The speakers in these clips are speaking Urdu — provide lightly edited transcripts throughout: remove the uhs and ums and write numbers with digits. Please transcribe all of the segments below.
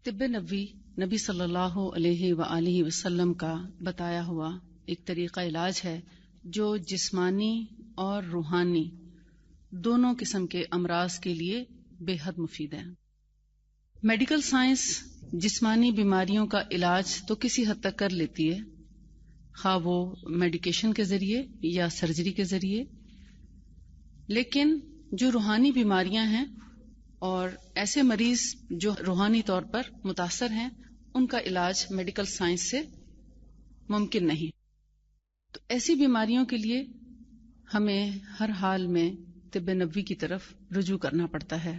طب نبوی نبی صلی اللہ علیہ وآلہ وسلم کا بتایا ہوا ایک طریقہ علاج ہے جو جسمانی اور روحانی دونوں قسم کے امراض کے لیے بے حد مفید ہے۔ میڈیکل سائنس جسمانی بیماریوں کا علاج تو کسی حد تک کر لیتی ہے، خواہ وہ میڈیکیشن کے ذریعے یا سرجری کے ذریعے، لیکن جو روحانی بیماریاں ہیں اور ایسے مریض جو روحانی طور پر متاثر ہیں ان کا علاج میڈیکل سائنس سے ممکن نہیں۔ تو ایسی بیماریوں کے لیے ہمیں ہر حال میں طب نبوی کی طرف رجوع کرنا پڑتا ہے۔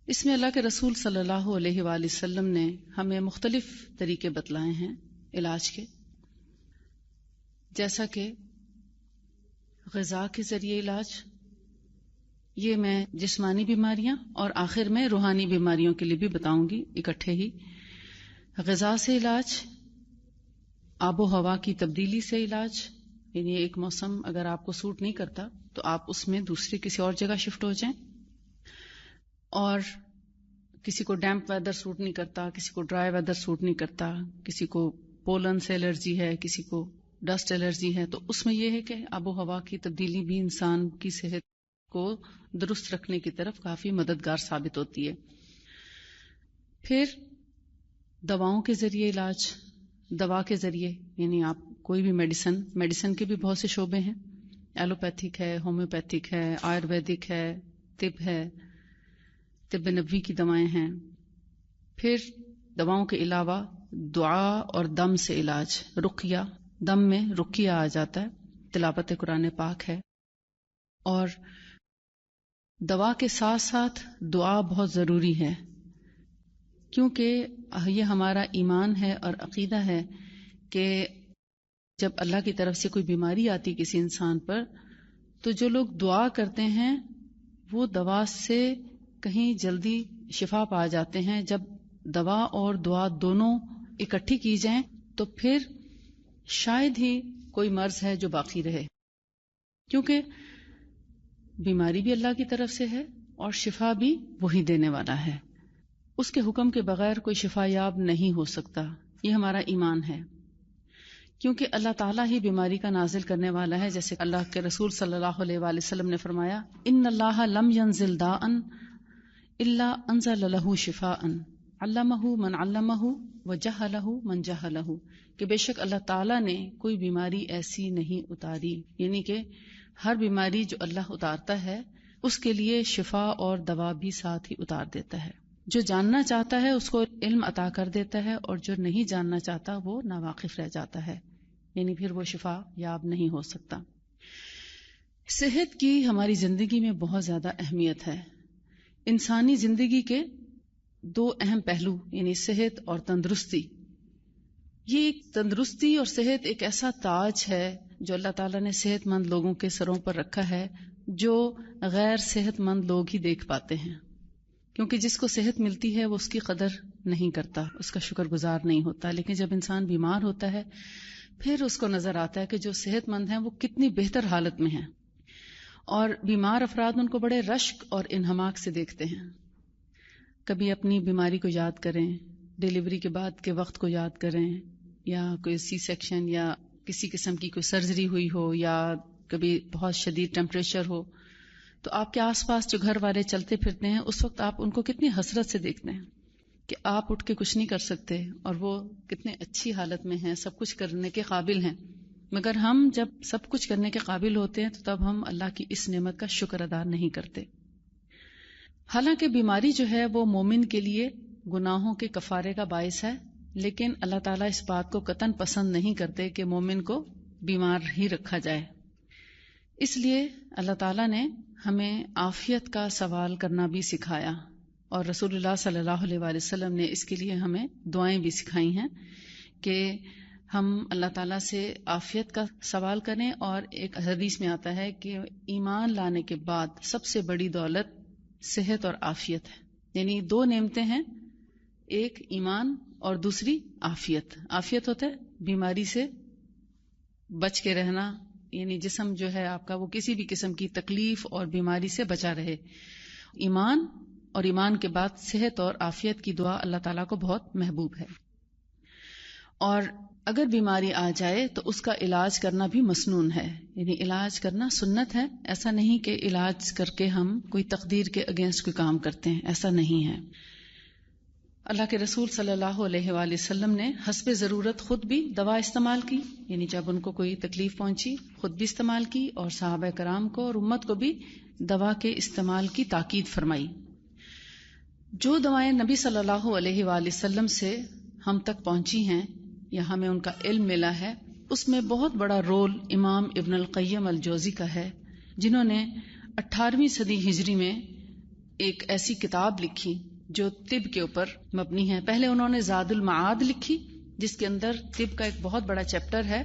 اس میں اللہ کے رسول صلی اللہ علیہ وآلہ وسلم نے ہمیں مختلف طریقے بتلائے ہیں علاج کے، جیسا کہ غذا کے ذریعے علاج، یہ میں جسمانی بیماریاں اور آخر میں روحانی بیماریوں کے لیے بھی بتاؤں گی اکٹھے ہی۔ غذا سے علاج، آب و ہوا کی تبدیلی سے علاج، یعنی ایک موسم اگر آپ کو سوٹ نہیں کرتا تو آپ اس میں دوسری کسی اور جگہ شفٹ ہو جائیں، اور کسی کو ڈیمپ ویدر سوٹ نہیں کرتا، کسی کو ڈرائی ویدر سوٹ نہیں کرتا، کسی کو پولن سے الرجی ہے، کسی کو ڈسٹ الرجی ہے، تو اس میں یہ ہے کہ آب و ہوا کی تبدیلی بھی انسان کی صحت کو درست رکھنے کی طرف کافی مددگار ثابت ہوتی ہے۔ پھر دواؤں کے ذریعے علاج، دوا کے ذریعے یعنی آپ کوئی بھی میڈیسن کے بھی بہت سے شعبے ہیں، ایلوپیتھک ہے، ہومیوپیتھک ہے، آیورویدک ہے، طب نبوی کی دوائیں ہیں۔ پھر دواؤں کے علاوہ دعا اور دم سے علاج، رقیہ، دم میں رقیہ آ جاتا ہے، تلاوت قرآن پاک ہے، اور دوا کے ساتھ ساتھ دعا بہت ضروری ہے، کیونکہ یہ ہمارا ایمان ہے اور عقیدہ ہے کہ جب اللہ کی طرف سے کوئی بیماری آتی کسی انسان پر تو جو لوگ دعا کرتے ہیں وہ دوا سے کہیں جلدی شفا پا جاتے ہیں۔ جب دوا اور دعا دونوں اکٹھی کی جائیں تو پھر شاید ہی کوئی مرض ہے جو باقی رہے، کیونکہ بیماری بھی اللہ کی طرف سے ہے اور شفا بھی وہی دینے والا ہے، اس کے حکم کے بغیر کوئی شفا یاب نہیں ہو سکتا، یہ ہمارا ایمان ہے، کیونکہ اللہ تعالیٰ ہی بیماری کا نازل کرنے والا ہے۔ جیسے اللہ کے رسول صلی اللہ علیہ وآلہ وسلم نے فرمایا، ان اللہ لم ينزل داء الا انزل له شفاء علمہ من علمہ وجہلہ من جہلہ، کہ بے شک اللہ تعالیٰ نے کوئی بیماری ایسی نہیں اتاری، یعنی کہ ہر بیماری جو اللہ اتارتا ہے اس کے لیے شفا اور دوا بھی ساتھ ہی اتار دیتا ہے۔ جو جاننا چاہتا ہے اس کو علم عطا کر دیتا ہے، اور جو نہیں جاننا چاہتا وہ ناواقف رہ جاتا ہے، یعنی پھر وہ شفا یاب نہیں ہو سکتا۔ صحت کی ہماری زندگی میں بہت زیادہ اہمیت ہے۔ انسانی زندگی کے دو اہم پہلو یعنی صحت اور تندرستی، یہ تندرستی اور صحت ایک ایسا تاج ہے جو اللہ تعالیٰ نے صحت مند لوگوں کے سروں پر رکھا ہے، جو غیر صحت مند لوگ ہی دیکھ پاتے ہیں، کیونکہ جس کو صحت ملتی ہے وہ اس کی قدر نہیں کرتا، اس کا شکر گزار نہیں ہوتا، لیکن جب انسان بیمار ہوتا ہے پھر اس کو نظر آتا ہے کہ جو صحت مند ہیں وہ کتنی بہتر حالت میں ہیں، اور بیمار افراد ان کو بڑے رشک اور انہماک سے دیکھتے ہیں۔ کبھی اپنی بیماری کو یاد کریں، ڈیلیوری کے بعد کے وقت کو یاد کریں، یا کوئی سی سیکشن یا کسی قسم کی کوئی سرجری ہوئی ہو، یا کبھی بہت شدید ٹیمپریچر ہو، تو آپ کے آس پاس جو گھر والے چلتے پھرتے ہیں اس وقت آپ ان کو کتنی حسرت سے دیکھتے ہیں کہ آپ اٹھ کے کچھ نہیں کر سکتے اور وہ کتنے اچھی حالت میں ہیں، سب کچھ کرنے کے قابل ہیں، مگر ہم جب سب کچھ کرنے کے قابل ہوتے ہیں تو تب ہم اللہ کی اس نعمت کا شکر ادا نہیں کرتے۔ حالانکہ بیماری جو ہے وہ مومن کے لیے گناہوں کے کفارے کا باعث ہے، لیکن اللہ تعالیٰ اس بات کو قطعاً پسند نہیں کرتے کہ مومن کو بیمار ہی رکھا جائے، اس لیے اللہ تعالیٰ نے ہمیں عافیت کا سوال کرنا بھی سکھایا، اور رسول اللہ صلی اللہ علیہ وآلہ وسلم نے اس کے لیے ہمیں دعائیں بھی سکھائی ہیں کہ ہم اللہ تعالیٰ سے عافیت کا سوال کریں، اور ایک حدیث میں آتا ہے کہ ایمان لانے کے بعد سب سے بڑی دولت صحت اور عافیت ہے، یعنی دو نعمتیں ہیں، ایک ایمان اور دوسری عافیت۔ عافیت ہوتا ہے بیماری سے بچ کے رہنا، یعنی جسم جو ہے آپ کا وہ کسی بھی قسم کی تکلیف اور بیماری سے بچا رہے۔ ایمان اور ایمان کے بعد صحت اور عافیت کی دعا اللہ تعالیٰ کو بہت محبوب ہے. اور اگر بیماری آ جائے تو اس کا علاج کرنا بھی مسنون ہے، یعنی علاج کرنا سنت ہے. ایسا نہیں کہ علاج کر کے ہم کوئی تقدیر کے اگینسٹ کوئی کام کرتے ہیں، ایسا نہیں ہے. اللہ کے رسول صلی اللہ علیہ وآلہ وسلم نے حسب ضرورت خود بھی دوا استعمال کی، یعنی جب ان کو کوئی تکلیف پہنچی خود بھی استعمال کی، اور صحابہ کرام کو اور امت کو بھی دوا کے استعمال کی تاکید فرمائی. جو دوائیں نبی صلی اللہ علیہ وآلہ وسلم سے ہم تک پہنچی ہیں یا ہمیں ان کا علم ملا ہے، اس میں بہت بڑا رول امام ابن القیم الجوزی کا ہے، جنہوں نے 18ویں صدی ہجری میں ایک ایسی کتاب لکھی جو طب کے اوپر مبنی ہے. پہلے انہوں نے زاد المعاد لکھی جس کے اندر طب کا ایک بہت بڑا چیپٹر ہے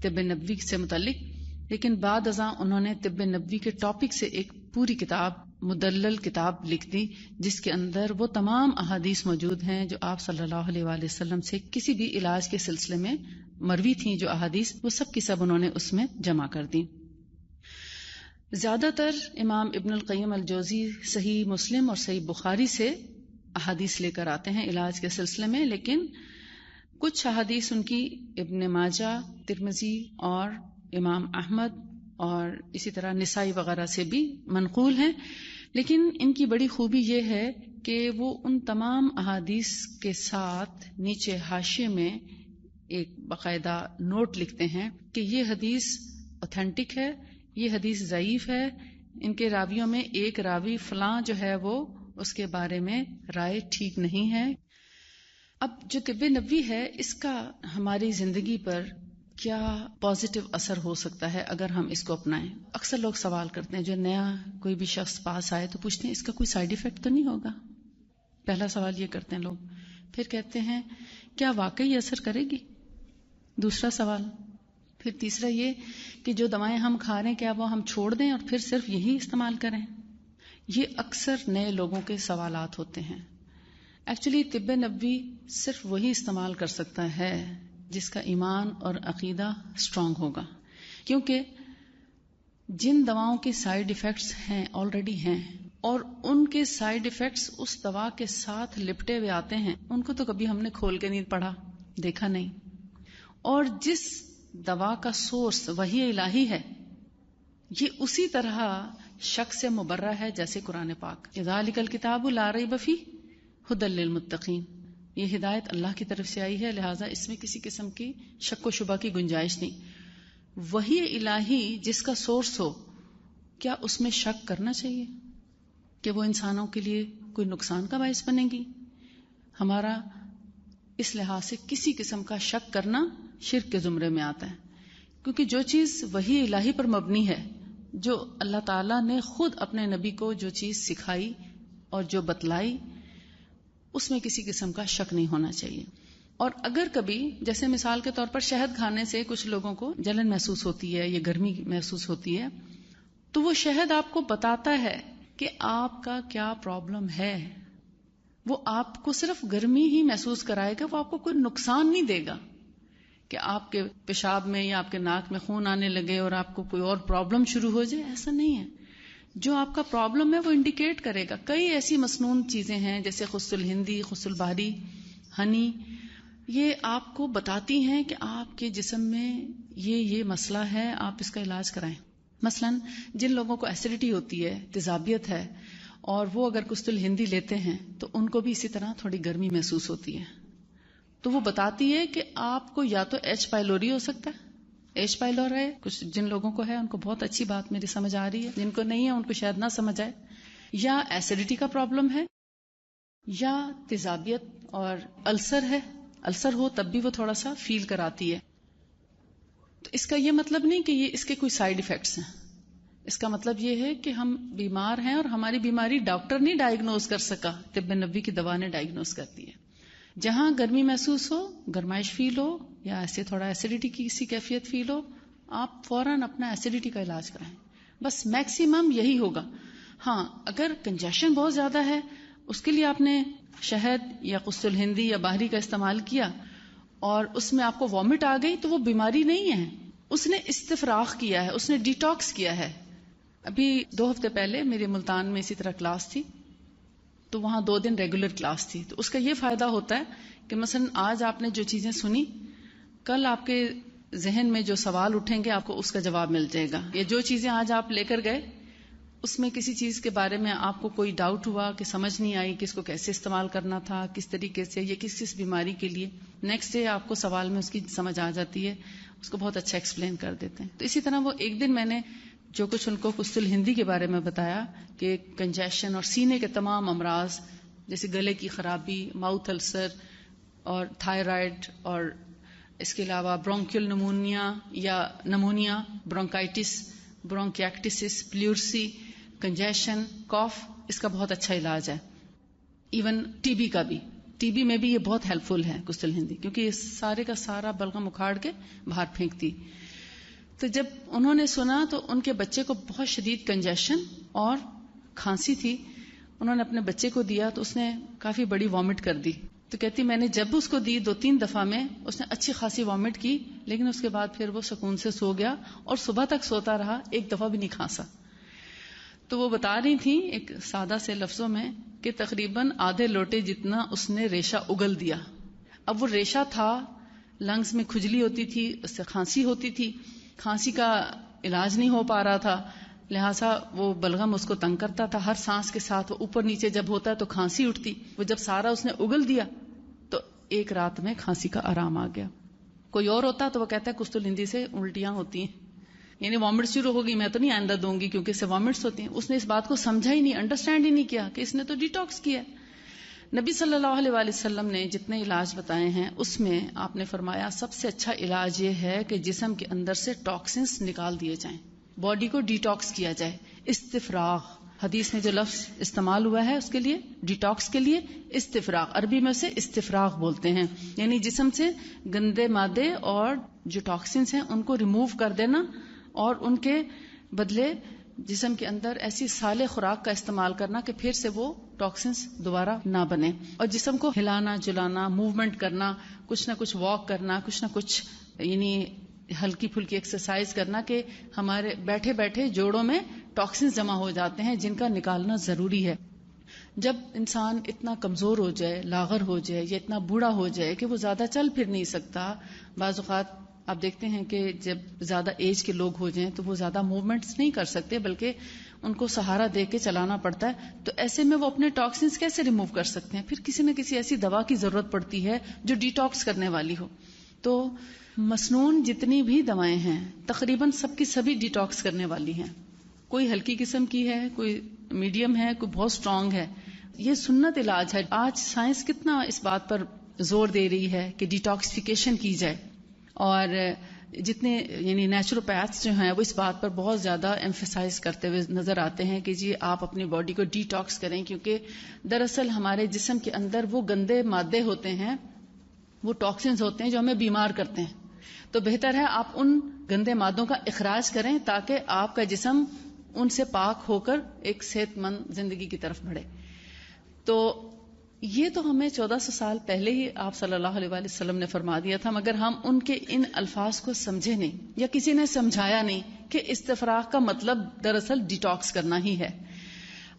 طب نبوی سے متعلق، لیکن بعد ازاں انہوں نے طب نبوی کے ٹاپک سے ایک پوری کتاب، مدلل کتاب لکھ دی، جس کے اندر وہ تمام احادیث موجود ہیں جو آپ صلی اللہ علیہ وآلہ وسلم سے کسی بھی علاج کے سلسلے میں مروی تھیں. جو احادیث وہ سب کی سب انہوں نے اس میں جمع کر دی. زیادہ تر امام ابن القیم الجوزی صحیح مسلم اور صحیح بخاری سے احادیث لے کر آتے ہیں علاج کے سلسلے میں، لیکن کچھ احادیث ان کی ابن ماجہ، ترمذی اور امام احمد اور اسی طرح نسائی وغیرہ سے بھی منقول ہیں. لیکن ان کی بڑی خوبی یہ ہے کہ وہ ان تمام احادیث کے ساتھ نیچے حاشیے میں ایک باقاعدہ نوٹ لکھتے ہیں کہ یہ حدیث اوتھینٹک ہے، یہ حدیث ضعیف ہے، ان کے راویوں میں ایک راوی فلاں جو ہے وہ اس کے بارے میں رائے ٹھیک نہیں ہے. اب جو طب نبوی ہے اس کا ہماری زندگی پر کیا پازیٹیو اثر ہو سکتا ہے اگر ہم اس کو اپنائیں؟ اکثر لوگ سوال کرتے ہیں، جو نیا کوئی بھی شخص پاس آئے تو پوچھتے ہیں اس کا کوئی سائیڈ ایفیکٹ تو نہیں ہوگا؟ پہلا سوال یہ کرتے ہیں لوگ. پھر کہتے ہیں کیا واقعی اثر کرے گی؟ دوسرا سوال. پھر تیسرا یہ کہ جو دوائیں ہم کھا رہے ہیں کیا وہ ہم چھوڑ دیں اور پھر صرف یہی استعمال کریں؟ یہ اکثر نئے لوگوں کے سوالات ہوتے ہیں. ایکچولی طب نبوی صرف وہی استعمال کر سکتا ہے جس کا ایمان اور عقیدہ اسٹرانگ ہوگا، کیونکہ جن دواؤں کے سائیڈ ایفیکٹس ہیں آلریڈی ہیں اور ان کے سائیڈ ایفیکٹس اس دوا کے ساتھ لپٹے ہوئے آتے ہیں، ان کو تو کبھی ہم نے کھول کے نہیں پڑھا، دیکھا نہیں. اور جس دوا کا سورس وحی الہی ہے یہ اسی طرح شک سے مبرہ ہے جیسے قرآن پاک. ذالک الکتاب لا ریب فیہ ھدی للمتقین، یہ ہدایت اللہ کی طرف سے آئی ہے، لہٰذا اس میں کسی قسم کی شک و شبہ کی گنجائش نہیں. وحی الہی جس کا سورس ہو، کیا اس میں شک کرنا چاہیے کہ وہ انسانوں کے لیے کوئی نقصان کا باعث بنے گی؟ ہمارا اس لحاظ سے کسی قسم کا شک کرنا شرک کے زمرے میں آتا ہے، کیونکہ جو چیز وحی الہی پر مبنی ہے، جو اللہ تعالیٰ نے خود اپنے نبی کو جو چیز سکھائی اور جو بتلائی، اس میں کسی قسم کا شک نہیں ہونا چاہیے. اور اگر کبھی جیسے مثال کے طور پر شہد کھانے سے کچھ لوگوں کو جلن محسوس ہوتی ہے یا گرمی محسوس ہوتی ہے، تو وہ شہد آپ کو بتاتا ہے کہ آپ کا کیا پرابلم ہے. وہ آپ کو صرف گرمی ہی محسوس کرائے گا، وہ آپ کو کوئی نقصان نہیں دے گا کہ آپ کے پیشاب میں یا آپ کے ناک میں خون آنے لگے اور آپ کو کوئی اور پرابلم شروع ہو جائے. ایسا نہیں ہے. جو آپ کا پرابلم ہے وہ انڈیکیٹ کرے گا. کئی ایسی مسنون چیزیں ہیں جیسے خس الہندی، خس البحری، ہنی، یہ آپ کو بتاتی ہیں کہ آپ کے جسم میں یہ مسئلہ ہے، آپ اس کا علاج کرائیں. مثلا جن لوگوں کو ایسیڈیٹی ہوتی ہے، تیزابیت ہے، اور وہ اگر خس الہندی لیتے ہیں تو ان کو بھی اسی طرح تھوڑی گرمی محسوس ہوتی ہے، تو وہ بتاتی ہے کہ آپ کو یا تو ایچ پائلوری ہو سکتا ہے، ایچ پائلور ہے، کچھ جن لوگوں کو ہے ان کو بہت اچھی بات میری سمجھ آ رہی ہے، جن کو نہیں ہے ان کو شاید نہ سمجھ آئے، یا ایسیڈیٹی کا پرابلم ہے، یا تیزابیت اور السر ہے. السر ہو تب بھی وہ تھوڑا سا فیل کراتی ہے. تو اس کا یہ مطلب نہیں کہ یہ اس کے کوئی سائیڈ ایفیکٹس ہیں. اس کا مطلب یہ ہے کہ ہم بیمار ہیں اور ہماری بیماری ڈاکٹر نہیں ڈائگنوز کر سکا، طب نبوی کی دوا نے ڈائگنوز کرتی ہے. جہاں گرمی محسوس ہو، گرمائش فیل ہو، یا ایسے تھوڑا ایسیڈیٹی کی کسی کیفیت فیل ہو، آپ فوراً اپنا ایسیڈیٹی کا علاج کرائیں. بس میکسیمم یہی ہوگا. ہاں اگر کنجیشن بہت زیادہ ہے، اس کے لیے آپ نے شہد یا خس الہندی یا بحری کا استعمال کیا اور اس میں آپ کو وامٹ آ گئی، تو وہ بیماری نہیں ہے، اس نے استفراغ کیا ہے، اس نے ڈیٹاکس کیا ہے. ابھی 2 ہفتے پہلے میرے ملتان میں اسی طرح کلاس تھی، تو وہاں 2 دن ریگولر کلاس تھی. تو اس کا یہ فائدہ ہوتا ہے کہ مثلا آج آپ نے جو چیزیں سنی، کل آپ کے ذہن میں جو سوال اٹھیں گے آپ کو اس کا جواب مل جائے گا. یا جو چیزیں آج آپ لے کر گئے اس میں کسی چیز کے بارے میں آپ کو کوئی ڈاؤٹ ہوا کہ سمجھ نہیں آئی کہ اس کو کیسے استعمال کرنا تھا، کس طریقے سے، یا کس بیماری کے لیے، نیکسٹ ڈے آپ کو سوال میں اس کی سمجھ آ جاتی ہے، اس کو بہت اچھا ایکسپلین کر دیتے ہیں. تو اسی طرح وہ ایک دن میں نے جو کچھ ان کو قسط الہندی کے بارے میں بتایا کہ کنجیشن اور سینے کے تمام امراض جیسے گلے کی خرابی، ماؤتھ السر اور تھائرائڈ، اور اس کے علاوہ برونکیول نمونیا، برونکائٹس، برونکیکٹسس، پلیورسی، کنجیشن، کاف، اس کا بہت اچھا علاج ہے. ایون ٹی بی کا بھی، ٹی بی میں بھی یہ بہت ہیلپ فل ہے قسط الہندی، کیونکہ یہ سارے کا سارا بلغم اکھاڑ کے باہر پھینکتی. تو جب انہوں نے سنا تو ان کے بچے کو بہت شدید کنجیشن اور کھانسی تھی، انہوں نے اپنے بچے کو دیا تو اس نے کافی بڑی وامٹ کر دی. تو کہتی میں نے جب اس کو دی 2-3 دفعہ میں اس نے اچھی خاصی وامٹ کی، لیکن اس کے بعد پھر وہ سکون سے سو گیا اور صبح تک سوتا رہا، ایک دفعہ بھی نہیں کھانسا. تو وہ بتا رہی تھیں ایک سادہ سے لفظوں میں کہ تقریباً آدھے لوٹے جتنا اس نے ریشہ اگل دیا. اب وہ ریشہ تھا، لنگز میں کھجلی ہوتی تھی، اس سے کھانسی ہوتی تھی، کھانسی کا علاج نہیں ہو پا رہا تھا، لہٰذا وہ بلغم اس کو تنگ کرتا تھا، ہر سانس کے ساتھ وہ اوپر نیچے جب ہوتا ہے تو کھانسی اٹھتی. وہ جب سارا اس نے اگل دیا تو ایک رات میں کھانسی کا آرام آ گیا. کوئی اور ہوتا تو وہ کہتا ہے قسط الہندی سے الٹیاں ہوتی ہیں، یعنی وامٹ شروع ہوگی، میں تو نہیں آئندہ دوں گی کیونکہ اس سے وامٹس ہوتی ہیں. اس نے اس بات کو سمجھا ہی نہیں، انڈرسٹینڈ ہی نہیں کیا کہ اس نے تو ڈیٹاکس کیا. نبی صلی اللہ علیہ وآلہ وسلم نے جتنے علاج بتائے ہیں اس میں آپ نے فرمایا سب سے اچھا علاج یہ ہے کہ جسم کے اندر سے ٹاکسنس نکال دیے جائیں، باڈی کو ڈیٹاکس کیا جائے. استفراغ، حدیث میں جو لفظ استعمال ہوا ہے اس کے لیے، ڈیٹاکس کے لیے استفراغ، عربی میں اسے استفراغ بولتے ہیں، یعنی جسم سے گندے مادے اور جو ٹاکسنس ہیں ان کو ریموو کر دینا اور ان کے بدلے جسم کے اندر ایسی صالح خوراک کا استعمال کرنا کہ پھر سے وہ ٹاکسنس دوبارہ نہ بنے. اور جسم کو ہلانا جلانا، موومنٹ کرنا، کچھ نہ کچھ واک کرنا، کچھ نہ کچھ یعنی ہلکی پھلکی ایکسرسائز کرنا کہ ہمارے بیٹھے بیٹھے جوڑوں میں ٹاکسنس جمع ہو جاتے ہیں جن کا نکالنا ضروری ہے. جب انسان اتنا کمزور ہو جائے، لاغر ہو جائے یا اتنا بوڑھا ہو جائے کہ وہ زیادہ چل پھر نہیں سکتا، بعض اوقات آپ دیکھتے ہیں کہ جب زیادہ ایج کے لوگ ہو جائیں تو وہ زیادہ موومنٹس نہیں کر سکتے بلکہ ان کو سہارا دے کے چلانا پڑتا ہے. تو ایسے میں وہ اپنے ٹاکسنس کیسے ریموو کر سکتے ہیں؟ پھر کسی نہ کسی ایسی دوا کی ضرورت پڑتی ہے جو ڈیٹاکس کرنے والی ہو. تو مسنون جتنی بھی دوائیں ہیں تقریباً سب کی سبھی ڈیٹاکس کرنے والی ہیں. کوئی ہلکی قسم کی ہے، کوئی میڈیم ہے، کوئی بہت اسٹرانگ ہے. یہ سنت علاج ہے. آج سائنس کتنا اس بات پر زور دے رہی ہے کہ ڈیٹاکسیفیکیشن کی جائے، اور جتنے یعنی نیچروپیتھس جو ہیں وہ اس بات پر بہت زیادہ ایمفیسائز کرتے ہوئے نظر آتے ہیں کہ جی آپ اپنی باڈی کو ڈیٹاکس کریں، کیونکہ دراصل ہمارے جسم کے اندر وہ گندے مادے ہوتے ہیں، وہ ٹاکسنز ہوتے ہیں جو ہمیں بیمار کرتے ہیں. تو بہتر ہے آپ ان گندے مادوں کا اخراج کریں تاکہ آپ کا جسم ان سے پاک ہو کر ایک صحت مند زندگی کی طرف بڑھے. تو یہ تو ہمیں 1400 سال پہلے ہی آپ صلی اللہ علیہ وآلہ وسلم نے فرما دیا تھا، مگر ہم ان کے ان الفاظ کو سمجھے نہیں یا کسی نے سمجھایا نہیں کہ استفراغ کا مطلب دراصل ڈیٹاکس کرنا ہی ہے.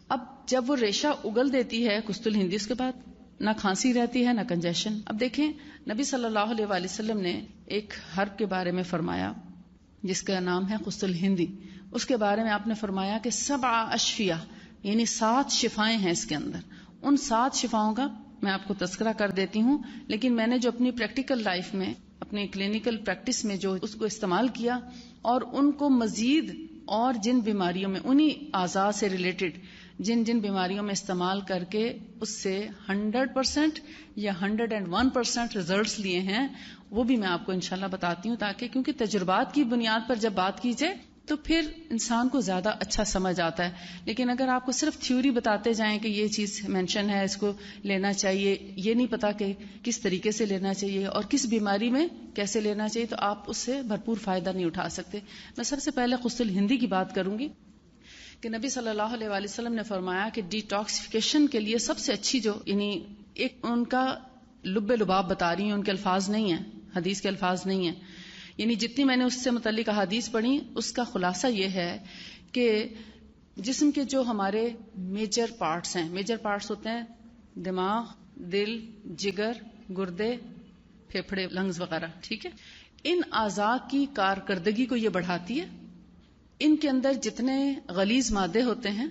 اب جب وہ ریشہ اگل دیتی ہے قسط الہندی، اس کے بعد نہ کھانسی رہتی ہے نہ کنجیشن. اب دیکھیں نبی صلی اللہ علیہ وآلہ وسلم نے ایک حرب کے بارے میں فرمایا جس کا نام ہے قسط الہندی. اس کے بارے میں آپ نے فرمایا کہ 7 اشفیہ یعنی 7 شفائیں ہیں اس کے اندر. ان 7 شفاؤں کا میں آپ کو تذکرہ کر دیتی ہوں، لیکن میں نے جو اپنی پریکٹیکل لائف میں، اپنی کلینکل پریکٹس میں جو اس کو استعمال کیا اور ان کو مزید اور جن بیماریوں میں انہی اعضاء سے ریلیٹڈ جن بیماریوں میں استعمال کر کے اس سے 100% یا 101% ریزلٹس لیے ہیں وہ بھی میں آپ کو انشاءاللہ بتاتی ہوں، تاکہ کیونکہ تجربات کی بنیاد پر جب بات کی جائے تو پھر انسان کو زیادہ اچھا سمجھ آتا ہے. لیکن اگر آپ کو صرف تھیوری بتاتے جائیں کہ یہ چیز مینشن ہے، اس کو لینا چاہیے، یہ نہیں پتا کہ کس طریقے سے لینا چاہیے اور کس بیماری میں کیسے لینا چاہیے، تو آپ اس سے بھرپور فائدہ نہیں اٹھا سکتے. میں سب سے پہلے قسط الہندی کی بات کروں گی کہ نبی صلی اللہ علیہ وآلہ وسلم نے فرمایا کہ ڈیٹاکسیفیکیشن کے لیے سب سے اچھی جو یعنی ایک ان کا لب لباب بتا رہی ہیں، ان کے الفاظ نہیں ہیں، حدیث کے الفاظ نہیں ہیں، یعنی جتنی میں نے اس سے متعلق احادیث پڑھی اس کا خلاصہ یہ ہے کہ جسم کے جو ہمارے میجر پارٹس ہیں، میجر پارٹس ہوتے ہیں دماغ، دل، جگر، گردے، پھیپھڑے، لنگز وغیرہ، ٹھیک ہے. ان اعضاء کی کارکردگی کو یہ بڑھاتی ہے. ان کے اندر جتنے غلیظ مادے ہوتے ہیں،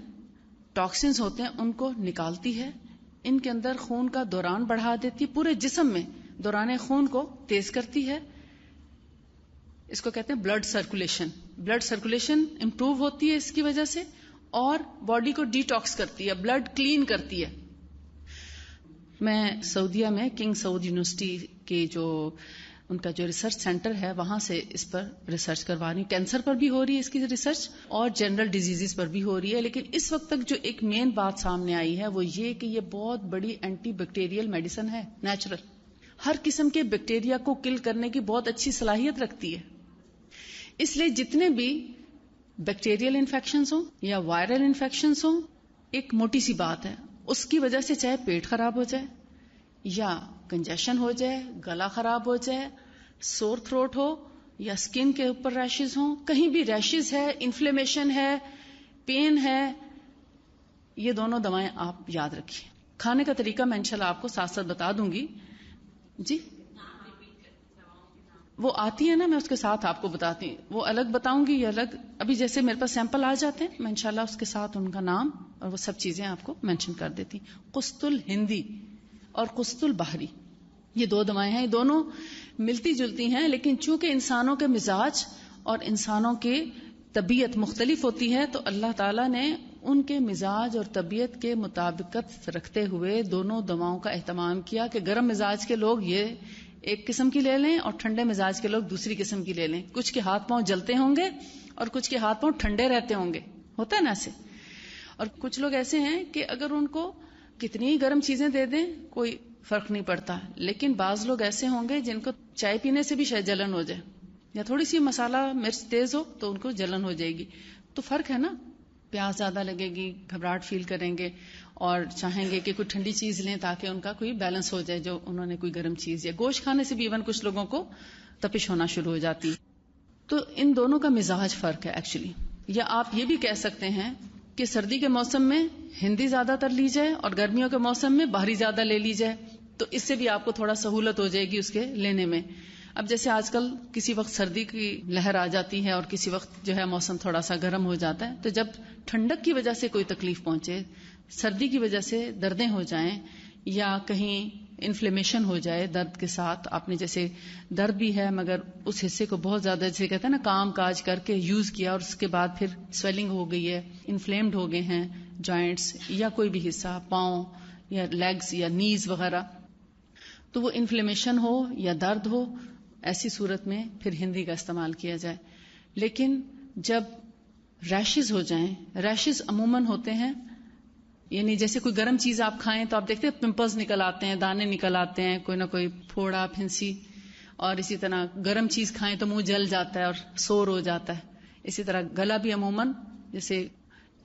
ٹاکسنز ہوتے ہیں، ان کو نکالتی ہے. ان کے اندر خون کا دوران بڑھا دیتی ہے، پورے جسم میں دوران خون کو تیز کرتی ہے. اس کو کہتے ہیں blood circulation. Blood circulation improve ہوتی ہے اس کی وجہ سے، اور باڈی کو ڈی ٹاکس کرتی ہے، بلڈ کلین کرتی ہے. میں سعودیہ میں کنگ سعود یونیورسٹی کے جو ان کا جو ریسرچ سینٹر ہے وہاں سے اس پر ریسرچ کروا رہی ہوں. کینسر پر بھی ہو رہی ہے اس کی ریسرچ، اور جنرل ڈیزیزز پر بھی ہو رہی ہے. لیکن اس وقت تک جو ایک مین بات سامنے آئی ہے وہ یہ کہ یہ بہت بڑی اینٹی بیکٹیریل میڈیسن ہے، نیچرل. ہر قسم کے بیکٹیریا کو کل کرنے کی بہت اچھی صلاحیت رکھتی ہے. اس لیے جتنے بھی بیکٹیریل انفیکشنز ہوں یا وائرل انفیکشنز ہوں، ایک موٹی سی بات ہے، اس کی وجہ سے چاہے پیٹ خراب ہو جائے یا کنجیشن ہو جائے، گلا خراب ہو جائے، سور تھروٹ ہو یا سکن کے اوپر ریشز ہوں، کہیں بھی ریشز ہے، انفلیمیشن ہے، پین ہے، یہ دونوں دوائیں آپ یاد رکھیے. کھانے کا طریقہ میں انشاءاللہ آپ کو ساتھ ساتھ بتا دوں گی. جی وہ آتی ہے نا، میں اس کے ساتھ آپ کو بتاتی ہوں. وہ الگ بتاؤں گی یا الگ؟ ابھی جیسے میرے پاس سیمپل آ جاتے ہیں، میں انشاءاللہ اس کے ساتھ ان کا نام اور وہ سب چیزیں آپ کو مینشن کر دیتی. قسط الہندی اور قسط البحری، یہ دو دوائیں ہیں. یہ دونوں ملتی جلتی ہیں، لیکن چونکہ انسانوں کے مزاج اور انسانوں کی طبیعت مختلف ہوتی ہے تو اللہ تعالیٰ نے ان کے مزاج اور طبیعت کے مطابقت رکھتے ہوئے دونوں دواؤں کا اہتمام کیا کہ گرم مزاج کے لوگ یہ ایک قسم کی لے لیں اور ٹھنڈے مزاج کے لوگ دوسری قسم کی لے لیں. کچھ کے ہاتھ پاؤں جلتے ہوں گے اور کچھ کے ہاتھ پاؤں ٹھنڈے رہتے ہوں گے، ہوتا ہے نا ایسے. اور کچھ لوگ ایسے ہیں کہ اگر ان کو کتنی گرم چیزیں دے دیں کوئی فرق نہیں پڑتا. لیکن بعض لوگ ایسے ہوں گے جن کو چائے پینے سے بھی شاید جلن ہو جائے، یا تھوڑی سی مسالہ مرچ تیز ہو تو ان کو جلن ہو جائے گی. تو فرق ہے نا، پیاس زیادہ لگے گی، گھبراہٹ فیل کریں گے اور چاہیں گے کہ کوئی ٹھنڈی چیز لیں تاکہ ان کا کوئی بیلنس ہو جائے جو انہوں نے کوئی گرم چیز. یا گوشت کھانے سے بھی ایون کچھ لوگوں کو تپش ہونا شروع ہو جاتی. تو ان دونوں کا مزاج فرق ہے ایکچولی. یا آپ یہ بھی کہہ سکتے ہیں کہ سردی کے موسم میں ہندی زیادہ تر لی جائے اور گرمیوں کے موسم میں باہری زیادہ لے لی جائے، تو اس سے بھی آپ کو تھوڑا سہولت ہو جائے گی اس کے لینے میں. اب جیسے آج کل کسی وقت سردی کی لہر آ جاتی ہے اور کسی وقت جو ہے موسم تھوڑا سا گرم ہو جاتا ہے، تو جب ٹھنڈک کی وجہ سے کوئی تکلیف پہنچے، سردی کی وجہ سے دردیں ہو جائیں یا کہیں انفلیمیشن ہو جائے درد کے ساتھ، آپ نے جیسے درد بھی ہے مگر اس حصے کو بہت زیادہ جیسے کہتے ہیں نا کام کاج کر کے یوز کیا اور اس کے بعد پھر سویلنگ ہو گئی ہے، انفلیمڈ ہو گئے ہیں جوائنٹس یا کوئی بھی حصہ، پاؤں یا لیگز یا نیز وغیرہ، تو وہ انفلیمیشن ہو یا درد ہو، ایسی صورت میں پھر ہندی کا استعمال کیا جائے. لیکن جب ریشز ہو جائیں، ریشز عموماً ہوتے ہیں یعنی جیسے کوئی گرم چیز آپ کھائیں تو آپ دیکھتے ہیں پمپلز نکل آتے ہیں، دانے نکل آتے ہیں، کوئی نہ کوئی پھوڑا پھنسی. اور اسی طرح گرم چیز کھائیں تو منہ جل جاتا ہے اور سور ہو جاتا ہے. اسی طرح گلا بھی عموماً جیسے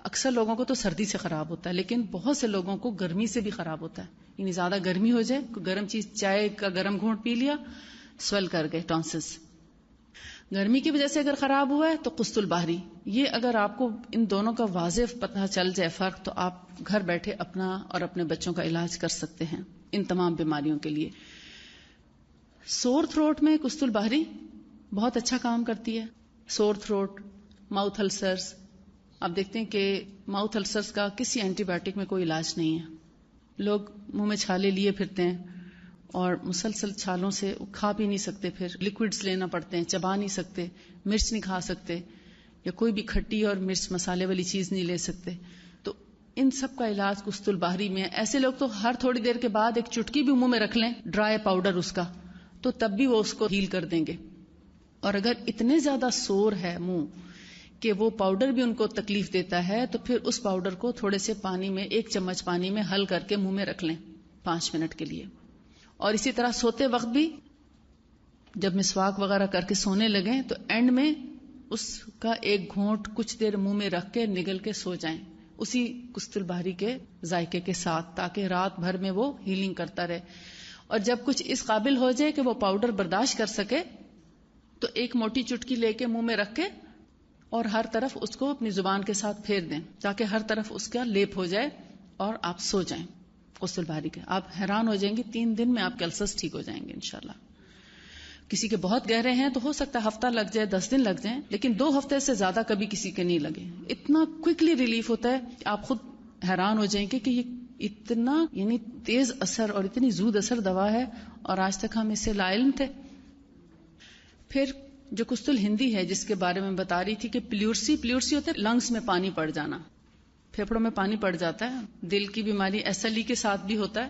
اکثر لوگوں کو تو سردی سے خراب ہوتا ہے لیکن بہت سے لوگوں کو گرمی سے بھی خراب ہوتا ہے. یعنی زیادہ گرمی ہو جائے، کوئی گرم چیز، چائے کا گرم گھونٹ پی لیا، سویل کر گئے ٹانسس. گرمی کی وجہ سے اگر خراب ہوا ہے تو قسط البحری. یہ اگر آپ کو ان دونوں کا واضح پتہ چل جائے فرق تو آپ گھر بیٹھے اپنا اور اپنے بچوں کا علاج کر سکتے ہیں ان تمام بیماریوں کے لیے. سور تھروٹ میں قسط البحری بہت اچھا کام کرتی ہے. سور تھروٹ، ماؤتھ السرز، آپ دیکھتے ہیں کہ ماؤتھ السرز کا کسی اینٹی بایوٹک میں کوئی علاج نہیں ہے. لوگ منہ میں چھالے لیے پھرتے ہیں اور مسلسل چھالوں سے کھا بھی نہیں سکتے، پھر لیکوڈز لینا پڑتے ہیں، چبا نہیں سکتے، مرچ نہیں کھا سکتے یا کوئی بھی کھٹی اور مرچ مسالے والی چیز نہیں لے سکتے. تو ان سب کا علاج قسط البحری میں ہے. ایسے لوگ تو ہر تھوڑی دیر کے بعد ایک چٹکی بھی منہ میں رکھ لیں ڈرائی پاؤڈر اس کا، تو تب بھی وہ اس کو ہیل کر دیں گے. اور اگر اتنے زیادہ سور ہے منہ کہ وہ پاؤڈر بھی ان کو تکلیف دیتا ہے تو پھر اس پاؤڈر کو تھوڑے سے پانی میں، 1 چمچ پانی میں حل کر کے منہ میں رکھ لیں 5 منٹ کے لیے. اور اسی طرح سوتے وقت بھی جب مسواک وغیرہ کر کے سونے لگیں تو اینڈ میں اس کا ایک گھونٹ کچھ دیر منہ میں رکھ کے نگل کے سو جائیں اسی قسط البحری کے ذائقے کے ساتھ، تاکہ رات بھر میں وہ ہیلنگ کرتا رہے. اور جب کچھ اس قابل ہو جائے کہ وہ پاؤڈر برداشت کر سکے تو ایک موٹی چٹکی لے کے منہ میں رکھ کے اور ہر طرف اس کو اپنی زبان کے ساتھ پھیر دیں تاکہ ہر طرف اس کا لیپ ہو جائے اور آپ سو جائیں غسل باری کے. آپ حیران ہو جائیں گے 3 دن میں آپ کے السرز ٹھیک ہو جائیں گے انشاءاللہ. کسی کے بہت گہرے ہیں تو ہو سکتا ہے ہفتہ لگ جائے 10 دن لگ جائیں, لیکن 2 ہفتے سے زیادہ کبھی کسی کے نہیں لگے. اتنا کوئکلی ریلیف ہوتا ہے آپ خود حیران ہو جائیں گے کہ یہ اتنا یعنی تیز اثر اور اتنی زود اثر دوا ہے اور آج تک ہم اس سے لا علم تھے. پھر جو کست الہندی ہے جس کے بارے میں بتا رہی تھی کہ پلیورسی ہوتا ہے لنگس میں پانی پڑ جانا, پھیپھڑوں میں پانی پڑ جاتا ہے. دل کی بیماری SLE کے ساتھ بھی ہوتا ہے,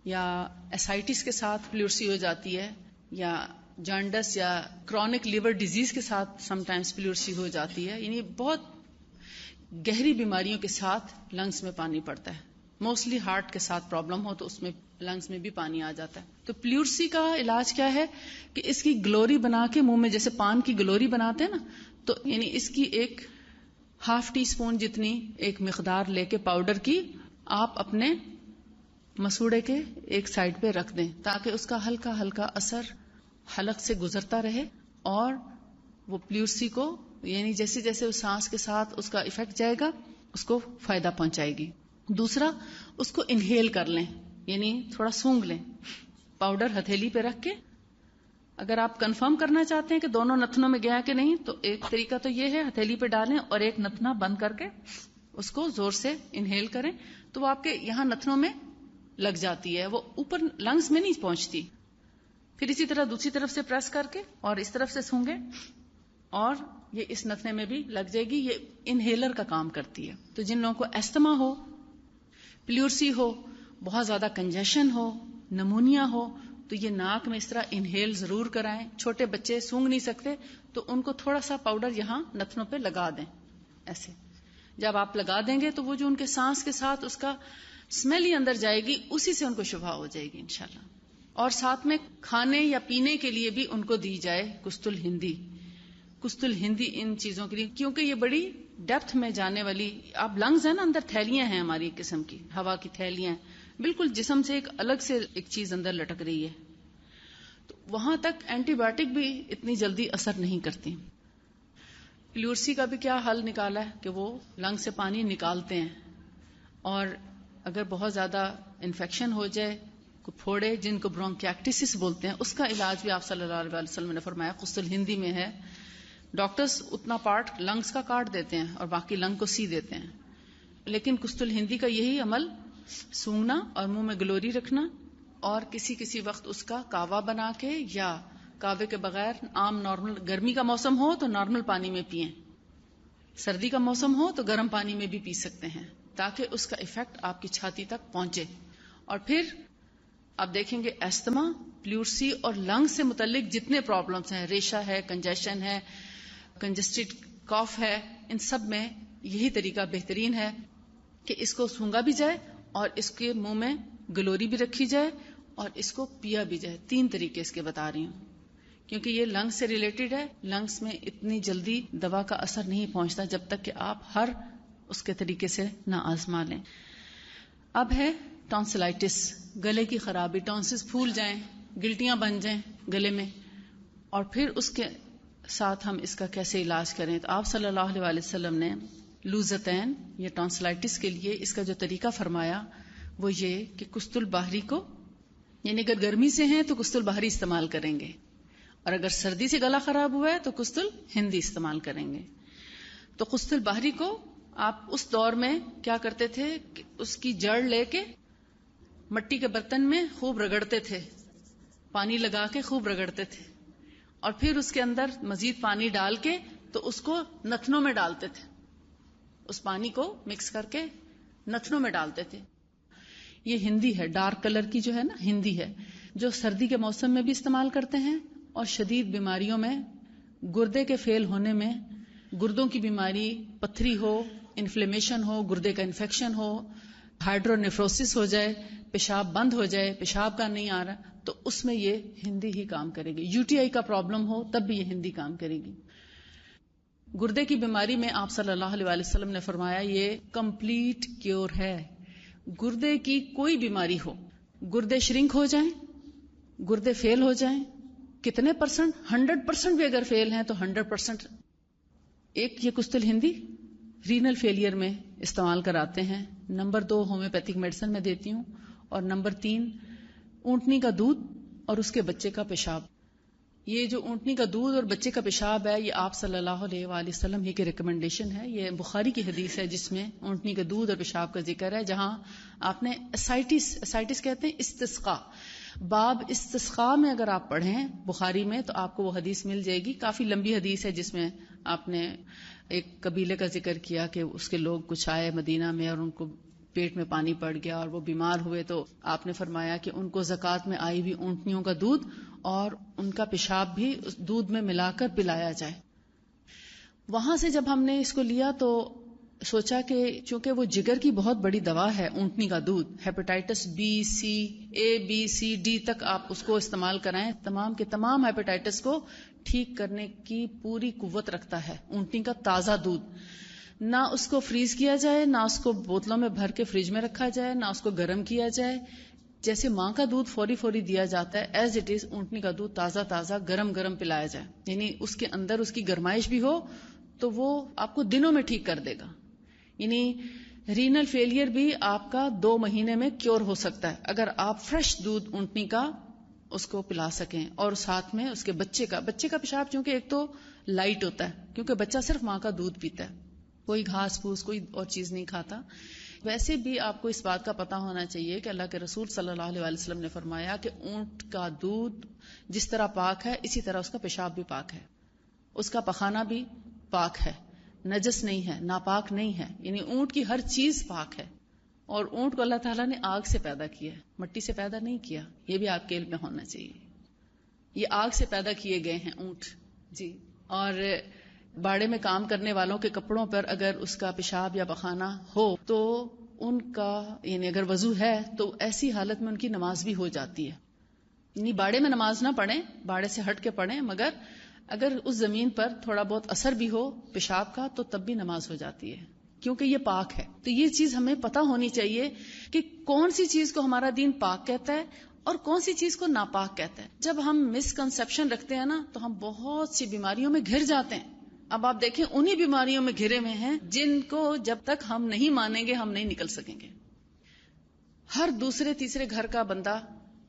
یا ایسائٹس کے ساتھ پلیورسی ہو جاتی ہے, یا جانڈس یا کرونک لیور ڈیزیز کے ساتھ سم ٹائمز پلیورسی ہو جاتی ہے. یعنی بہت گہری بیماریوں کے ساتھ لنگس میں پانی پڑتا ہے. موسٹلی ہارٹ کے ساتھ پرابلم ہو تو اس میں لنگس میں بھی پانی آ جاتا ہے. تو پلیورسی کا علاج کیا ہے کہ اس کی گلوری بنا کے منہ میں جیسے پان کی گلوری بناتے ہیں نا, تو یعنی اس کی ایک ½ ٹی اسپون جتنی ایک مقدار لے کے پاؤڈر کی آپ اپنے مسوڑے کے ایک سائڈ پہ رکھ دیں تاکہ اس کا ہلکا ہلکا اثر حلق سے گزرتا رہے اور وہ پلیورسی کو یعنی جیسے جیسے اس سانس کے ساتھ اس کا افیکٹ جائے گا اس کو فائدہ پہنچائے گی. دوسرا, اس کو انہیل کر لیں, یعنی تھوڑا سونگھ لیں پاؤڈر ہتھیلی پہ رکھ کے. اگر آپ کنفرم کرنا چاہتے ہیں کہ دونوں نتنوں میں گیا کہ نہیں تو ایک طریقہ تو یہ ہے ہتھیلی پہ ڈالیں اور ایک نتنا بند کر کے اس کو زور سے انہیل کریں تو وہ آپ کے یہاں نتنوں میں لگ جاتی ہے, وہ اوپر لنگس میں نہیں پہنچتی. پھر اسی طرح دوسری طرف سے پریس کر کے اور اس طرف سے سونگیں اور یہ اس نتنے میں بھی لگ جائے گی. یہ انہیلر کا کام کرتی ہے. تو جن لوگوں کو ایستھما ہو, پلیورسی ہو, بہت زیادہ کنجیشن ہو, نمونیا ہو, تو یہ ناک میں اس طرح انہیل ضرور کرائیں. چھوٹے بچے سونگ نہیں سکتے تو ان کو تھوڑا سا پاؤڈر یہاں نتنوں پہ لگا دیں. ایسے جب آپ لگا دیں گے تو وہ جو ان کے سانس کے ساتھ اس کا اسمیل ہی اندر جائے گی اسی سے ان کو شفا ہو جائے گی انشاءاللہ. اور ساتھ میں کھانے یا پینے کے لیے بھی ان کو دی جائے کست الہندی. کست الہندی ان چیزوں کے لیے کیونکہ یہ بڑی ڈیپتھ میں جانے والی, آپ لنگز ہیں نا, اندر تھیلیاں ہیں ہماری ایک قسم کی ہوا کی تھیلیاں, بالکل جسم سے ایک الگ سے ایک چیز اندر لٹک رہی ہے, تو وہاں تک اینٹی بایوٹک بھی اتنی جلدی اثر نہیں کرتی. پلیورسی کا بھی کیا حل نکالا ہے کہ وہ لنگ سے پانی نکالتے ہیں, اور اگر بہت زیادہ انفیکشن ہو جائے, پھوڑے جن کو برونکیکٹسس بولتے ہیں, اس کا علاج بھی آپ صلی اللہ علیہ وسلم نے فرمایا کست الہندی میں ہے. ڈاکٹرز اتنا پارٹ لنگس کا کاٹ دیتے ہیں اور باقی لنگ کو سی دیتے ہیں, لیکن کست الہندی کا یہی عمل سونگنا اور منہ میں گلوری رکھنا, اور کسی وقت اس کا کہوا بنا کے یا کہوے کے بغیر عام نارمل, گرمی کا موسم ہو تو نارمل پانی میں پئیں, سردی کا موسم ہو تو گرم پانی میں بھی پی سکتے ہیں تاکہ اس کا ایفیکٹ آپ کی چھاتی تک پہنچے. اور پھر آپ دیکھیں گے ایستھما, پلیورسی اور لنگ سے متعلق جتنے پرابلمس ہیں, ریشہ ہے, کنجیشن ہے, کنجسٹڈ کاف ہے, ان سب میں یہی طریقہ بہترین ہے کہ اس کو سونگا بھی جائے اور اس کے منہ میں گلوری بھی رکھی جائے اور اس کو پیا بھی جائے. 3 طریقے اس کے بتا رہی ہوں کیونکہ یہ لنگس سے ریلیٹڈ ہے. لنگس میں اتنی جلدی دوا کا اثر نہیں پہنچتا جب تک کہ آپ ہر اس کے طریقے سے نہ آزما لیں. اب ہے ٹانسلائٹس, گلے کی خرابی, ٹانسز پھول جائیں, گلٹیاں بن جائیں گلے میں, اور پھر اس کے ساتھ ہم اس کا کیسے علاج کریں. تو آپ صلی اللہ علیہ وسلم نے لوزتین, یہ ٹانسلائٹس کے لیے اس کا جو طریقہ فرمایا وہ یہ کہ کست البحری کو, یعنی اگر گرمی سے ہیں تو کست البحری استعمال کریں گے, اور اگر سردی سے گلا خراب ہوا ہے تو کست الہندی استعمال کریں گے. تو کست البحری کو آپ اس دور میں کیا کرتے تھے کہ اس کی جڑ لے کے مٹی کے برتن میں خوب رگڑتے تھے, پانی لگا کے خوب رگڑتے تھے, اور پھر اس کے اندر مزید پانی ڈال کے تو اس کو نتنوں میں ڈالتے تھے, اس پانی کو مکس کر کے نتنوں میں ڈالتے تھے. یہ ہندی ہے, ڈارک کلر کی جو ہے نا ہندی ہے, جو سردی کے موسم میں بھی استعمال کرتے ہیں, اور شدید بیماریوں میں, گردے کے فیل ہونے میں, گردوں کی بیماری, پتھری ہو, انفلیمیشن ہو, گردے کا انفیکشن ہو, ہائیڈرونیفروسس ہو جائے, پیشاب بند ہو جائے, پیشاب کا نہیں آ رہا, تو اس میں یہ ہندی ہی کام کرے گی. UTI کا پرابلم ہو تب بھی یہ ہندی کام کرے گی. گردے کی بیماری میں آپ صلی اللہ علیہ وسلم نے فرمایا یہ کمپلیٹ کیور ہے. گردے کی کوئی بیماری ہو, گردے شرنک ہو جائیں, گردے فیل ہو جائیں, کتنے %؟ 100% بھی اگر فیل ہیں تو 100% ایک یہ کستل ہندی رینل فیلئر میں استعمال کراتے ہیں. نمبر 2 ہومیوپیتھک میڈیسن میں دیتی ہوں. اور نمبر 3 اونٹنی کا دودھ اور اس کے بچے کا پیشاب. یہ جو اونٹنی کا دودھ اور بچے کا پیشاب ہے یہ آپ صلی اللہ علیہ وآلہ وسلم ہی کی ریکمنڈیشن ہے. یہ بخاری کی حدیث ہے جس میں اونٹنی کے دودھ اور پیشاب کا ذکر ہے, جہاں آپ نے اسائٹس کہتے ہیں استسقاء, باب استسقاء میں اگر آپ پڑھیں بخاری میں تو آپ کو وہ حدیث مل جائے گی. کافی لمبی حدیث ہے جس میں آپ نے ایک قبیلے کا ذکر کیا کہ اس کے لوگ کچھ آئے مدینہ میں اور ان کو پیٹ میں پانی پڑ گیا اور وہ بیمار ہوئے, تو آپ نے فرمایا کہ ان کو زکوٰۃ میں آئی ہوئی اونٹنیوں کا دودھ اور ان کا پیشاب بھی اس دودھ میں ملا کر پلایا جائے. وہاں سے جب ہم نے اس کو لیا تو سوچا کہ چونکہ وہ جگر کی بہت بڑی دوا ہے اونٹنی کا دودھ, hepatitis B, C, A, B, C, D تک آپ اس کو استعمال کرائیں, تمام کے تمام ہیپاٹائٹس کو ٹھیک کرنے کی پوری قوت رکھتا ہے اونٹنی کا تازہ دودھ. نہ اس کو فریز کیا جائے, نہ اس کو بوتلوں میں بھر کے فریج میں رکھا جائے, نہ اس کو گرم کیا جائے. جیسے ماں کا دودھ فوری دیا جاتا ہے, ایز اٹ از اونٹنی کا دودھ تازہ گرم پلایا جائے. یعنی اس کے اندر اس کی گرمائش بھی ہو تو وہ آپ کو دنوں میں ٹھیک کر دے گا. یعنی رینل فیلئر بھی آپ کا 2 مہینے میں کیور ہو سکتا ہے اگر آپ فریش دودھ اونٹنی کا اس کو پلا سکیں. اور ساتھ میں اس کے بچے کا پیشاب, چونکہ ایک تو لائٹ ہوتا ہے کیونکہ بچہ صرف ماں کا دودھ پیتا ہے, کوئی گھاس پھوس کوئی اور چیز نہیں کھاتا. ویسے بھی آپ کو اس بات کا پتہ ہونا چاہیے کہ اللہ کے رسول صلی اللہ علیہ وسلم نے فرمایا کہ اونٹ کا دودھ جس طرح پاک ہے اسی طرح اس کا پیشاب بھی پاک ہے, اس کا پخانہ بھی پاک ہے, نجس نہیں ہے, ناپاک نہیں ہے. یعنی اونٹ کی ہر چیز پاک ہے. اور اونٹ کو اللہ تعالیٰ نے آگ سے پیدا کیا ہے, مٹی سے پیدا نہیں کیا. یہ بھی آپ کے علم میں ہونا چاہیے, یہ آگ سے پیدا کیے گئے ہیں اونٹ. جی. اور باڑے میں کام کرنے والوں کے کپڑوں پر اگر اس کا پیشاب یا پخانہ ہو تو ان کا یعنی اگر وضو ہے تو ایسی حالت میں ان کی نماز بھی ہو جاتی ہے. یعنی باڑے میں نماز نہ پڑھیں, باڑے سے ہٹ کے پڑھیں, مگر اگر اس زمین پر تھوڑا بہت اثر بھی ہو پیشاب کا تو تب بھی نماز ہو جاتی ہے کیونکہ یہ پاک ہے. تو یہ چیز ہمیں پتہ ہونی چاہیے کہ کون سی چیز کو ہمارا دین پاک کہتا ہے اور کون سی چیز کو ناپاک کہتا ہے. جب ہم مسکنسیپشن رکھتے ہیں نا تو ہم بہت سی بیماریوں میں گھر جاتے ہیں. اب آپ دیکھیں انہی بیماریوں میں گھرے ہوئے ہیں جن کو جب تک ہم نہیں مانیں گے ہم نہیں نکل سکیں گے. ہر دوسرے تیسرے گھر کا بندہ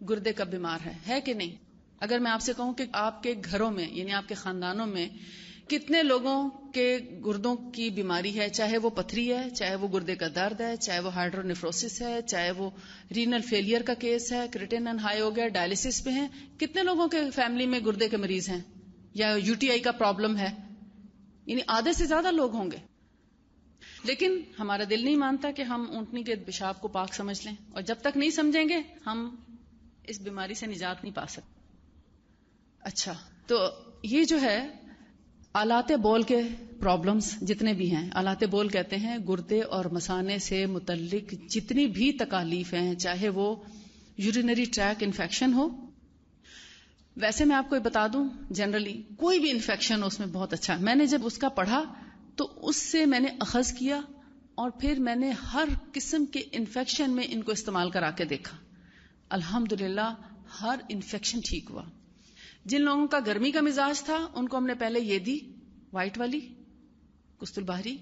گردے کا بیمار ہے کہ نہیں؟ اگر میں آپ سے کہوں کہ آپ کے گھروں میں یعنی آپ کے خاندانوں میں کتنے لوگوں کے گردوں کی بیماری ہے, چاہے وہ پتھری ہے, چاہے وہ گردے کا درد ہے, چاہے وہ ہائیڈرونیفروسس ہے, چاہے وہ رینل فیلئر کا کیس ہے, کریٹینن ہائی ہو گیا, ڈائلسس پہ ہیں, کتنے لوگوں کے فیملی میں گردے کے مریض ہیں یا UTI کا پرابلم ہے؟ یعنی آدھے سے زیادہ لوگ ہوں گے. لیکن ہمارا دل نہیں مانتا کہ ہم اونٹنی کے پیشاب کو پاک سمجھ لیں, اور جب تک نہیں سمجھیں گے ہم اس بیماری سے نجات نہیں پا سکتے. اچھا, تو یہ جو ہے آلات بول کے پرابلمز جتنے بھی ہیں, آلات بول کہتے ہیں گردے اور مثانے سے متعلق جتنی بھی تکالیف ہیں, چاہے وہ یورینری ٹریک انفیکشن ہو. ویسے میں آپ کو بتا دوں جنرلی کوئی بھی انفیکشن ہو اس میں بہت اچھا. میں نے جب اس کا پڑھا تو اس سے میں نے اخذ کیا اور پھر میں نے ہر قسم کے انفیکشن میں ان کو استعمال کرا کے دیکھا. الحمدللہ ہر انفیکشن ٹھیک ہوا. جن لوگوں کا گرمی کا مزاج تھا ان کو ہم نے پہلے یہ دی وائٹ والی کستل بہری,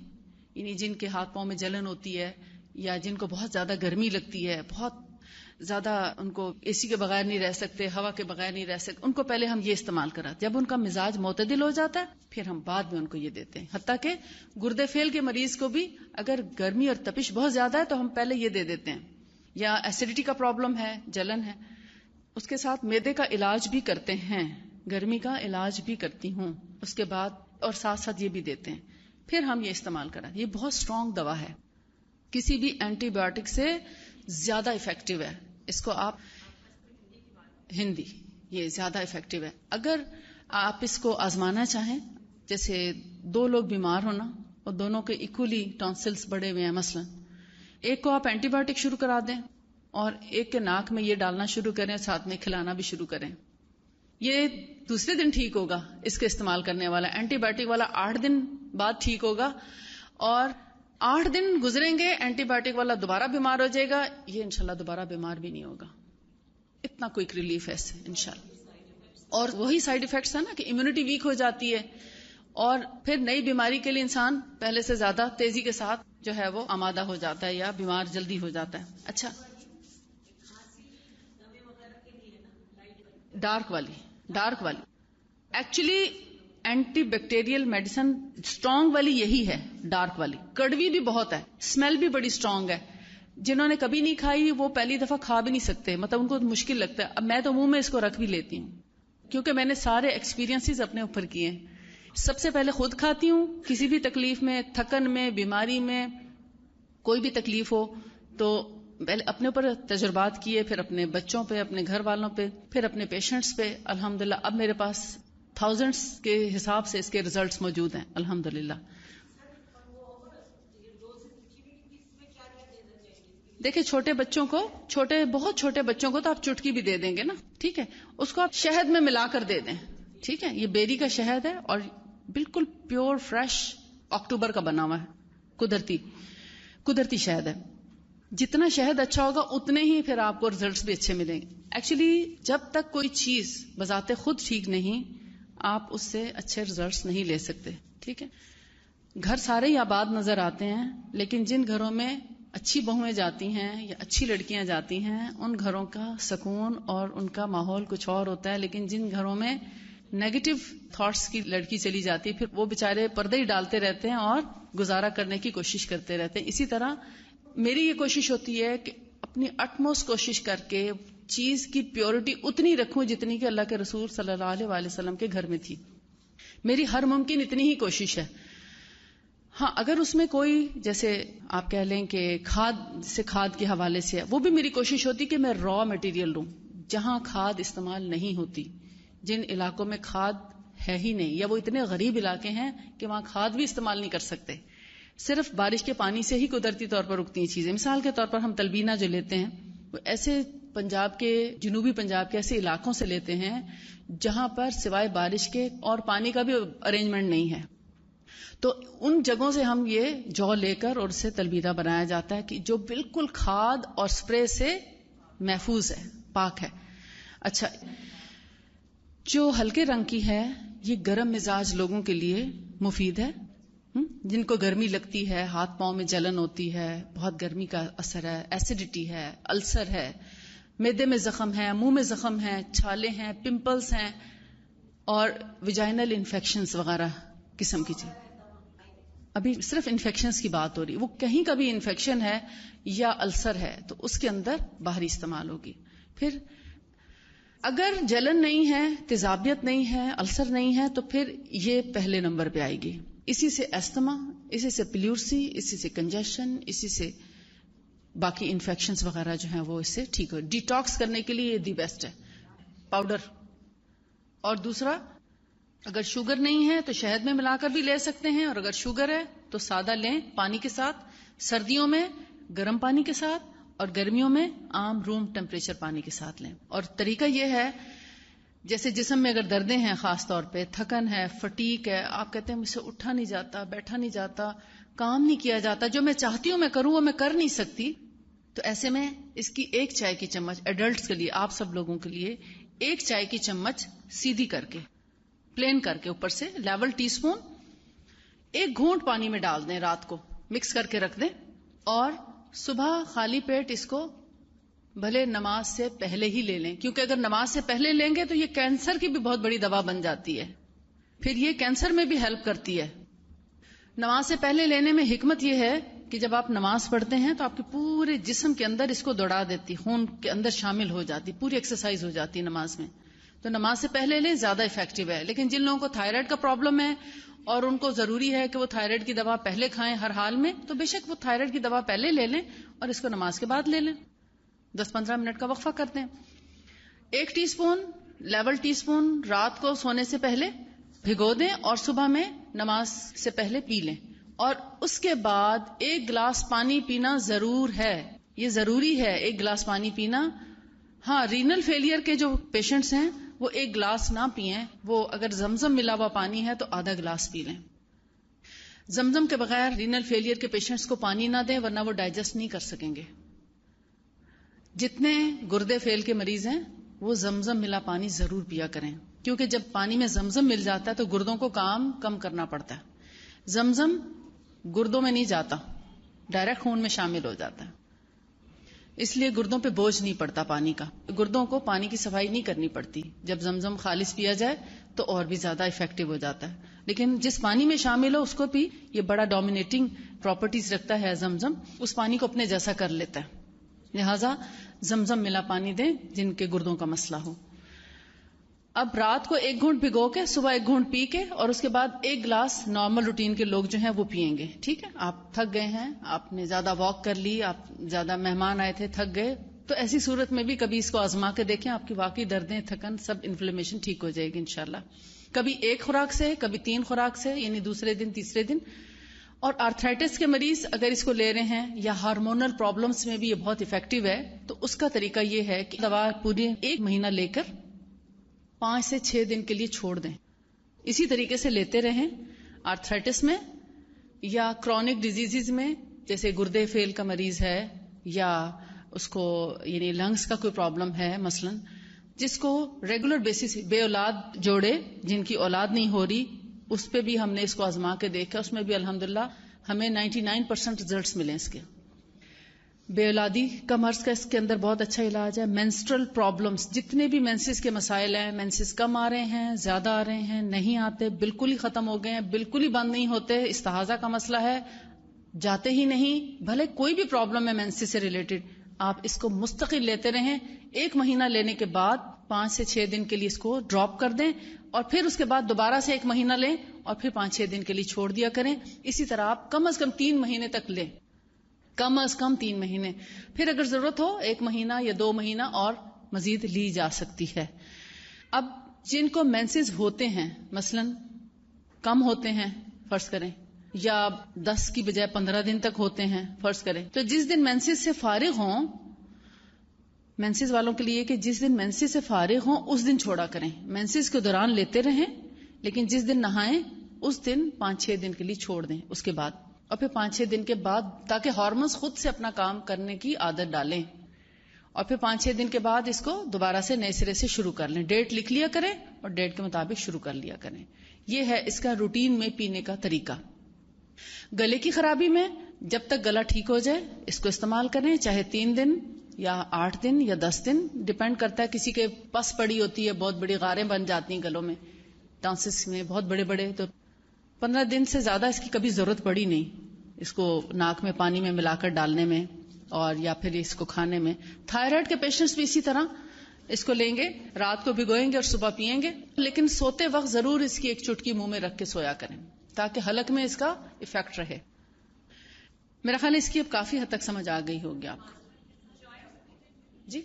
یعنی جن کے ہاتھ پاؤں میں جلن ہوتی ہے یا جن کو بہت زیادہ گرمی لگتی ہے, بہت زیادہ ان کو AC کے بغیر نہیں رہ سکتے, ہوا کے بغیر نہیں رہ سکتے, ان کو پہلے ہم یہ استعمال کراتے. جب ان کا مزاج معتدل ہو جاتا ہے پھر ہم بعد میں ان کو یہ دیتے ہیں. حتیٰ کہ گردے فیل کے مریض کو بھی اگر گرمی اور تپش بہت زیادہ ہے تو ہم پہلے یہ دے دیتے ہیں. یا ایسیڈیٹی کا پرابلم ہے, جلن ہے, اس کے ساتھ معدے کا علاج بھی کرتے ہیں, گرمی کا علاج بھی کرتی ہوں اس کے بعد, اور ساتھ ساتھ یہ بھی دیتے ہیں. پھر ہم یہ استعمال کریں. یہ بہت اسٹرانگ دوا ہے, کسی بھی اینٹی بایوٹک سے زیادہ افیکٹو ہے. اس کو آپ ہندی, یہ زیادہ افیکٹو ہے. اگر آپ اس کو آزمانا چاہیں, جیسے 2 لوگ بیمار ہونا اور دونوں کے ایکولی ٹانسلز بڑے ہوئے ہیں, مثلا ایک کو آپ اینٹی بایوٹک شروع کرا دیں اور ایک کے ناک میں یہ ڈالنا شروع کریں, ساتھ میں کھلانا بھی شروع کریں. یہ دوسرے دن ٹھیک ہوگا, اس کے استعمال کرنے والا اینٹی بایوٹک والا 8 دن بعد ٹھیک ہوگا, اور 8 دن گزریں گے اینٹی بایوٹک والا دوبارہ بیمار ہو جائے گا, یہ انشاءاللہ دوبارہ بیمار بھی نہیں ہوگا. اتنا کوئک ریلیف ہے اس سے انشاءاللہ. اور وہی سائیڈ ایفیکٹس ہے نا کہ امیونٹی ویک ہو جاتی ہے, اور پھر نئی بیماری کے لیے انسان پہلے سے زیادہ تیزی کے ساتھ جو ہے وہ آمادہ ہو جاتا ہے یا بیمار جلدی ہو جاتا ہے. اچھا ڈارک والی actually antibacterial medicine strong والی یہی ہے. ڈارک والی کڑوی بھی بہت ہے, اسمیل بھی بڑی اسٹرانگ ہے. جنہوں نے کبھی نہیں کھائی وہ پہلی دفعہ کھا بھی نہیں سکتے, مطلب ان کو مشکل لگتا ہے. اب میں تو منہ میں اس کو رکھ بھی لیتی ہوں کیونکہ میں نے سارے ایکسپیرینسز اپنے اوپر کیے ہیں. سب سے پہلے خود کھاتی ہوں, کسی بھی تکلیف میں, تھکن میں, بیماری میں, کوئی بھی تکلیف ہو تو پہلے اپنے اوپر تجربات کیے, پھر اپنے بچوں پہ, اپنے گھر والوں پہ, پھر اپنے پیشنٹس پہ. الحمدللہ اب میرے پاس تھاؤزنڈس کے حساب سے اس کے ریزلٹس موجود ہیں الحمدللہ. دیکھیں چھوٹے بچوں کو, بہت چھوٹے بچوں کو تو آپ چٹکی بھی دے دیں گے نا, ٹھیک ہے, اس کو آپ شہد میں ملا کر دے دیں, ٹھیک ہے. یہ بیری کا شہد ہے اور بالکل پیور فریش اکتوبر کا بنا ہوا ہے, قدرتی شہد ہے. جتنا شہد اچھا ہوگا اتنے ہی پھر آپ کو ریزلٹس بھی اچھے ملیں گے. ایکچولی جب تک کوئی چیز بذات خود ٹھیک نہیں, آپ اس سے اچھے ریزلٹس نہیں لے سکتے, ٹھیک ہے. گھر سارے ہی آباد نظر آتے ہیں, لیکن جن گھروں میں اچھی بہویں جاتی ہیں یا اچھی لڑکیاں جاتی ہیں ان گھروں کا سکون اور ان کا ماحول کچھ اور ہوتا ہے. لیکن جن گھروں میں نیگیٹو تھاٹس کی لڑکی چلی جاتی, پھر وہ بےچارے پردے ہی ڈالتے رہتے ہیں اور گزارا کرنے کی کوشش کرتے رہتے ہیں. اسی طرح میری یہ کوشش ہوتی ہے کہ اپنی اٹموسٹ کوشش کر کے چیز کی پیورٹی اتنی رکھوں جتنی کہ اللہ کے رسول صلی اللہ علیہ وآلہ وسلم کے گھر میں تھی. میری ہر ممکن اتنی ہی کوشش ہے. ہاں اگر اس میں کوئی جیسے آپ کہہ لیں کہ کھاد کے حوالے سے ہے, وہ بھی میری کوشش ہوتی کہ میں را مٹیریل لوں جہاں کھاد استعمال نہیں ہوتی. جن علاقوں میں کھاد ہے ہی نہیں یا وہ اتنے غریب علاقے ہیں کہ وہاں کھاد بھی استعمال نہیں کر سکتے, صرف بارش کے پانی سے ہی قدرتی طور پر اگتی ہیں چیزیں. مثال کے طور پر ہم تلبینہ جو لیتے ہیں وہ ایسے پنجاب کے, جنوبی پنجاب کے ایسے علاقوں سے لیتے ہیں جہاں پر سوائے بارش کے اور پانی کا بھی ارینجمنٹ نہیں ہے. تو ان جگہوں سے ہم یہ جو لے کر اور اسے تلبینہ بنایا جاتا ہے کہ جو بالکل کھاد اور سپرے سے محفوظ ہے, پاک ہے. اچھا جو ہلکے رنگ کی ہے یہ گرم مزاج لوگوں کے لیے مفید ہے, جن کو گرمی لگتی ہے, ہاتھ پاؤں میں جلن ہوتی ہے, بہت گرمی کا اثر ہے, ایسیڈیٹی ہے, السر ہے, معدے میں زخم ہے, منہ میں زخم ہے, چھالے ہیں, پمپلز ہیں اور ویجائنل انفیکشنز وغیرہ قسم کی چیز. ابھی صرف انفیکشنز کی بات ہو رہی, وہ کہیں کا بھی انفیکشن ہے یا السر ہے تو اس کے اندر باہری استعمال ہوگی. پھر اگر جلن نہیں ہے, تیزابیت نہیں ہے, السر نہیں ہے تو پھر یہ پہلے نمبر پہ آئے گی. اسی سے ایستما, اسی سے پلیورسی, اسی سے کنجیشن, اسی سے باقی انفیکشنز وغیرہ جو ہیں وہ اس سے ٹھیک ہو. ڈیٹاکس کرنے کے لیے یہ دی بیسٹ ہے پاؤڈر. اور دوسرا اگر شوگر نہیں ہے تو شہد میں ملا کر بھی لے سکتے ہیں, اور اگر شوگر ہے تو سادہ لیں پانی کے ساتھ, سردیوں میں گرم پانی کے ساتھ اور گرمیوں میں عام روم ٹیمپریچر پانی کے ساتھ لیں. اور طریقہ یہ ہے جیسے جسم میں اگر دردیں ہیں, خاص طور پہ تھکن ہے, فٹیک ہے, آپ کہتے ہیں مجھ سے اٹھا نہیں جاتا, بیٹھا نہیں جاتا, کام نہیں کیا جاتا, جو میں چاہتی ہوں میں کروں وہ میں کر نہیں سکتی, تو ایسے میں اس کی 1 چائے کی چمچ ایڈلٹس کے لیے, آپ سب لوگوں کے لیے 1 چائے کی چمچ سیدھی کر کے پلین کر کے اوپر سے لیول ٹی سپون 1 گھونٹ پانی میں ڈال دیں, رات کو مکس کر کے رکھ دیں, اور صبح خالی پیٹ اس کو بھلے نماز سے پہلے ہی لے لیں, کیونکہ اگر نماز سے پہلے لیں گے تو یہ کینسر کی بھی بہت بڑی دوا بن جاتی ہے, پھر یہ کینسر میں بھی ہیلپ کرتی ہے. نماز سے پہلے لینے میں حکمت یہ ہے کہ جب آپ نماز پڑھتے ہیں تو آپ کے پورے جسم کے اندر اس کو دوڑا دیتی, خون کے اندر شامل ہو جاتی, پوری ایکسرسائز ہو جاتی ہے نماز میں. تو نماز سے پہلے لیں, زیادہ افیکٹو ہے. لیکن جن لوگوں کو تھائرائیڈ کا پرابلم ہے اور ان کو ضروری ہے کہ وہ تھائرائیڈ کی دوا پہلے کھائیں ہر حال میں, تو بے شک وہ تھائرائیڈ کی دوا پہلے لے لیں اور اس کو نماز کے بعد لے لیں, 10-15 منٹ کا وقفہ کرتے ہیں. 1 T spoon level T spoon رات کو سونے سے پہلے بھگو دیں اور صبح میں نماز سے پہلے پی لیں, اور اس کے بعد 1 گلاس پانی پینا ضرور ہے, یہ ضروری ہے 1 گلاس پانی پینا. ہاں رینل فیلئر کے جو پیشنٹس ہیں وہ 1 گلاس نہ پئیں, وہ اگر زمزم ملا ہوا پانی ہے تو آدھا گلاس پی لیں. زمزم کے بغیر رینل فیلئر کے پیشنٹس کو پانی نہ دیں ورنہ وہ ڈائجسٹ نہیں کر سکیں گے. جتنے گردے فیل کے مریض ہیں وہ زمزم ملا پانی ضرور پیا کریں. کیونکہ جب پانی میں زمزم مل جاتا ہے تو گردوں کو کام کم کرنا پڑتا ہے. زمزم گردوں میں نہیں جاتا، ڈائریکٹ خون میں شامل ہو جاتا ہے، اس لیے گردوں پہ بوجھ نہیں پڑتا پانی کا. گردوں کو پانی کی صفائی نہیں کرنی پڑتی. جب زمزم خالص پیا جائے تو اور بھی زیادہ افیکٹو ہو جاتا ہے. لیکن جس پانی میں شامل ہو اس کو بھی یہ بڑا ڈومینیٹنگ پراپرٹیز رکھتا ہے زمزم، اس پانی کو اپنے جیسا کر لیتا ہے. لہذا زمزم ملا پانی دیں جن کے گردوں کا مسئلہ ہو. اب رات کو 1 گھونٹ بھگو کے صبح 1 گھونٹ پی کے اور اس کے بعد 1 گلاس نارمل روٹین کے لوگ جو ہیں وہ پئیں گے. ٹھیک ہے، آپ تھک گئے ہیں، آپ نے زیادہ واک کر لی، آپ زیادہ مہمان آئے تھے، تھک گئے، تو ایسی صورت میں بھی کبھی اس کو آزما کے دیکھیں، آپ کی واقعی دردیں، تھکن، سب انفلیمیشن ٹھیک ہو جائے گی انشاءاللہ. کبھی 1 خوراک سے، کبھی 3 خوراک سے، یعنی دوسرے دن تیسرے دن. اور آرتھرائٹس کے مریض اگر اس کو لے رہے ہیں یا ہارمونل پرابلمس میں بھی یہ بہت افیکٹو ہے، تو اس کا طریقہ یہ ہے کہ دوا پورے 1 مہینہ لے کر 5 سے 6 دن کے لیے چھوڑ دیں. اسی طریقے سے لیتے رہیں. آرتھرائٹس میں یا کرونک ڈیزیز میں، جیسے گردے فیل کا مریض ہے یا اس کو یعنی لنگس کا کوئی پرابلم ہے مثلا، جس کو ریگولر بیسس بے اولاد جوڑے جن کی اولاد نہیں ہو رہی، اس پہ بھی ہم نے اس کو آزما کے دیکھا، اس میں بھی الحمدللہ ہمیں 99% ریزلٹس ملے اس کے. بے اولادی کا مرض کا اس کے اندر بہت اچھا علاج ہے. مینسٹرل پرابلمس، جتنے بھی مینسز کے مسائل ہیں، مینسز کم آ رہے ہیں، زیادہ آ رہے ہیں، نہیں آتے، بالکل ہی ختم ہو گئے ہیں، بالکل ہی بند نہیں ہوتے، استحاضہ کا مسئلہ ہے، جاتے ہی نہیں، بھلے کوئی بھی پرابلم ہے مینسز سے ریلیٹڈ، آپ اس کو مستقل لیتے رہیں. 1 مہینہ لینے کے بعد 5 سے 6 دن کے لیے اس کو ڈراپ کر دیں اور پھر اس کے بعد دوبارہ سے 1 مہینہ لیں اور پھر 5-6 دن کے لیے چھوڑ دیا کریں. اسی طرح آپ کم از کم 3 مہینے تک لیں، کم از کم 3 مہینے. پھر اگر ضرورت ہو 1 مہینہ یا 2 مہینہ اور مزید لی جا سکتی ہے. اب جن کو مینسز ہوتے ہیں، مثلا کم ہوتے ہیں فرض کریں، یا 10 کی بجائے 15 دن تک ہوتے ہیں فرض کریں، تو جس دن مینسز سے فارغ ہوں، مینسز والوں کے لیے کہ جس دن مینسز سے فارغ ہوں اس دن چھوڑا کریں. مینسز کے دوران لیتے رہیں، لیکن جس دن نہائیں اس دن 5-6 دن کے لیے چھوڑ دیں اس کے بعد، اور پھر 5-6 دن کے بعد، تاکہ ہارمونز خود سے اپنا کام کرنے کی عادت ڈالیں، اور پھر 5-6 دن کے بعد اس کو دوبارہ سے نئے سرے سے شروع کر لیں. ڈیٹ لکھ لیا کریں اور ڈیٹ کے مطابق شروع کر لیا کریں. یہ ہے اس کا روٹین میں پینے کا طریقہ. گلے کی خرابی میں جب تک گلا ٹھیک ہو جائے اس کو استعمال کریں، چاہے 3 دن یا 8 دن یا 10 دن، ڈیپینڈ کرتا ہے. کسی کے پس پڑی ہوتی ہے، بہت بڑی غاریں بن جاتی ہیں گلوں میں، ٹانسس میں بہت بڑے بڑے، تو 15 دن سے زیادہ اس کی کبھی ضرورت پڑی نہیں اس کو ناک میں پانی میں ملا کر ڈالنے میں اور یا پھر اس کو کھانے میں. تھائرائیڈ کے پیشنٹس بھی اسی طرح اس کو لیں گے، رات کو بھگوئیں گے اور صبح پئیں گے، لیکن سوتے وقت ضرور اس کی ایک چٹکی منہ میں رکھ کے سویا کریں تاکہ حلق میں اس کا ایفیکٹ رہے. میرا خیال ہے اس کی اب کافی حد تک سمجھ آ گئی ہوگی آپ کو. جی،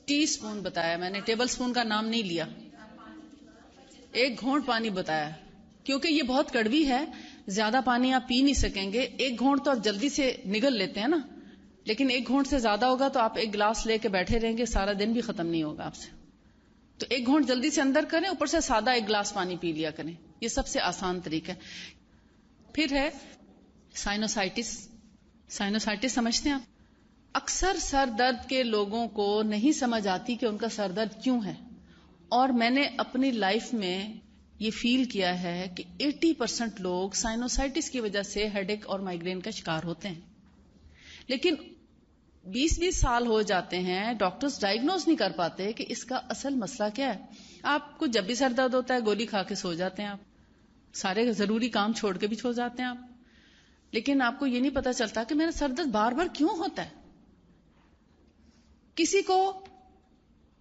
ٹی اسپون بتایا میں نے، ٹیبل اسپون کا نام نہیں لیا. 1 گھونٹ پانی بتایا، کیونکہ یہ بہت کڑوی ہے، زیادہ پانی آپ پی نہیں سکیں گے. 1 گھونٹ تو آپ جلدی سے نگل لیتے ہیں نا، لیکن 1 گھونٹ سے زیادہ ہوگا تو آپ 1 گلاس لے کے بیٹھے رہیں گے، سارا دن بھی ختم نہیں ہوگا آپ سے. تو 1 گھونٹ جلدی سے اندر کریں، اوپر سے سادہ 1 گلاس پانی پی لیا کریں. یہ سب سے آسان طریقہ ہے. پھر ہے سائنوسائٹس. سائنوسائٹس سمجھتے ہیں آپ؟ اکثر سر درد کے لوگوں کو نہیں سمجھ آتی کہ ان کا سر درد کیوں ہے، اور میں نے اپنی لائف میں یہ فیل کیا ہے کہ 80% لوگ سائنوسائٹس کی وجہ سے ہیڈ ایک اور مائگرین کا شکار ہوتے ہیں. لیکن 20 سال ہو جاتے ہیں، ڈاکٹرز ڈائگنوز نہیں کر پاتے کہ اس کا اصل مسئلہ کیا ہے. آپ کو جب بھی سر درد ہوتا ہے گولی کھا کے سو جاتے ہیں، آپ سارے ضروری کام چھوڑ کے بھی سو جاتے ہیں آپ، لیکن آپ کو یہ نہیں پتا چلتا کہ میرا سر درد بار بار کیوں ہوتا ہے. کسی کو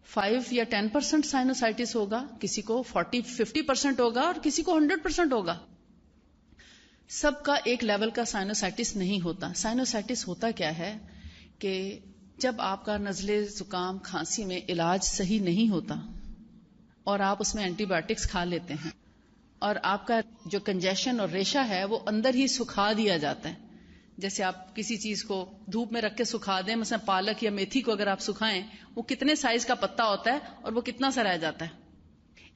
5 یا 10% سائنوسائٹس ہوگا، کسی کو 40-50% ہوگا اور کسی کو 100% ہوگا. سب کا ایک لیول کا سائنوسائٹس نہیں ہوتا. سائنوسائٹس ہوتا کیا ہے کہ جب آپ کا نزلے زکام کھانسی میں علاج صحیح نہیں ہوتا اور آپ اس میں اینٹی بایوٹکس کھا لیتے ہیں اور آپ کا جو کنجیشن اور ریشہ ہے وہ اندر ہی سکھا دیا جاتا ہے. جیسے آپ کسی چیز کو دھوپ میں رکھ کے سکھا دیں، مثلا پالک یا میتھی کو اگر آپ سکھائیں، وہ کتنے سائز کا پتا ہوتا ہے اور وہ کتنا سا رہ جاتا ہے.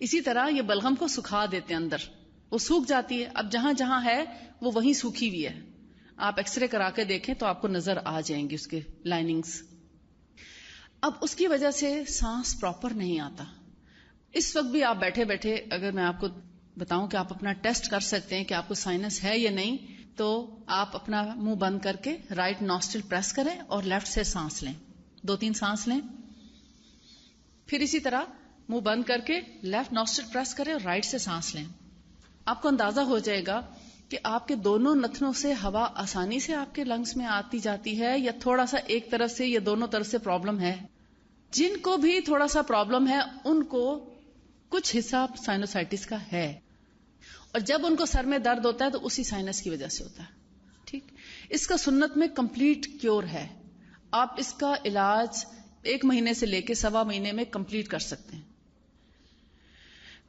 اسی طرح یہ بلغم کو سکھا دیتے ہیں، اندر وہ سوکھ جاتی ہے. اب جہاں جہاں ہے وہ وہیں سوکھی ہوئی ہے. آپ ایکس رے کرا کے دیکھیں تو آپ کو نظر آ جائیں گی اس کے لائننگز. اب اس کی وجہ سے سانس پراپر نہیں آتا. اس وقت بھی آپ بیٹھے بیٹھے اگر میں آپ کو بتاؤں کہ آپ اپنا ٹیسٹ کر سکتے ہیں کہ آپ کو سائنس ہے یا نہیں، تو آپ اپنا منہ بند کر کے رائٹ نوسٹرل پریس کریں اور لیفٹ سے سانس لیں، 2-3 سانس لیں. پھر اسی طرح منہ بند کر کے لیفٹ نوسٹرل پریس کریں اور رائٹ سے سانس لیں. آپ کو اندازہ ہو جائے گا کہ آپ کے دونوں نتنوں سے ہوا آسانی سے آپ کے لنگس میں آتی جاتی ہے یا تھوڑا سا ایک طرف سے یا دونوں طرف سے پرابلم ہے. جن کو بھی تھوڑا سا پرابلم ہے ان کو کچھ حصہ سائنوسائٹس کا ہے، اور جب ان کو سر میں درد ہوتا ہے تو اسی سائنس کی وجہ سے ہوتا ہے. ٹھیک، اس کا سنت میں کمپلیٹ کیور ہے. آپ اس کا علاج 1 مہینے سے لے کے 1.25 مہینے میں کمپلیٹ کر سکتے ہیں.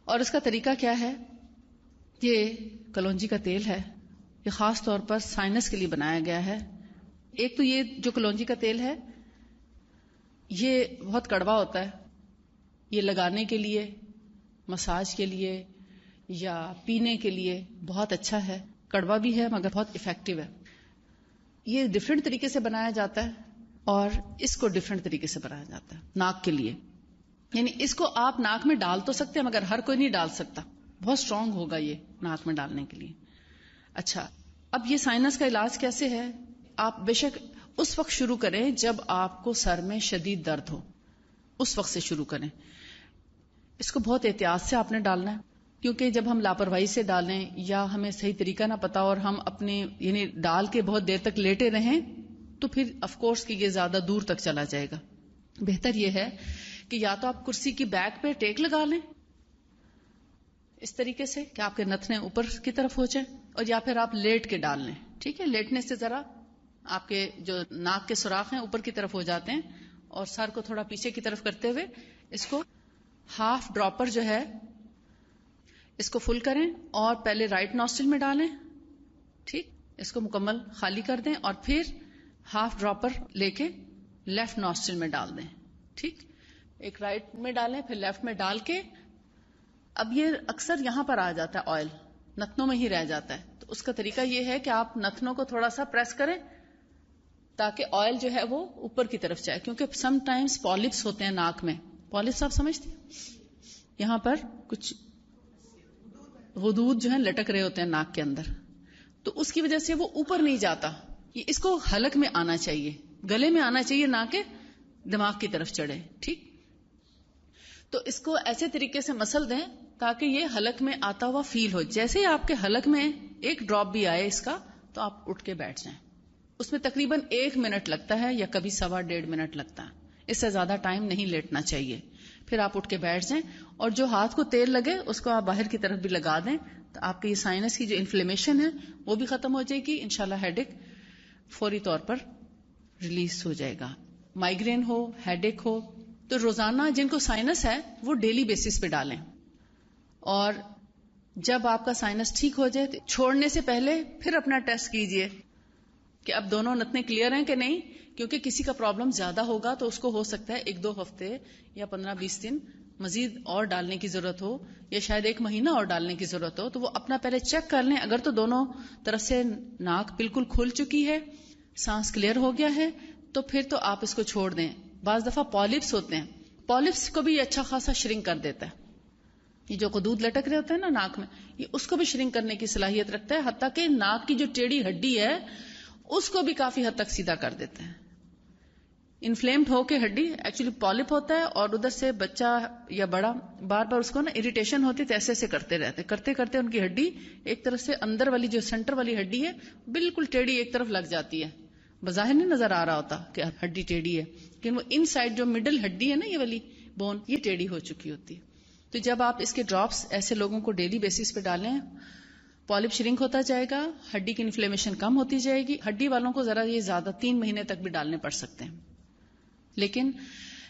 اور اس کا طریقہ کیا ہے؟ یہ کلونجی کا تیل ہے، یہ خاص طور پر سائنس کے لیے بنایا گیا ہے. ایک تو یہ جو کلونجی کا تیل ہے یہ بہت کڑوا ہوتا ہے، یہ لگانے کے لیے، مساج کے لیے یا پینے کے لیے بہت اچھا ہے. کڑوا بھی ہے مگر بہت افیکٹو ہے. یہ ڈفرینٹ طریقے سے بنایا جاتا ہے اور اس کو ڈفرینٹ طریقے سے بنایا جاتا ہے ناک کے لیے. یعنی اس کو آپ ناک میں ڈال تو سکتے ہیں مگر ہر کوئی نہیں ڈال سکتا، بہت اسٹرانگ ہوگا یہ ناک میں ڈالنے کے لیے. اچھا، اب یہ سائنس کا علاج کیسے ہے؟ آپ بے شک اس وقت شروع کریں جب آپ کو سر میں شدید درد ہو، اس وقت سے شروع کریں. اس کو بہت احتیاط سے آپ نے ڈالنا ہے، کیونکہ جب ہم لاپرواہی سے ڈالیں یا ہمیں صحیح طریقہ نہ پتا اور ہم اپنے یعنی ڈال کے بہت دیر تک لیٹے رہیں تو پھر آف کورس کہ یہ زیادہ دور تک چلا جائے گا. بہتر یہ ہے کہ یا تو آپ کرسی کی بیک پہ ٹیک لگا لیں اس طریقے سے کہ آپ کے نتنے اوپر کی طرف ہو جائیں، اور یا پھر آپ لیٹ کے ڈال لیں. ٹھیک ہے، لیٹنے سے ذرا آپ کے جو ناک کے سوراخ ہیں اوپر کی طرف ہو جاتے ہیں، اور سر کو تھوڑا پیچھے کی طرف کرتے ہوئے اس کو ہاف ڈراپر جو ہے اس کو فل کریں اور پہلے رائٹ نوسٹرل میں ڈالیں. ٹھیک، اس کو مکمل خالی کر دیں اور پھر ہاف ڈراپر لے کے لیفٹ نوسٹرل میں ڈال دیں. ٹھیک، ایک رائٹ میں ڈالیں پھر لیفٹ میں ڈال کے، اب یہ اکثر یہاں پر آ جاتا ہے، آئل نتنوں میں ہی رہ جاتا ہے. تو اس کا طریقہ یہ ہے کہ آپ نتنوں کو تھوڑا سا پریس کریں تاکہ آئل جو ہے وہ اوپر کی طرف جائے، کیونکہ سم ٹائمز پالپس ہوتے ہیں ناک میں. پالپس آپ سمجھتے ہیں؟ یہاں پر کچھ غدود جو ہیں لٹک رہے ہوتے ہیں ناک کے اندر، تو اس کی وجہ سے وہ اوپر نہیں جاتا. یہ اس کو حلق میں آنا چاہیے، گلے میں آنا چاہیے، نہ کہ دماغ کی طرف چڑھے. ٹھیک، تو اس کو ایسے طریقے سے مسل دیں تاکہ یہ حلق میں آتا ہوا فیل ہو. جیسے ہی آپ کے حلق میں ایک ڈراپ بھی آئے اس کا تو آپ اٹھ کے بیٹھ جائیں. اس میں تقریباً 1 منٹ لگتا ہے یا کبھی 1.25 منٹ لگتا ہے، اس سے زیادہ ٹائم نہیں لیٹنا چاہیے. پھر آپ اٹھ کے بیٹھ جائیں اور جو ہاتھ کو تیل لگے اس کو آپ باہر کی طرف بھی لگا دیں تو آپ کی یہ سائنس کی جو انفلیمیشن ہے وہ بھی ختم ہو جائے گی. انشاءاللہ ہیڈ ایک فوری طور پر ریلیز ہو جائے گا. مائگرین ہو، ہیڈ ایک ہو تو روزانہ جن کو سائنس ہے وہ ڈیلی بیسس پہ ڈالیں، اور جب آپ کا سائنس ٹھیک ہو جائے تو چھوڑنے سے پہلے پھر اپنا ٹیسٹ کیجئے کہ اب دونوں نتنے کلیئر ہیں کہ نہیں، کیونکہ کسی کا پرابلم زیادہ ہوگا تو اس کو ہو سکتا ہے 1-2 ہفتے یا 15-20 دن مزید اور ڈالنے کی ضرورت ہو، یا شاید 1 مہینہ اور ڈالنے کی ضرورت ہو. تو وہ اپنا پہلے چیک کر لیں. اگر تو دونوں طرف سے ناک بالکل کھل چکی ہے، سانس کلیئر ہو گیا ہے، تو پھر تو آپ اس کو چھوڑ دیں. بعض دفعہ پالپس ہوتے ہیں، پالپس کو بھی اچھا خاصا شرنک کر دیتا ہے. یہ جو غدود لٹک رہے ہوتے ہیں نا ناک میں، یہ اس کو بھی شرنک کرنے کی صلاحیت رکھتا ہے، حتیٰ کہ ناک کی جو ٹیڑھی ہڈی ہے اس کو بھی کافی حد تک سیدھا کر دیتے ہیں. انفلیمڈ ہو کے ہڈی ایکچولی پالپ ہوتا ہے، اور ادھر سے بچہ یا بڑا بار بار اس کو نا اریٹیشن ہوتی ہے تو ایسے کرتے رہتے، کرتے کرتے ان کی ہڈی ایک طرف سے اندر والی جو سینٹر والی ہڈی ہے بالکل ٹیڑھی ایک طرف لگ جاتی ہے. بظاہر نہیں نظر آ رہا ہوتا کہ ہڈی ٹیڑھی ہے، لیکن وہ ان سائڈ جو مڈل ہڈی ہے نا یہ والی بون، یہ ٹیڑھی ہو چکی ہوتی ہے. تو جب آپ اس کے ڈراپس ایسے لوگوں کو ڈیلی بیسس پہ ڈالیں، پالپ شرنک ہوتا جائے گا، ہڈی کی انفلیمیشن کم ہوتی جائے گی. ہڈی والوں کو ذرا یہ زیادہ 3 مہینے تک بھی ڈالنے پڑ سکتے ہیں، لیکن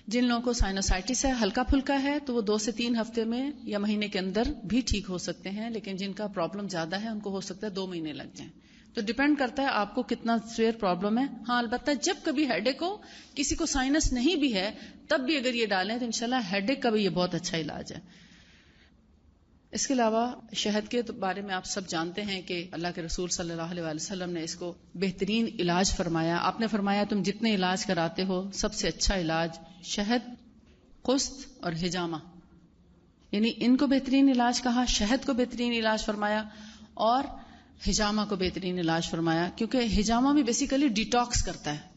جن لوگوں کو سائنوسائٹس ہے، ہلکا پھلکا ہے، تو وہ 2 سے 3 ہفتے میں یا مہینے کے اندر بھی ٹھیک ہو سکتے ہیں. لیکن جن کا پرابلم زیادہ ہے ان کو ہو سکتا ہے 2 مہینے لگ جائیں. تو ڈیپینڈ کرتا ہے آپ کو کتنا سیویئر پرابلم ہے. ہاں البتہ جب کبھی ہیڈ ایک ہو، کسی کو سائنس نہیں بھی ہے، تب بھی اگر یہ ڈالیں تو انشاءاللہ ہیڈ ایک کا بھی یہ بہت اچھا علاج ہے. اس کے علاوہ شہد کے بارے میں آپ سب جانتے ہیں کہ اللہ کے رسول صلی اللہ علیہ وسلم نے اس کو بہترین علاج فرمایا. آپ نے فرمایا تم جتنے علاج کراتے ہو سب سے اچھا علاج شہد، قسط اور حجامہ، یعنی ان کو بہترین علاج کہا، شہد کو بہترین علاج فرمایا، اور ہجامہ کو بہترین علاج فرمایا، کیونکہ ہجامہ بھی بیسیکلی ڈیٹاکس کرتا ہے.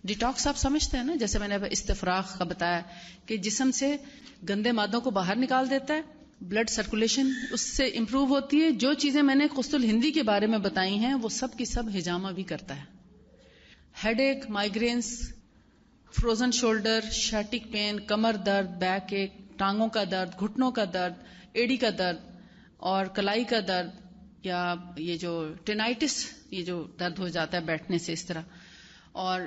ڈیٹاکس آپ سمجھتے ہیں نا، جیسے میں نے استفراغ کا بتایا کہ جسم سے گندے مادوں کو باہر نکال دیتا ہے، بلڈ سرکولیشن اس سے امپروو ہوتی ہے. جو چیزیں میں نے قسط الہندی کے بارے میں بتائی ہیں وہ سب کی سب ہجامہ بھی کرتا ہے. ہیڈ ایک، مائگرینس، فروزن شولڈر، شیٹک پین، کمر درد، بیک ایک، ٹانگوں کا درد، گھٹنوں کا درد، ایڑی کا درد اور کلائی کا درد، یا یہ جو ٹینائٹس، یہ جو درد ہو جاتا ہے بیٹھنے سے اس طرح، اور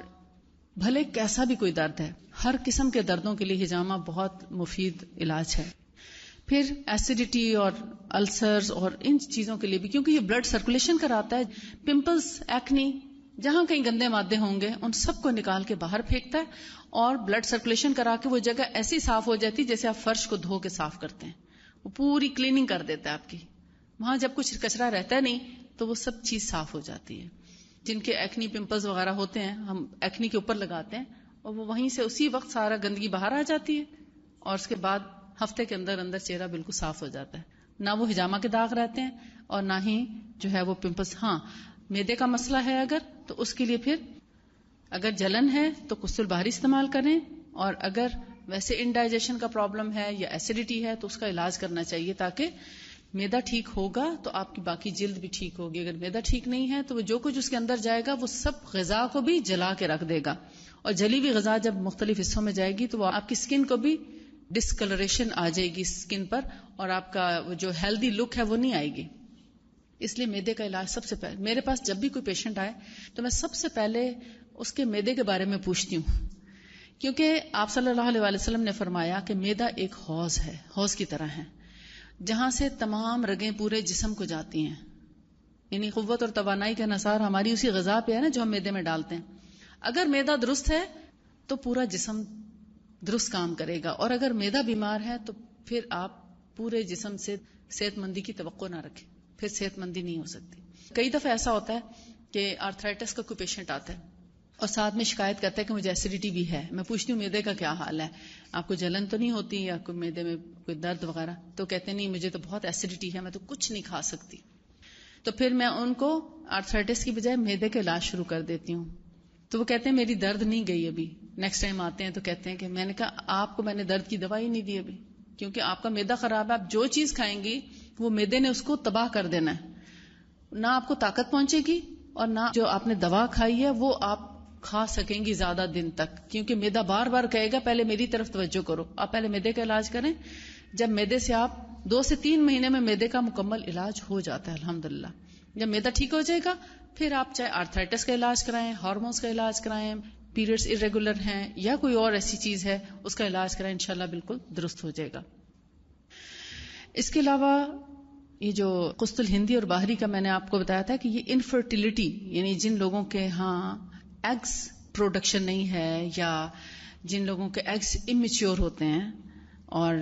بھلے کیسا بھی کوئی درد ہے، ہر قسم کے دردوں کے لیے ہجامہ بہت مفید علاج ہے. پھر ایسیڈیٹی اور السرز اور ان چیزوں کے لیے بھی، کیونکہ یہ بلڈ سرکولیشن کراتا ہے. پمپلز، ایکنی، جہاں کہیں گندے مادے ہوں گے ان سب کو نکال کے باہر پھینکتا ہے اور بلڈ سرکولیشن کرا کے وہ جگہ ایسی صاف ہو جاتی جیسے آپ فرش کو دھو کے صاف کرتے ہیں. وہ پوری کلیننگ کر دیتا ہے آپ کی. وہاں جب کچھ کچرا رہتا ہے نہیں تو وہ سب چیز صاف ہو جاتی ہے. جن کے ایکنی پمپلز وغیرہ ہوتے ہیں ہم ایکنی کے اوپر لگاتے ہیں اور وہ وہیں سے اسی وقت سارا گندگی باہر آ جاتی ہے اور اس کے بعد ہفتے کے اندر اندر چہرہ بالکل صاف ہو جاتا ہے. نہ وہ ہجامہ کے داغ رہتے ہیں اور نہ ہی جو ہے وہ پمپلز. ہاں معدے کا مسئلہ ہے اگر تو اس کے لیے پھر اگر جلن ہے تو قسط البحری استعمال کریں، اور اگر ویسے انڈائجیشن کا پرابلم ہے یا ایسیڈیٹی ہے تو اس کا علاج کرنا چاہیے تاکہ معدہ ٹھیک ہوگا تو آپ کی باقی جلد بھی ٹھیک ہوگی. اگر معدہ ٹھیک نہیں ہے تو وہ جو کچھ اس کے اندر جائے گا وہ سب غذا کو بھی جلا کے رکھ دے گا، اور جلی ہوئی غذا جب مختلف حصوں میں جائے گی تو وہ آپ کی اسکن کو بھی ڈسکلریشن آ جائے گی اسکن پر، اور آپ کا جو ہیلدی لک ہے وہ نہیں آئے گی. اس لیے معدے کا علاج سب سے پہلے، میرے پاس جب بھی کوئی پیشنٹ آئے تو میں سب سے پہلے اس کے معدے کے بارے میں پوچھتی ہوں، کیونکہ آپ صلی اللہ علیہ وسلم نے فرمایا کہ معدہ ایک حوض ہے، حوض کی طرح ہے جہاں سے تمام رگیں پورے جسم کو جاتی ہیں. یعنی قوت اور توانائی کا انحصار ہماری اسی غذا پہ ہے نا جو ہم معدے میں ڈالتے ہیں. اگر معدہ درست ہے تو پورا جسم درست کام کرے گا، اور اگر معدہ بیمار ہے تو پھر آپ پورے جسم سے صحت مندی کی توقع نہ رکھیں، پھر صحت مندی نہیں ہو سکتی. کئی دفعہ ایسا ہوتا ہے کہ آرتھرائٹس کا کوئی پیشنٹ آتا ہے اور ساتھ میں شکایت کرتا ہے کہ مجھے ایسیڈیٹی بھی ہے. میں پوچھتی ہوں معدے کا کیا حال ہے، آپ کو جلن تو نہیں ہوتی یا کوئی معدے میں کوئی درد وغیرہ؟ تو کہتے ہیں نہیں مجھے تو بہت ایسیڈیٹی ہے، میں تو کچھ نہیں کھا سکتی. تو پھر میں ان کو آرتھرائٹس کی بجائے معدے کا علاج شروع کر دیتی ہوں. تو وہ کہتے ہیں میری درد نہیں گئی ابھی. نیکسٹ ٹائم آتے ہیں تو کہتے ہیں کہ میں نے کہا آپ کو میں نے درد کی دوائی نہیں دی ابھی، کیونکہ آپ کا معدہ خراب ہے. آپ جو چیز کھائیں گی وہ معدے نے اس کو تباہ کر دینا ہے، نہ آپ کو طاقت پہنچے گی اور نہ جو آپ نے دوا کھائی ہے وہ آپ کھا سکیں گی زیادہ دن تک، کیونکہ معدہ بار بار کہے گا پہلے میری طرف توجہ کرو. آپ پہلے معدے کا علاج کریں. جب معدے سے آپ 2 سے 3 مہینے میں معدے کا مکمل علاج ہو جاتا ہے الحمدللہ. جب معدہ ٹھیک ہو جائے گا پھر آپ چاہے آرتھرائٹس کا علاج کرائیں، ہارمونز کا علاج کرائیں، پیریڈز irregular ہیں یا کوئی اور ایسی چیز ہے اس کا علاج کرائیں، انشاءاللہ بالکل درست ہو جائے گا. اس کے علاوہ یہ جو قسط الہندی اور باہری کا میں نے آپ کو بتایا تھا کہ یہ انفرٹیلٹی، یعنی جن لوگوں کے ہاں ایگز پروڈکشن نہیں ہے یا جن لوگوں کے ایگز امیچیور ہوتے ہیں اور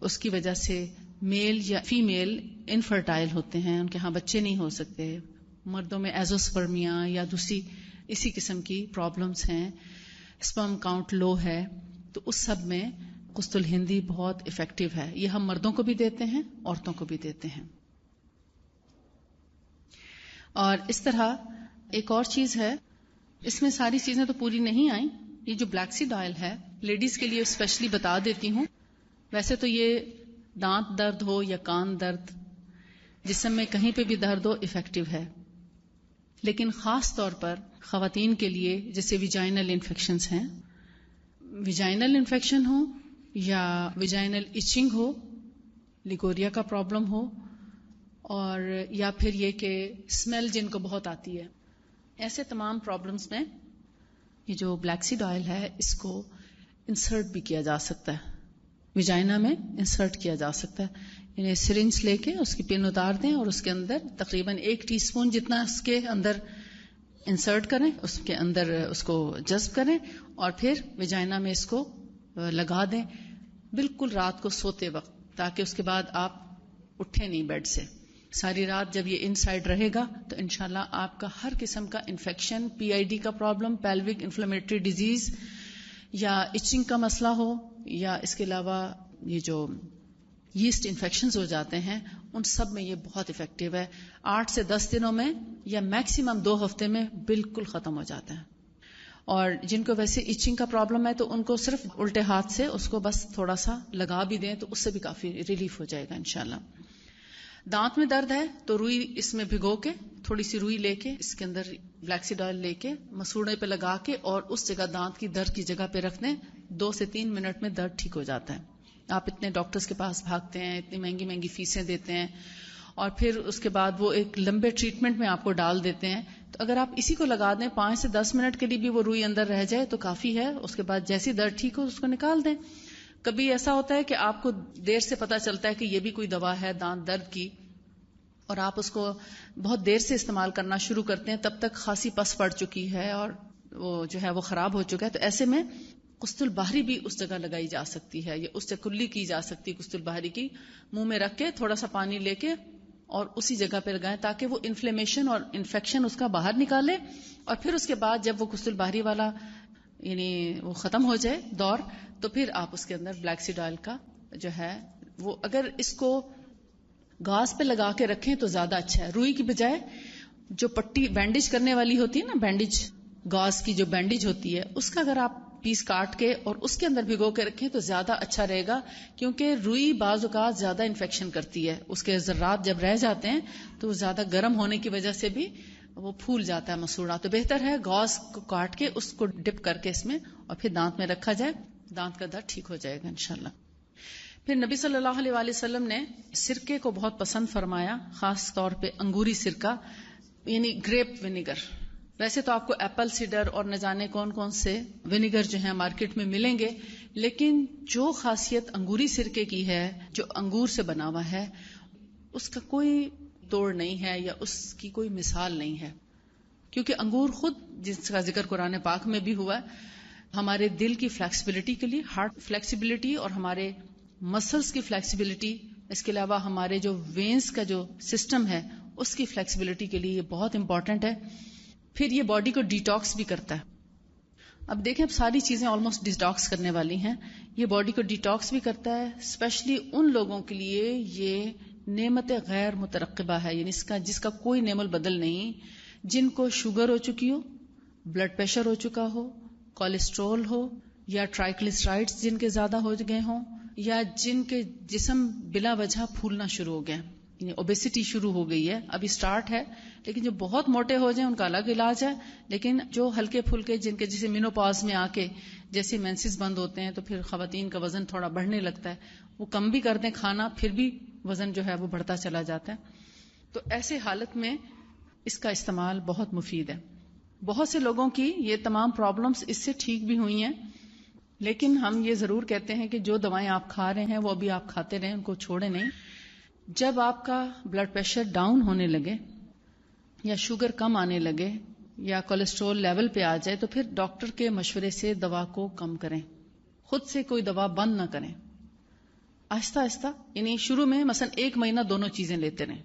اس کی وجہ سے میل یا فیمیل انفرٹائل ہوتے ہیں، ان کے ہاں بچے نہیں ہو سکتے، مردوں میں ایزوسپرمیا یا دوسری اسی قسم کی پرابلمز ہیں، اسپرم کاؤنٹ لو ہے، تو اس سب میں قسط الہندی بہت افیکٹو ہے. یہ ہم مردوں کو بھی دیتے ہیں، عورتوں کو بھی دیتے ہیں. اور اس طرح ایک اور چیز ہے، اس میں ساری چیزیں تو پوری نہیں آئیں. یہ جو بلیک سیڈ آئل ہے لیڈیز کے لیے اسپیشلی بتا دیتی ہوں. ویسے تو یہ دانت درد ہو یا کان درد، جسم میں کہیں پہ بھی درد ہو افیکٹو ہے، لیکن خاص طور پر خواتین کے لیے جیسے ویجائنل انفیکشنز ہیں، ویجائنل انفیکشن ہو یا ویجائنل ایچنگ ہو، لیگوریا کا پرابلم ہو، اور یا پھر یہ کہ اسمیل جن کو بہت آتی ہے، ایسے تمام پرابلمز میں یہ جو بلیک سیڈ آئل ہے اس کو انسرٹ بھی کیا جا سکتا ہے، ویجائنا میں انسرٹ کیا جا سکتا ہے. یعنی سرنج لے کے اس کی پن اتار دیں اور اس کے اندر تقریباً 1 ٹی اسپون جتنا اس کے اندر انسرٹ کریں، اس کے اندر اس کو جذب کریں اور پھر ویجائنا میں اس کو لگا دیں بالکل رات کو سوتے وقت، تاکہ اس کے بعد آپ اٹھیں نہیں بیڈ سے. ساری رات جب یہ ان سائڈ رہے گا تو انشاءاللہ آپ کا ہر قسم کا انفیکشن، PID کا پرابلم، پیلوک انفلیمیٹری ڈیزیز یا ایچنگ کا مسئلہ ہو، یا اس کے علاوہ یہ جو یسٹ انفیکشنز ہو جاتے ہیں، ان سب میں یہ بہت افیکٹو ہے. 8 سے 10 دنوں میں یا میکسیمم 2 ہفتے میں بالکل ختم ہو جاتا ہے. اور جن کو ویسے ایچنگ کا پرابلم ہے تو ان کو صرف الٹے ہاتھ سے اس کو بس تھوڑا سا لگا بھی دیں تو اس سے بھی کافی ریلیف ہو جائے گا انشاءاللہ. دانت میں درد ہے تو روئی اس میں بھگو کے، تھوڑی سی روئی لے کے اس کے اندر بلیک سیڈ آئل لے کے مسوڑے پہ لگا کے اور اس جگہ دانت کی درد کی جگہ پہ رکھ دیں، 2 سے 3 منٹ میں درد ٹھیک ہو جاتا ہے. آپ اتنے ڈاکٹرز کے پاس بھاگتے ہیں، اتنی مہنگی مہنگی فیسیں دیتے ہیں اور پھر اس کے بعد وہ ایک لمبے ٹریٹمنٹ میں آپ کو ڈال دیتے ہیں. تو اگر آپ اسی کو لگا دیں 5 سے 10 منٹ کے لیے بھی وہ روئی اندر رہ جائے تو کافی ہے. اس کے بعد جیسی درد ٹھیک ہو اس کو نکال دیں. کبھی ایسا ہوتا ہے کہ آپ کو دیر سے پتہ چلتا ہے کہ یہ بھی کوئی دوا ہے دانت درد کی اور آپ اس کو بہت دیر سے استعمال کرنا شروع کرتے ہیں، تب تک خاصی پس پڑ چکی ہے اور وہ جو ہے وہ خراب ہو چکا ہے. تو ایسے میں قسط البحری بھی اس جگہ لگائی جا سکتی ہے یا اس سے کلی کی جا سکتی ہے. قسط البحری کی منہ میں رکھ کے تھوڑا سا پانی لے کے اور اسی جگہ پہ لگائیں تاکہ وہ انفلیمیشن اور انفیکشن اس کا باہر نکالے. اور پھر اس کے بعد جب وہ قسط البحری والا یعنی وہ ختم ہو جائے دور تو پھر آپ اس کے اندر بلیک سیڈ آئل کا جو ہے وہ اگر اس کو گاز پہ لگا کے رکھیں تو زیادہ اچھا ہے. روئی کی بجائے جو پٹی بینڈیج کرنے والی ہوتی ہے نا، بینڈیج گاز کی جو بینڈیج ہوتی ہے اس کا اگر آپ پیس کاٹ کے اور اس کے اندر بھگو کے رکھیں تو زیادہ اچھا رہے گا، کیونکہ روئی بعض اوقات زیادہ انفیکشن کرتی ہے. اس کے ذرات جب رہ جاتے ہیں تو وہ زیادہ گرم ہونے کی وجہ سے بھی وہ پھول جاتا ہے مسوڑا. تو بہتر ہے گاز کو کاٹ کے اس کو ڈپ کر کے اس میں اور پھر دانت میں رکھا جائے، دانت کا درد ٹھیک ہو جائے گا انشاءاللہ. پھر نبی صلی اللہ علیہ وآلہ وسلم نے سرکے کو بہت پسند فرمایا، خاص طور پہ انگوری سرکہ یعنی گریپ ونیگر. ویسے تو آپ کو ایپل سیڈر اور نہ جانے کون کون سے ونیگر جو ہیں مارکیٹ میں ملیں گے، لیکن جو خاصیت انگوری سرکے کی ہے جو انگور سے بنا ہوا ہے اس کا کوئی توڑ نہیں ہے یا اس کی کوئی مثال نہیں ہے. کیونکہ انگور خود، جس کا ذکر قرآن پاک میں بھی ہوا ہے، ہمارے دل کی فلیکسیبلٹی کے لیے، ہارٹ فلیکسیبلٹی اور ہمارے مسلز کی فلیکسیبلٹی، اس کے علاوہ ہمارے جو وینز کا جو سسٹم ہے اس کی فلیکسیبلٹی کے لیے یہ بہت امپورٹنٹ ہے. پھر یہ باڈی کو ڈیٹاکس بھی کرتا ہے. اب دیکھیں، اب ساری چیزیں آلموسٹ ڈیٹاکس کرنے والی ہیں. یہ باڈی کو ڈیٹاکس بھی کرتا ہے، اسپیشلی ان لوگوں کے لیے یہ نعمت غیر مترقبہ ہے، یعنی جس کا کوئی نعم البدل نہیں، جن کو شوگر ہو چکی ہو، بلڈ پریشر ہو چکا ہو، کولیسٹرول ہو یا ٹرائیگلیسرائڈز جن کے زیادہ ہو گئے ہوں یا جن کے جسم بلا وجہ پھولنا شروع ہو گئے، یعنی اوبیسٹی شروع ہو گئی ہے، ابھی سٹارٹ ہے، لیکن جو بہت موٹے ہو جائیں ان کا الگ علاج ہے. لیکن جو ہلکے پھلکے جن کے جیسے مینوپاز میں آ کے جیسے مینسز بند ہوتے ہیں تو پھر خواتین کا وزن تھوڑا بڑھنے لگتا ہے، وہ کم بھی کر دیں کھانا پھر بھی وزن جو ہے وہ بڑھتا چلا جاتا ہے. تو ایسے حالت میں اس کا استعمال بہت مفید ہے. بہت سے لوگوں کی یہ تمام پرابلمز اس سے ٹھیک بھی ہوئی ہیں، لیکن ہم یہ ضرور کہتے ہیں کہ جو دوائیں آپ کھا رہے ہیں وہ ابھی آپ کھاتے رہیں، ان کو چھوڑیں نہیں. جب آپ کا بلڈ پریشر ڈاؤن ہونے لگے یا شوگر کم آنے لگے یا کولیسٹرول لیول پہ آ جائے تو پھر ڈاکٹر کے مشورے سے دوا کو کم کریں. خود سے کوئی دوا بند نہ کریں، آہستہ آہستہ، یعنی شروع میں مثلا 1 مہینہ دونوں چیزیں لیتے رہیں،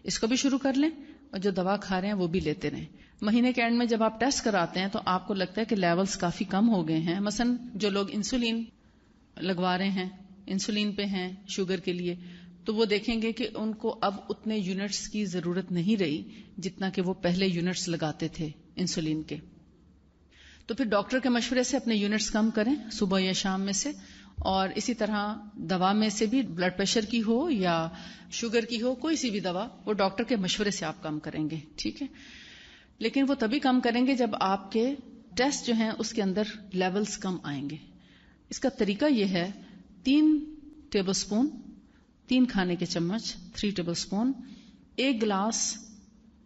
اس کو بھی شروع کر لیں اور جو دوا کھا رہے ہیں وہ بھی لیتے رہیں. مہینے کے اینڈ میں جب آپ ٹیسٹ کراتے ہیں تو آپ کو لگتا ہے کہ لیولز کافی کم ہو گئے ہیں. مثلا جو لوگ انسولین لگوا رہے ہیں، انسولین پہ ہیں شوگر کے لیے، تو وہ دیکھیں گے کہ ان کو اب اتنے یونٹس کی ضرورت نہیں رہی جتنا کہ وہ پہلے یونٹس لگاتے تھے انسولین کے. تو پھر ڈاکٹر کے مشورے سے اپنے یونٹس کم کریں صبح یا شام میں سے. اور اسی طرح دوا میں سے بھی بلڈ پریشر کی ہو یا شوگر کی ہو، کوئی سی بھی دوا وہ ڈاکٹر کے مشورے سے آپ کم کریں گے، ٹھیک ہے. لیکن وہ تبھی کم کریں گے جب آپ کے ٹیسٹ جو ہیں اس کے اندر لیولز کم آئیں گے. اس کا طریقہ یہ ہے، 3 ٹیبل سپون، 3 کھانے کے چمچ، 3 table spoon, 1 glass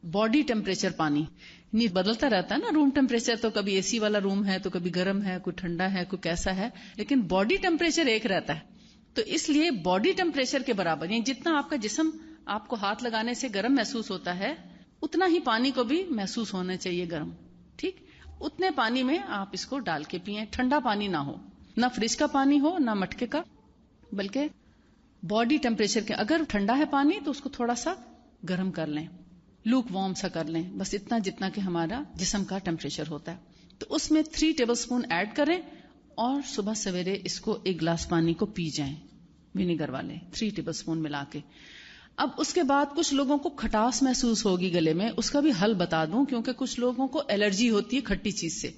body temperature پانی. نہیں بدلتا رہتا ہے نا روم ٹیمپریچر، تو کبھی اے سی والا روم ہے تو کبھی گرم ہے، کوئی ٹھنڈا ہے، کوئی کیسا ہے، لیکن باڈی ٹیمپریچر ایک رہتا ہے. تو اس لیے باڈی ٹیمپریچر کے برابر، یعنی جتنا آپ کا جسم آپ کو ہاتھ لگانے سے گرم محسوس ہوتا ہے اتنا ہی پانی کو بھی محسوس ہونا چاہیے گرم، ٹھیک. اتنے پانی میں آپ اس کو ڈال کے پئیں. ٹھنڈا پانی نہ ہو، نہ فریج کا پانی ہو نہ مٹکے کا، بلکہ باڈی ٹیمپریچر کے. اگر ٹھنڈا ہے پانی تو اس کو تھوڑا سا گرم کر لیں، لوک وارم سا کر لیں، بس اتنا جتنا کہ ہمارا جسم کا ٹیمپریچر ہوتا ہے. تو اس میں 3 ٹیبل سپون ایڈ کریں اور صبح سویرے اس کو 1 گلاس پانی کو پی جائیں. ونیگر والے 3 ٹیبل اسپون ملا کے. اب اس کے بعد کچھ لوگوں کو کھٹاس محسوس ہوگی گلے میں، اس کا بھی حل بتا دوں، کیونکہ کچھ لوگوں کو الرجی ہوتی ہے کھٹی چیز سے.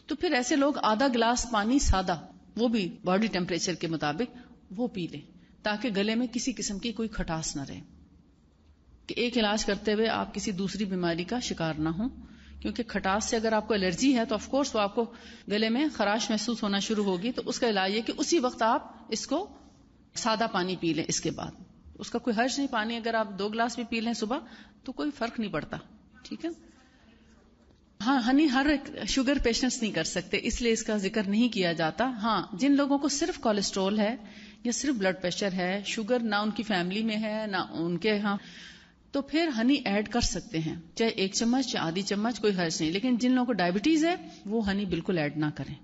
تو پھر ایسے لوگ آدھا گلاس پانی سادہ، وہ بھی باڈی ٹیمپریچر کے مطابق وہ پی لیں، تاکہ گلے میں کسی قسم کی کوئی کھٹاس نہ رہے، کہ ایک علاج کرتے ہوئے آپ کسی دوسری بیماری کا شکار نہ ہوں. کیونکہ کھٹاس سے اگر آپ کو الرجی ہے تو آف کورس وہ آپ کو گلے میں خراش محسوس ہونا شروع ہوگی. تو اس کا علاج یہ کہ اسی وقت آپ اس کو سادہ پانی پی لیں. اس کے بعد اس کا کوئی حرج نہیں، پانی اگر آپ 2 گلاس بھی پی لیں صبح تو کوئی فرق نہیں پڑتا. ٹھیک ہے. ہاں، ہنی ہر شوگر پیشنٹس نہیں کر سکتے، اس لیے اس کا ذکر نہیں کیا جاتا. ہاں، جن لوگوں کو صرف کولیسٹرول ہے یا صرف بلڈ پریشر ہے، شوگر نہ ان کی فیملی میں ہے نہ ان کے ہاں، تو پھر ہنی ایڈ کر سکتے ہیں، چاہے 1 چمچ یا آدھی چمچ، کوئی حرج نہیں. لیکن جن لوگوں کو ڈائبٹیز ہے وہ ہنی بالکل ایڈ نہ کریں.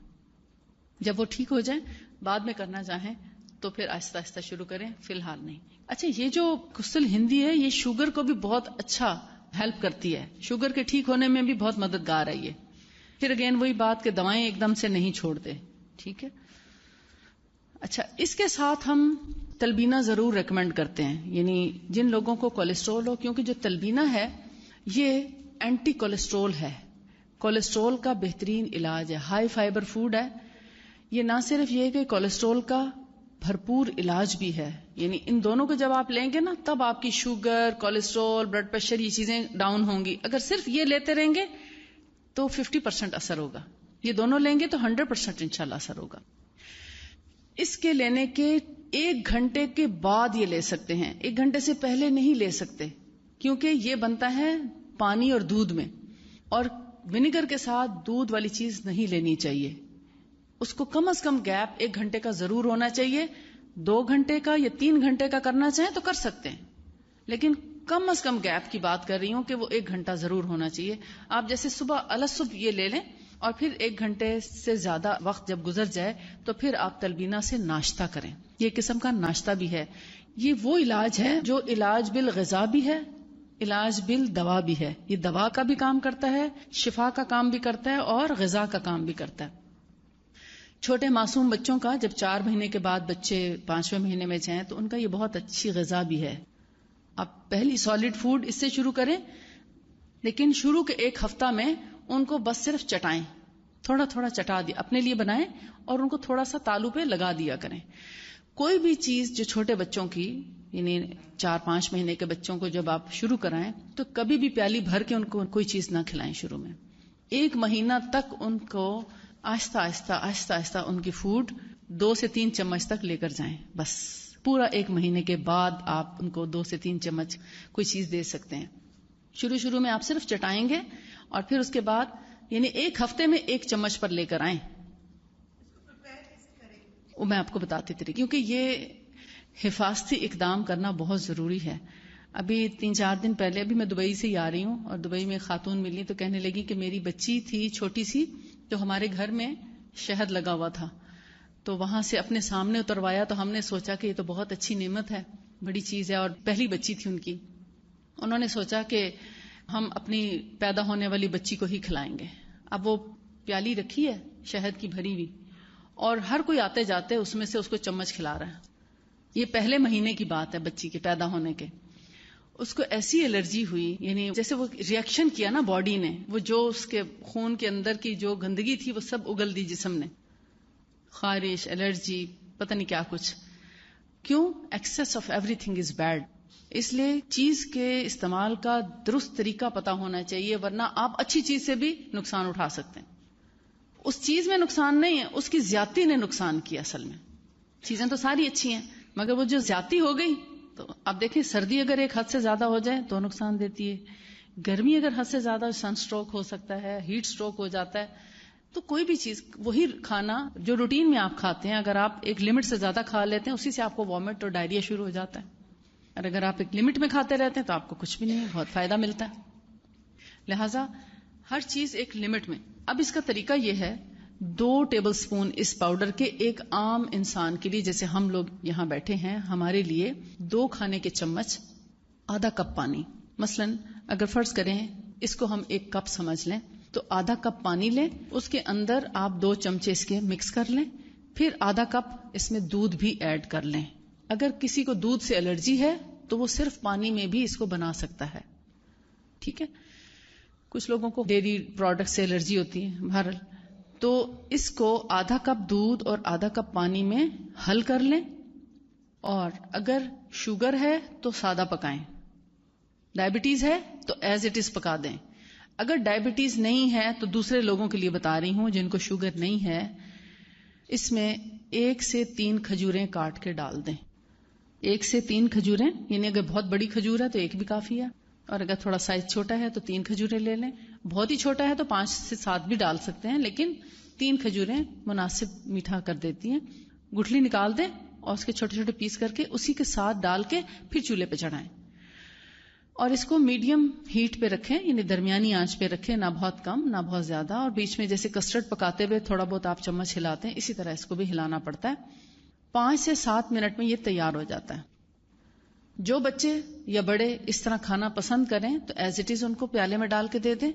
جب وہ ٹھیک ہو جائیں بعد میں کرنا چاہیں تو پھر آہستہ آہستہ شروع کریں، فی الحال نہیں. اچھا، یہ جو کسل ہندی ہے یہ شوگر کو بھی بہت اچھا ہیلپ کرتی ہے، شوگر کے ٹھیک ہونے میں بھی بہت مددگار ہے یہ. پھر اگین وہی بات کہ دوائیں ایک دم سے نہیں چھوڑتے. ٹھیک ہے. اچھا، اس کے ساتھ ہم تلبینہ ضرور ریکمینڈ کرتے ہیں، یعنی جن لوگوں کو کولیسٹرول ہو، کیونکہ جو تلبینہ ہے یہ اینٹی کولیسٹرول ہے، کولیسٹرول کا بہترین علاج ہے، ہائی فائبر فوڈ ہے. یہ نہ صرف یہ کہ کولیسٹرول کا بھرپور علاج بھی ہے، یعنی ان دونوں کو جب آپ لیں گے نا تب آپ کی شوگر، کولیسٹرول، بلڈ پریشر یہ چیزیں ڈاؤن ہوں گی. اگر صرف یہ لیتے رہیں گے تو 50% اثر ہوگا، یہ دونوں لیں گے تو 100% انشاءاللہ اثر ہوگا. اس کے لینے کے 1 گھنٹے کے بعد یہ لے سکتے ہیں، 1 گھنٹے سے پہلے نہیں لے سکتے، کیونکہ یہ بنتا ہے پانی اور دودھ میں، اور ونیگر کے ساتھ دودھ والی چیز نہیں لینی چاہیے. اس کو کم از کم گیپ 1 گھنٹے کا ضرور ہونا چاہیے. 2 گھنٹے کا یا 3 گھنٹے کا کرنا چاہیں تو کر سکتے ہیں، لیکن کم از کم گیپ کی بات کر رہی ہوں کہ وہ 1 گھنٹہ ضرور ہونا چاہیے. آپ جیسے صبح الصبح یہ لے لیں اور پھر 1 گھنٹے سے زیادہ وقت جب گزر جائے تو پھر آپ تلبینہ سے ناشتہ کریں. یہ قسم کا ناشتہ بھی ہے. یہ وہ علاج ہے جو علاج بالغذا بھی ہے، علاج بالدوا بھی ہے. یہ دوا کا بھی کام کرتا ہے، شفا کا کام بھی کرتا ہے اور غذا کا کام بھی کرتا ہے. چھوٹے معصوم بچوں کا جب 4 مہینے کے بعد بچے 5ویں مہینے میں جائیں تو ان کا یہ بہت اچھی غذا بھی ہے. آپ پہلی سالڈ فوڈ اس سے شروع کریں، لیکن شروع کے 1 ہفتہ میں ان کو بس صرف چٹائیں، تھوڑا تھوڑا چٹا دیا، اپنے لیے بنائیں اور ان کو تھوڑا سا تالو پہ لگا دیا کریں. کوئی بھی چیز جو چھوٹے بچوں کی، یعنی 4-5 مہینے کے بچوں کو جب آپ شروع کرائیں تو کبھی بھی پیالی بھر کے ان کو کوئی چیز نہ کھلائیں. شروع میں 1 مہینہ تک ان کو آہستہ آہستہ ان کی فوڈ 2 سے 3 چمچ تک لے کر جائیں. بس پورا 1 مہینے کے بعد آپ ان کو 2 سے 3 چمچ کوئی چیز دے سکتے ہیں. شروع میں آپ صرف چٹائیں گے اور پھر اس کے بعد یعنی 1 ہفتے میں 1 چمچ پر لے کر آئیں. وہ میں آپ کو بتاتی تھی، کیونکہ یہ حفاظتی اقدام کرنا بہت ضروری ہے. ابھی 3-4 دن پہلے، ابھی میں دبئی سے ہی آ رہی ہوں اور دبئی میں خاتون ملی تو کہنے لگی کہ میری بچی تھی چھوٹی سی، تو ہمارے گھر میں شہد لگا ہوا تھا تو وہاں سے اپنے سامنے اتروایا تو ہم نے سوچا کہ یہ تو بہت اچھی نعمت ہے، بڑی چیز ہے، اور پہلی بچی تھی ان کی. انہوں نے سوچا کہ ہم اپنی پیدا ہونے والی بچی کو ہی کھلائیں گے. اب وہ پیالی رکھی ہے شہد کی بھری ہوئی اور ہر کوئی آتے جاتے اس میں سے اس کو چمچ کھلا رہا ہے. یہ پہلے مہینے کی بات ہے بچی کے پیدا ہونے کے. اس کو ایسی الرجی ہوئی، یعنی جیسے وہ ریئیکشن کیا نا باڈی نے، وہ جو اس کے خون کے اندر کی جو گندگی تھی وہ سب اگل دی جسم نے، خارش، الرجی، پتہ نہیں کیا کچھ. کیوں؟ Excess of everything is bad. اس لیے چیز کے استعمال کا درست طریقہ پتا ہونا چاہیے، ورنہ آپ اچھی چیز سے بھی نقصان اٹھا سکتے ہیں. اس چیز میں نقصان نہیں ہے، اس کی زیادتی نے نقصان کیا. اصل میں چیزیں تو ساری اچھی ہیں مگر وہ جو زیادتی ہو گئی. تو آپ دیکھیں سردی اگر ایک حد سے زیادہ ہو جائے تو نقصان دیتی ہے، گرمی اگر حد سے زیادہ سن سٹروک ہو سکتا ہے، ہیٹ سٹروک ہو جاتا ہے. تو کوئی بھی چیز، وہی کھانا جو روٹین میں آپ کھاتے ہیں اگر آپ ایک لمٹ سے زیادہ کھا لیتے ہیں اسی سے آپ کو وامٹ اور ڈائریا شروع ہو جاتا ہے. اور اگر آپ ایک لمٹ میں کھاتے رہتے ہیں تو آپ کو کچھ بھی نہیں، بہت فائدہ ملتا ہے. لہٰذا ہر چیز ایک لمٹ میں. اب اس کا طریقہ یہ ہے، 2 ٹیبل سپون اس پاؤڈر کے ایک عام انسان کے لیے، جیسے ہم لوگ یہاں بیٹھے ہیں، ہمارے لیے 2 کھانے کے چمچ، آدھا کپ پانی. مثلا اگر فرض کریں اس کو ہم 1 کپ سمجھ لیں تو آدھا کپ پانی لیں، اس کے اندر آپ 2 چمچے اس کے مکس کر لیں، پھر آدھا کپ اس میں دودھ بھی ایڈ کر لیں. اگر کسی کو دودھ سے الرجی ہے تو وہ صرف پانی میں بھی اس کو بنا سکتا ہے. ٹھیک ہے. کچھ لوگوں کو ڈیری پروڈکٹ سے الرجی ہوتی ہے بہرحال، تو اس کو آدھا کپ دودھ اور آدھا کپ پانی میں حل کر لیں، اور اگر شوگر ہے تو سادہ پکائیں، ڈائبٹیز ہے تو ایز اٹ از پکا دیں. اگر ڈائبٹیز نہیں ہے تو دوسرے لوگوں کے لیے بتا رہی ہوں جن کو شوگر نہیں ہے، اس میں 1 سے 3 کھجوریں کاٹ کے ڈال دیں. 1 سے 3 کھجوریں، یعنی اگر بہت بڑی کھجور ہے تو 1 بھی کافی ہے، اور اگر تھوڑا سائز چھوٹا ہے تو 3 کھجوریں لے لیں. بہت ہی چھوٹا ہے تو 5 سے 7 بھی ڈال سکتے ہیں، لیکن 3 کھجوریں مناسب میٹھا کر دیتی ہیں. گٹھلی نکال دیں اور اس کے چھوٹے چھوٹے پیس کر کے اسی کے ساتھ ڈال کے پھر چولہے پہ چڑھائیں، اور اس کو میڈیم ہیٹ پہ رکھیں، یعنی درمیانی آنچ پہ رکھیں، نہ بہت کم نہ بہت زیادہ. اور بیچ میں جیسے کسٹرڈ پکاتے ہوئے تھوڑا بہت آپ چمچ ہلاتے ہیں، اسی طرح اس کو بھی ہلانا پڑتا ہے. 5 سے 7 منٹ میں یہ تیار ہو جاتا ہے. جو بچے یا بڑے اس طرح کھانا پسند کریں تو ایز اٹ از ان کو پیالے میں ڈال کے دے دیں.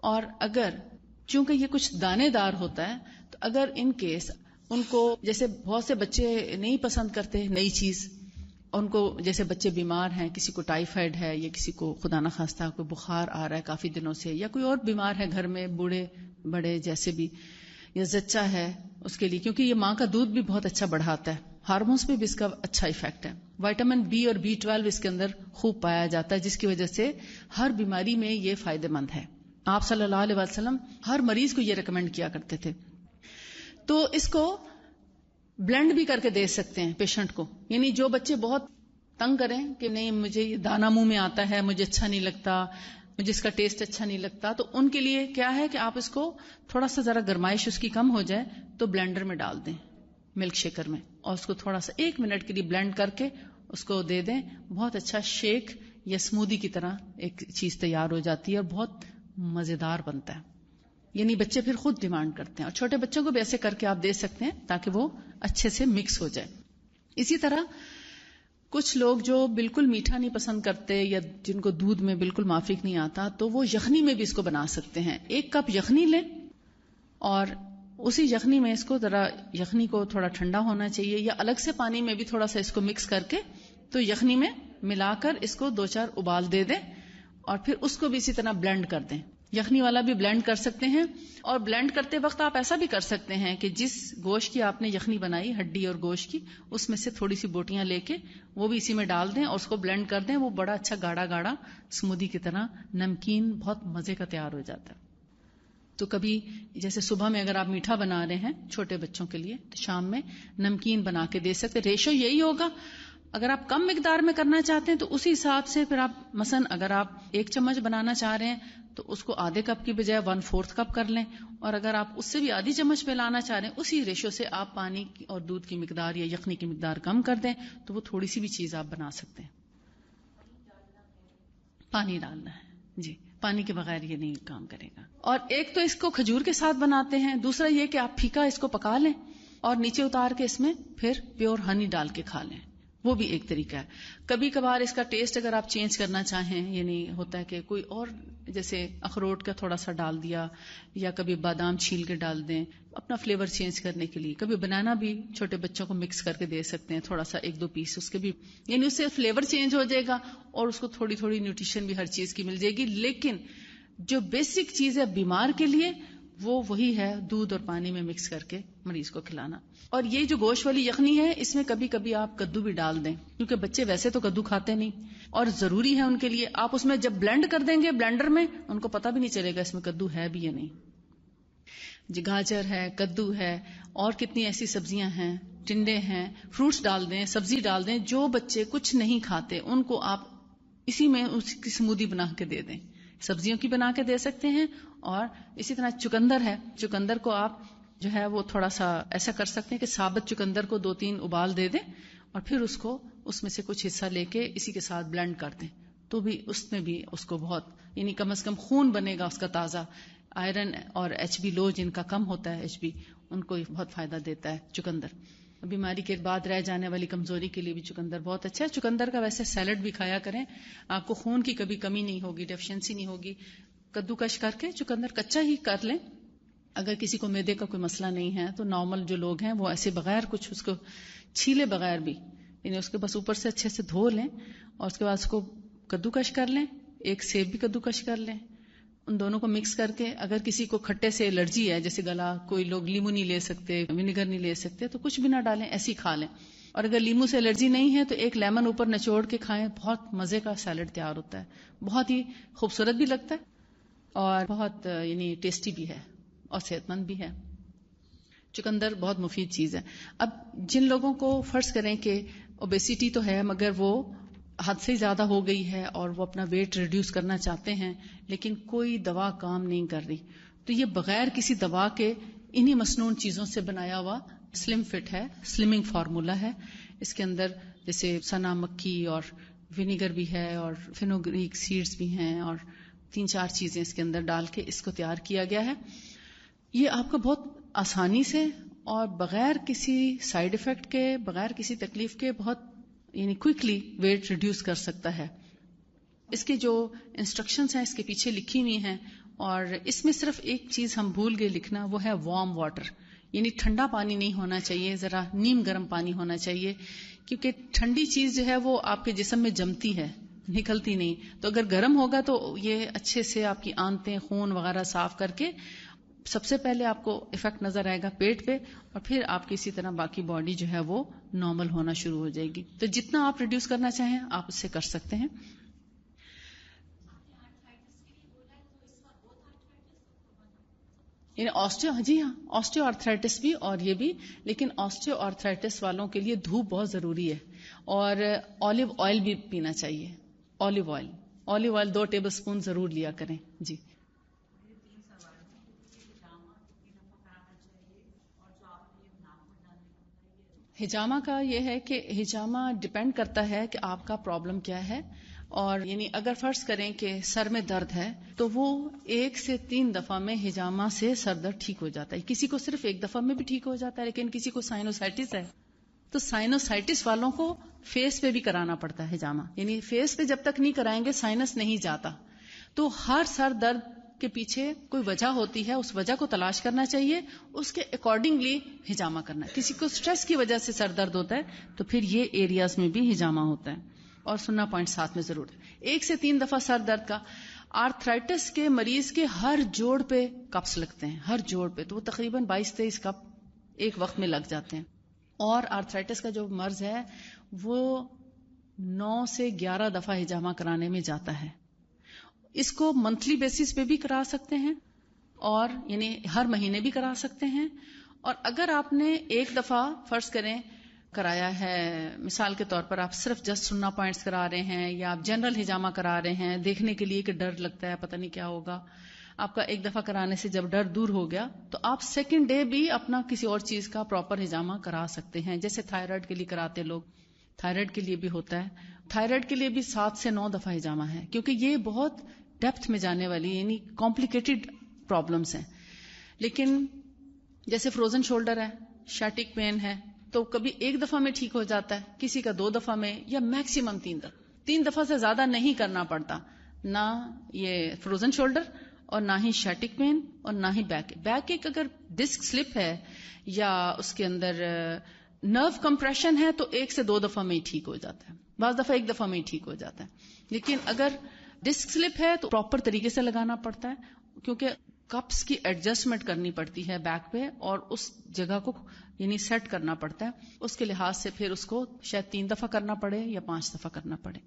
اور اگر چونکہ یہ کچھ دانے دار ہوتا ہے تو اگر ان کیس ان کو، جیسے بہت سے بچے نہیں پسند کرتے نئی چیز، ان کو جیسے بچے بیمار ہیں، کسی کو ٹائیفائڈ ہے یا کسی کو خدا نخواستہ کوئی بخار آ رہا ہے کافی دنوں سے، یا کوئی اور بیمار ہے گھر میں، بوڑھے بڑے جیسے بھی، یا زچہ ہے اس کے لیے، کیونکہ یہ ماں کا دودھ بھی بہت اچھا بڑھاتا ہے، ہارمونس پہ بھی اس کا اچھا ایفیکٹ ہے. وائٹامن بی اور B12 اس کے اندر خوب پایا جاتا ہے، جس کی وجہ سے ہر بیماری میں یہ فائدہ مند ہے. آپ صلی اللہ علیہ وسلم ہر مریض کو یہ ریکمینڈ کیا کرتے تھے. تو اس کو بلینڈ بھی کر کے دے سکتے ہیں پیشنٹ کو، یعنی جو بچے بہت تنگ کریں کہ نہیں مجھے یہ دانہ منہ میں آتا ہے، مجھے اچھا نہیں لگتا، مجھے اس کا ٹیسٹ اچھا نہیں لگتا، تو ان کے لیے کیا ہے کہ آپ اس کو تھوڑا سا ذرا گرمائش اس کی کم ہو جائے تو بلینڈر میں ڈال دیں، ملک شیکر میں، اور اس کو تھوڑا سا 1 منٹ کے لیے بلینڈ کر کے اس کو دے دیں. بہت اچھا شیک یا اسموودی کی طرح ایک چیز تیار ہو جاتی ہے اور بہت مزیدار بنتا ہے. یعنی بچے پھر خود ڈیمانڈ کرتے ہیں، اور چھوٹے بچوں کو بھی ایسے کر کے آپ دے سکتے ہیں تاکہ وہ اچھے سے مکس ہو جائے. اسی طرح کچھ لوگ جو بالکل میٹھا نہیں پسند کرتے یا جن کو دودھ میں بالکل مافک نہیں آتا، تو وہ یخنی میں بھی اس کو بنا سکتے ہیں. 1 کپ یخنی لیں اور اسی یخنی میں اس کو ذرا، یخنی کو تھوڑا ٹھنڈا ہونا چاہیے، یا الگ سے پانی میں بھی تھوڑا سا اس کو مکس کر کے تو یخنی میں ملا کر اس کو 2-4 ابال دے دیں، اور پھر اس کو بھی اسی طرح بلینڈ کر دیں. یخنی والا بھی بلینڈ کر سکتے ہیں، اور بلینڈ کرتے وقت آپ ایسا بھی کر سکتے ہیں کہ جس گوشت کی آپ نے یخنی بنائی، ہڈی اور گوشت کی، اس میں سے تھوڑی سی بوٹیاں لے کے وہ بھی اسی میں ڈال دیں اور اس کو بلینڈ کر دیں. وہ بڑا اچھا گاڑا گاڑا اسموودی کی طرح نمکین بہت مزے کا تیار ہو جاتا ہے. تو کبھی جیسے صبح میں اگر آپ میٹھا بنا رہے ہیں چھوٹے بچوں کے لیے تو شام میں نمکین بنا کے دے سکتے. ریشو یہی ہوگا. اگر آپ کم مقدار میں کرنا چاہتے ہیں تو اسی حساب سے پھر آپ مثلا اگر آپ 1 چمچ بنانا چاہ رہے ہیں تو اس کو آدھے کپ کی بجائے 1/4 کپ کر لیں، اور اگر آپ اس سے بھی آدھی چمچ پہ لانا چاہ رہے ہیں اسی ریشو سے آپ پانی اور دودھ کی مقدار یا یخنی کی مقدار کم کر دیں تو وہ تھوڑی سی بھی چیز آپ بنا سکتے ہیں. پانی ڈالنا ہے جی، پانی کے بغیر یہ نہیں کام کرے گا. اور ایک تو اس کو کھجور کے ساتھ بناتے ہیں، دوسرا یہ کہ آپ پھیکا اس کو پکا لیں اور نیچے اتار کے اس میں پھر پیور ہنی ڈال کے کھا لیں، وہ بھی ایک طریقہ ہے. کبھی کبھار اس کا ٹیسٹ اگر آپ چینج کرنا چاہیں، یعنی ہوتا ہے کہ کوئی اور جیسے اخروٹ کا تھوڑا سا ڈال دیا، یا کبھی بادام چھیل کے ڈال دیں اپنا فلیور چینج کرنے کے لیے. کبھی بنانا بھی چھوٹے بچوں کو مکس کر کے دے سکتے ہیں، تھوڑا سا 1-2 پیس اس کے بھی، یعنی اس سے فلیور چینج ہو جائے گا اور اس کو تھوڑی تھوڑی نیوٹریشن بھی ہر چیز کی مل جائے گی. لیکن جو بیسک چیز ہے بیمار کے لیے وہ وہی ہے، دودھ اور پانی میں مکس کر کے مریض کو کھلانا. اور یہ جو گوشت والی یخنی ہے اس میں کبھی کبھی آپ کدو بھی ڈال دیں، کیونکہ بچے ویسے تو کدو کھاتے نہیں اور ضروری ہے ان کے لیے. آپ اس میں جب بلینڈ کر دیں گے بلینڈر میں، ان کو پتہ بھی نہیں چلے گا اس میں کدو ہے بھی یا نہیں. جی گاجر ہے، کدو ہے، اور کتنی ایسی سبزیاں ہیں، ٹنڈے ہیں، فروٹس ڈال دیں، سبزی ڈال دیں. جو بچے کچھ نہیں کھاتے ان کو آپ اسی میں اس کی اسموودی بنا کے دے دیں. سبزیوں کی بنا کے دے سکتے ہیں. اور اسی طرح چکندر ہے، چکندر کو آپ جو ہے وہ تھوڑا سا ایسا کر سکتے ہیں کہ ثابت چکندر کو 2-3 ابال دے دیں اور پھر اس کو اس میں سے کچھ حصہ لے کے اسی کے ساتھ بلینڈ کر دیں، تو بھی اس میں بھی اس کو بہت، یعنی کم از کم خون بنے گا اس کا تازہ. آئرن اور HB لو جن کا کم ہوتا ہے HB، ان کو بہت فائدہ دیتا ہے چکندر. بیماری کے بعد رہ جانے والی کمزوری کے لیے بھی چکندر بہت اچھا ہے. چکندر کا ویسے سیلڈ بھی کھایا کریں، آپ کو خون کی کبھی کمی نہیں ہوگی، ڈیفیشنسی نہیں ہوگی. کدو کش کر کے چکندر کچا ہی کر لیں. اگر کسی کو معدے کا کوئی مسئلہ نہیں ہے تو نارمل جو لوگ ہیں وہ ایسے بغیر کچھ اس کو چھیلے بغیر بھی یعنی اس کے بس اوپر سے اچھے سے دھو لیں اور اس کے بعد اس کو کدوکش کر لیں. ایک سیب بھی کدوکش کر لیں. ان دونوں کو مکس کر کے، اگر کسی کو کھٹے سے الرجی ہے، جیسے گلا، کوئی لوگ لیمو نہیں لے سکتے، ونیگر نہیں لے سکتے، تو کچھ بھی نہ ڈالیں، ایسے ہی کھا لیں. اور اگر لیمو سے الرجی نہیں ہے تو ایک لیمن اوپر نچوڑ کے کھائیں. بہت مزے کا سیلڈ تیار ہوتا ہے. بہت ہی خوبصورت بھی لگتا ہے اور بہت یعنی ٹیسٹی بھی ہے اور صحت مند بھی ہے. چقندر بہت مفید چیز ہے. اب جن لوگوں کو فرض کریں کہ اوبیسٹی تو ہے مگر وہ حد سے زیادہ ہو گئی ہے اور وہ اپنا ویٹ ریڈیوس کرنا چاہتے ہیں لیکن کوئی دوا کام نہیں کر رہی، تو یہ بغیر کسی دوا کے انہی مسنون چیزوں سے بنایا ہوا سلم فٹ ہے، سلمنگ فارمولا ہے. اس کے اندر جیسے سنا مکھی اور ونیگر بھی ہے اور فینوگریک سیڈز بھی ہیں اور 3-4 چیزیں اس کے اندر ڈال کے اس کو تیار کیا گیا ہے. یہ آپ کا بہت آسانی سے اور بغیر کسی سائیڈ ایفیکٹ کے، بغیر کسی تکلیف کے، بہت یعنی کوئکلی ویٹ ریڈیوس کر سکتا ہے. اس کے جو انسٹرکشنز ہیں اس کے پیچھے لکھی ہوئی ہیں، اور اس میں صرف ایک چیز ہم بھول گئے لکھنا، وہ ہے وارم واٹر. یعنی ٹھنڈا پانی نہیں ہونا چاہیے، ذرا نیم گرم پانی ہونا چاہیے، کیونکہ ٹھنڈی چیز جو ہے وہ آپ کے جسم میں جمتی ہے، نکلتی نہیں. تو اگر گرم ہوگا تو یہ اچھے سے آپ کی آنتیں، خون وغیرہ صاف کر کے سب سے پہلے آپ کو افیکٹ نظر آئے گا پیٹ پہ، اور پھر آپ کی اسی طرح باقی باڈی جو ہے وہ نارمل ہونا شروع ہو جائے گی. تو جتنا آپ ریڈیوس کرنا چاہیں آپ اس سے کر سکتے ہیں. یعنی آسٹیو آرتھرائٹس بھی اور یہ بھی، لیکن آسٹیو آرتھرائٹس والوں کے لیے دھوپ بہت ضروری ہے اور اولیو آئل بھی پینا چاہیے. اولیو آئل 2 ٹیبل سپون ضرور لیا کریں. جی. ہجامہ کا یہ ہے کہ ہجامہ ڈپینڈ کرتا ہے کہ آپ کا پرابلم کیا ہے. اور یعنی اگر فرض کریں کہ سر میں درد ہے تو وہ 1 سے 3 دفعہ میں ہجامہ سے سر درد ٹھیک ہو جاتا ہے. کسی کو صرف 1 دفعہ میں بھی ٹھیک ہو جاتا ہے، لیکن کسی کو سائنوسائٹس ہے تو سائنوسائٹس والوں کو فیس پہ بھی کرانا پڑتا ہے ہجامہ. یعنی فیس پہ جب تک نہیں کرائیں گے سائنس نہیں جاتا. تو ہر سر درد کے پیچھے کوئی وجہ ہوتی ہے، اس وجہ کو تلاش کرنا چاہیے، اس کے اکارڈنگلی ہجامہ کرنا ہے. کسی کو سٹریس کی وجہ سے سر درد ہوتا ہے تو پھر یہ ایریاز میں بھی ہجامہ ہوتا ہے. اور سننا پوائنٹ ساتھ میں ضرور ہے. 1 سے 3 دفعہ سر درد کا. آرتھرائٹس کے مریض کے ہر جوڑ پہ کپس لگتے ہیں، ہر جوڑ پہ، تو وہ تقریباً 22-23 کپ ایک وقت میں لگ جاتے ہیں. اور آرتھرائٹس کا جو مرض ہے وہ 9 سے 11 دفعہ ہجامہ کرانے میں جاتا ہے. اس کو منتھلی بیسس پہ بھی کرا سکتے ہیں اور یعنی ہر مہینے بھی کرا سکتے ہیں. اور اگر آپ نے 1 دفعہ فرض کریں کرایا ہے، مثال کے طور پر آپ صرف جسٹ سننا پوائنٹس کرا رہے ہیں یا آپ جنرل ہجامہ کرا رہے ہیں دیکھنے کے لیے کہ ڈر لگتا ہے پتہ نہیں کیا ہوگا، آپ کا 1 دفعہ کرانے سے جب ڈر دور ہو گیا تو آپ سیکنڈ ڈے بھی اپنا کسی اور چیز کا پراپر ہجامہ کرا سکتے ہیں. جیسے تھائرائیڈ کے لیے کراتے لوگ، تھائرائیڈ کے لیے بھی ہوتا ہے. تھائرائیڈ کے لیے بھی 7 سے 9 دفعہ ہجامہ ہے، کیونکہ یہ بہت ڈیپتھ میں جانے والی یعنی کمپلیکیٹڈ پرابلمس ہیں. لیکن جیسے فروزن شولڈر ہے، شیٹک پین ہے، تو کبھی 1 دفعہ میں ٹھیک ہو جاتا ہے، کسی کا 2 دفعہ میں، یا میکسیمم 3 دفعہ. 3 دفعہ سے زیادہ نہیں کرنا پڑتا، نہ یہ فروزن شولڈر اور نہ ہی شیٹک پین اور نہ ہی بیک ایک. اگر ڈسک سلپ ہے یا اس کے اندر نرو کمپریشن ہے تو 1 سے 2 دفعہ میں ہی ٹھیک ہو جاتا ہے، بعض دفعہ 1 دفعہ میں ہی ٹھیک ہو جاتا ہے. لیکن اگر ڈسک سلپ ہے تو پراپر طریقے سے لگانا پڑتا ہے، کیونکہ کپس کی ایڈجسٹمنٹ کرنی پڑتی ہے بیک پہ اور اس جگہ کو یعنی سیٹ کرنا پڑتا ہے. اس کے لحاظ سے پھر اس کو شاید 3 دفعہ کرنا پڑے یا 5 دفعہ کرنا پڑے.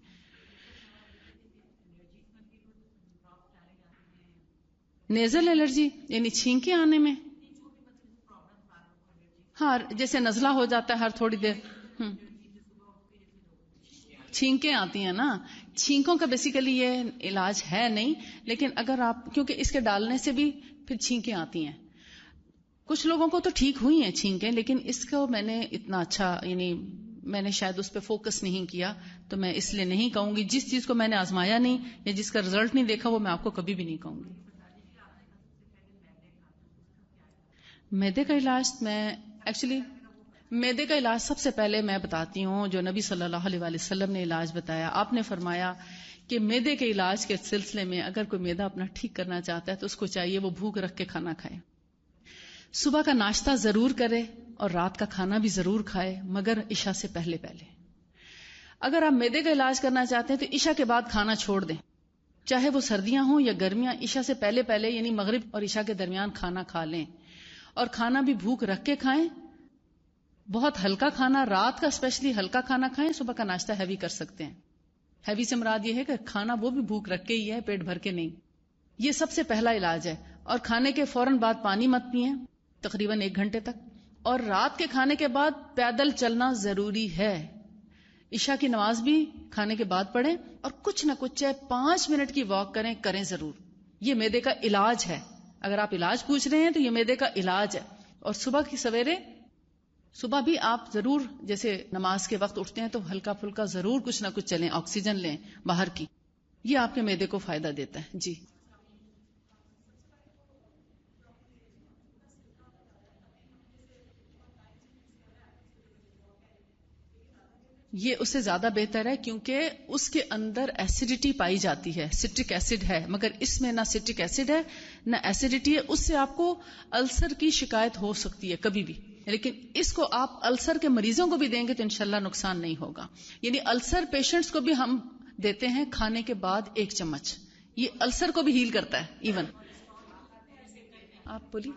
نیزل الرجی یعنی چھینکیں آنے میں، ہاں جیسے نزلہ ہو جاتا ہے ہر تھوڑی دیر، چھینکیں آتی ہیں نا. چھینکوں کا بیسیکلی یہ علاج ہے نہیں، لیکن اگر آپ کیونکہ اس کے ڈالنے سے بھی پھر چھینکیں آتی ہیں. کچھ لوگوں کو تو ٹھیک ہوئی ہیں چھینکیں، لیکن اس کو میں نے اتنا اچھا یعنی میں نے شاید اس پہ فوکس نہیں کیا، تو میں اس لیے نہیں کہوں گی. جس چیز کو میں نے آزمایا نہیں یا جس کا رزلٹ نہیں دیکھا وہ میں آپ کو کبھی بھی نہیں کہوں گی. میدے کا علاج میں ایکچولی میدے کا علاج سب سے پہلے میں بتاتی ہوں جو نبی صلی اللہ علیہ وآلہ وسلم نے علاج بتایا. آپ نے فرمایا کہ میدے کے علاج کے سلسلے میں اگر کوئی میدا اپنا ٹھیک کرنا چاہتا ہے تو اس کو چاہیے وہ بھوک رکھ کے کھانا کھائے. صبح کا ناشتہ ضرور کرے اور رات کا کھانا بھی ضرور کھائے، مگر عشاء سے پہلے. اگر آپ معدے کا علاج کرنا چاہتے ہیں تو عشاء کے بعد کھانا چھوڑ دیں، چاہے وہ سردیاں ہوں یا گرمیاں، عشاء سے پہلے پہلے یعنی مغرب اور عشاء کے درمیان کھانا کھا لیں، اور کھانا بھی بھوک رکھ کے کھائیں، بہت ہلکا کھانا، رات کا اسپیشلی ہلکا کھانا کھائیں، صبح کا ناشتہ ہیوی کر سکتے ہیں. ہیوی سے مراد یہ ہے کہ کھانا وہ بھی بھوک رکھ کے ہی ہے، پیٹ بھر کے نہیں. یہ سب سے پہلا علاج ہے. اور کھانے کے فوراً بعد پانی مت پئیں تقریباً 1 گھنٹے تک، اور رات کے کھانے کے بعد پیدل چلنا ضروری ہے. عشاء کی نماز بھی کھانے کے بعد پڑھیں، اور کچھ نہ کچھ چاہے 5 منٹ کی واک کریں ضرور. یہ معدے کا علاج ہے. اگر آپ علاج پوچھ رہے ہیں تو یہ معدے کا علاج ہے. اور صبح کی سویرے، صبح بھی آپ ضرور جیسے نماز کے وقت اٹھتے ہیں تو ہلکا پھلکا ضرور کچھ نہ کچھ چلیں، آکسیجن لیں باہر کی. یہ آپ کے معدے کو فائدہ دیتا ہے. جی یہ اس سے زیادہ بہتر ہے، کیونکہ اس کے اندر ایسیڈیٹی پائی جاتی ہے، سٹرک ایسڈ ہے، مگر اس میں نہ سٹرک ایسڈ ہے نہ ایسیڈیٹی ہے. اس سے آپ کو السر کی شکایت ہو سکتی ہے کبھی بھی، لیکن اس کو آپ السر کے مریضوں کو بھی دیں گے تو انشاءاللہ نقصان نہیں ہوگا. یعنی السر پیشنٹس کو بھی ہم دیتے ہیں کھانے کے بعد 1 چمچ. یہ السر کو بھی ہیل کرتا ہے. ایون آپ بولیے.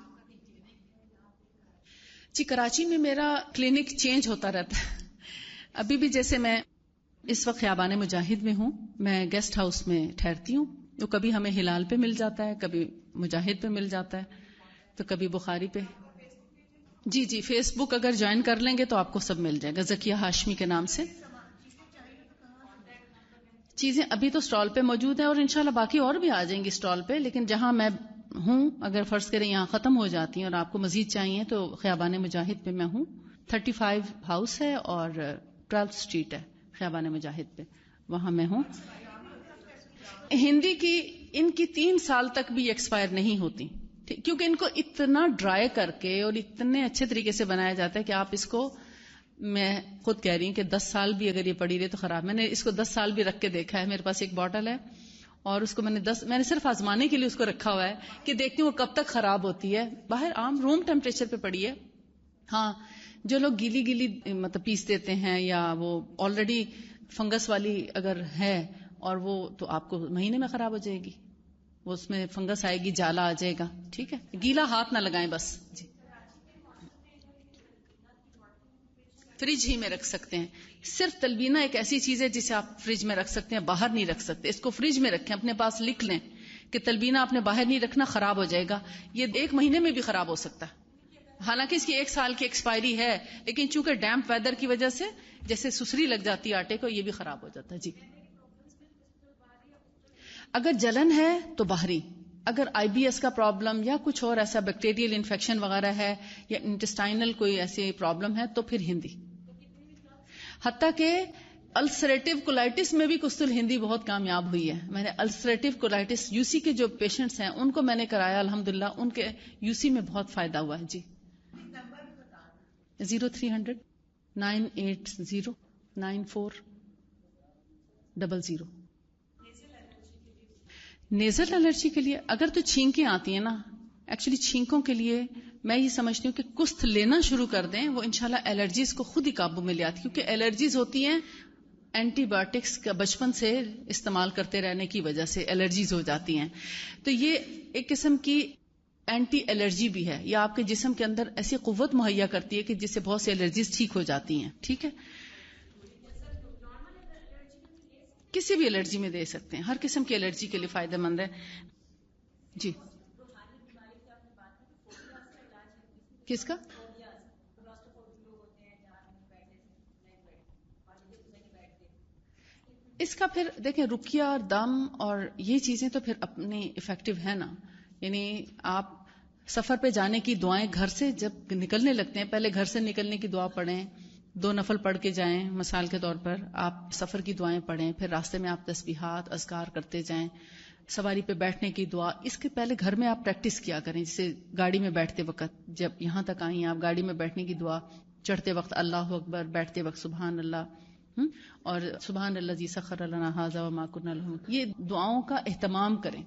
جی کراچی میں میرا کلینک چینج ہوتا رہتا ہے. ابھی بھی جیسے میں اس وقت خیابان مجاہد میں ہوں، میں گیسٹ ہاؤس میں ٹھہرتی ہوں. تو کبھی ہمیں ہلال پہ مل جاتا ہے، کبھی مجاہد پہ مل جاتا ہے، تو کبھی بخاری پہ. جی فیس بک اگر جوائن کر لیں گے تو آپ کو سب مل جائے گا، ذکیہ ہاشمی کے نام سے. چیزیں ابھی تو سٹال پہ موجود ہیں، اور انشاءاللہ باقی اور بھی آ جائیں گی سٹال پہ. لیکن جہاں میں ہوں، اگر فرض کریں یہاں ختم ہو جاتی ہیں اور آپ کو مزید چاہیے تو خیابان مجاہد پہ میں ہوں. 35 ہاؤس ہے اور 12 اسٹریٹ ہے خیابان مجاہد پہ، وہاں میں ہوں. ہندی کی ان کی 3 سال تک بھی ایکسپائر نہیں ہوتی، کیونکہ ان کو اتنا ڈرائی کر کے اور اتنے اچھے طریقے سے بنایا جاتا ہے کہ آپ اس کو، میں خود کہہ رہی ہوں کہ 10 سال بھی اگر یہ پڑی رہے تو خراب. میں نے اس کو 10 سال بھی رکھ کے دیکھا ہے. میرے پاس ایک بوٹل ہے اور اس کو میں نے صرف آزمانے کے لیے اس کو رکھا ہوا ہے کہ دیکھتی ہوں وہ کب تک خراب ہوتی ہے. باہر عام روم ٹیمپریچر پہ پڑی ہے. ہاں جو لوگ گیلی مطلب پیس دیتے ہیں، یا وہ آلریڈی فنگس والی اگر ہے، اور وہ تو آپ کو مہینے میں خراب ہو جائے گی، وہ اس میں فنگس آئے گی، جالا آ جائے گا. ٹھیک ہے، گیلا ہاتھ نہ لگائیں بس. جی فریج ہی میں رکھ سکتے ہیں. صرف تلبینہ ایک ایسی چیز ہے جسے آپ فریج میں رکھ سکتے ہیں، باہر نہیں رکھ سکتے. اس کو فریج میں رکھیں، اپنے پاس لکھ لیں کہ تلبینہ آپ نے باہر نہیں رکھنا، خراب ہو جائے گا. یہ 1 مہینے میں بھی خراب ہو سکتا ہے، حالانکہ اس کی 1 سال کی ایکسپائری ہے، لیکن چونکہ ڈیمپ ویدر کی وجہ سے جیسے سسری لگ جاتی ہے آٹے کو، یہ بھی خراب ہو جاتا ہے. جی اگر جلن ہے تو باہری، اگر آئی بی ایس کا پرابلم یا کچھ اور ایسا بیکٹیریل انفیکشن وغیرہ ہے، یا انٹسٹائنل کوئی ایسی پرابلم ہے تو پھر ہندی. حتیٰ کہ السریٹو کولائٹس میں بھی کستل ہندی بہت کامیاب ہوئی ہے. میں نے السریٹو کولائٹس یو سی کے جو پیشنٹس ہیں ان کو میں نے کرایا، الحمدللہ ان کے یو سی میں بہت فائدہ ہوا ہے. جی 0300 980 9400. نیزل الرجی کے لیے اگر تو چھینکیں آتی ہیں نا، ایکچولی چھینکوں کے لیے میں یہ سمجھتی ہوں کہ کست لینا شروع کر دیں، وہ انشاءاللہ الرجیز کو خود ہی قابو میں لے آتی، کیونکہ الرجیز ہوتی ہیں اینٹی بایوٹکس کا بچپن سے استعمال کرتے رہنے کی وجہ سے الرجیز ہو جاتی ہیں. تو یہ ایک قسم کی اینٹی الرجی بھی ہے، یا آپ کے جسم کے اندر ایسی قوت مہیا کرتی ہے کہ جس سے بہت سی الرجیز ٹھیک ہو جاتی ہیں. ٹھیک ہے، کسی بھی الرجی میں دے سکتے ہیں، ہر قسم کی الرجی کے لیے فائدہ مند ہے. جی کس کا؟ اس کا پھر دیکھیں رقیہ اور دم اور یہ چیزیں تو پھر اپنی افیکٹو ہے نا. یعنی آپ سفر پہ جانے کی دعائیں گھر سے جب نکلنے لگتے ہیں، پہلے گھر سے نکلنے کی دعا پڑھیں، 2 نفل پڑھ کے جائیں. مثال کے طور پر آپ سفر کی دعائیں پڑھیں، پھر راستے میں آپ تسبیحات اذکار کرتے جائیں. سواری پہ بیٹھنے کی دعا اس کے پہلے گھر میں آپ پریکٹس کیا کریں. جیسے گاڑی میں بیٹھتے وقت، جب یہاں تک آئی ہیں آپ، گاڑی میں بیٹھنے کی دعا، چڑھتے وقت اللہ اکبر، بیٹھتے وقت سبحان اللہ، اور سبحان الذی سخر لنا ھذا وما كنا له، یہ دعاؤں کا اہتمام کریں.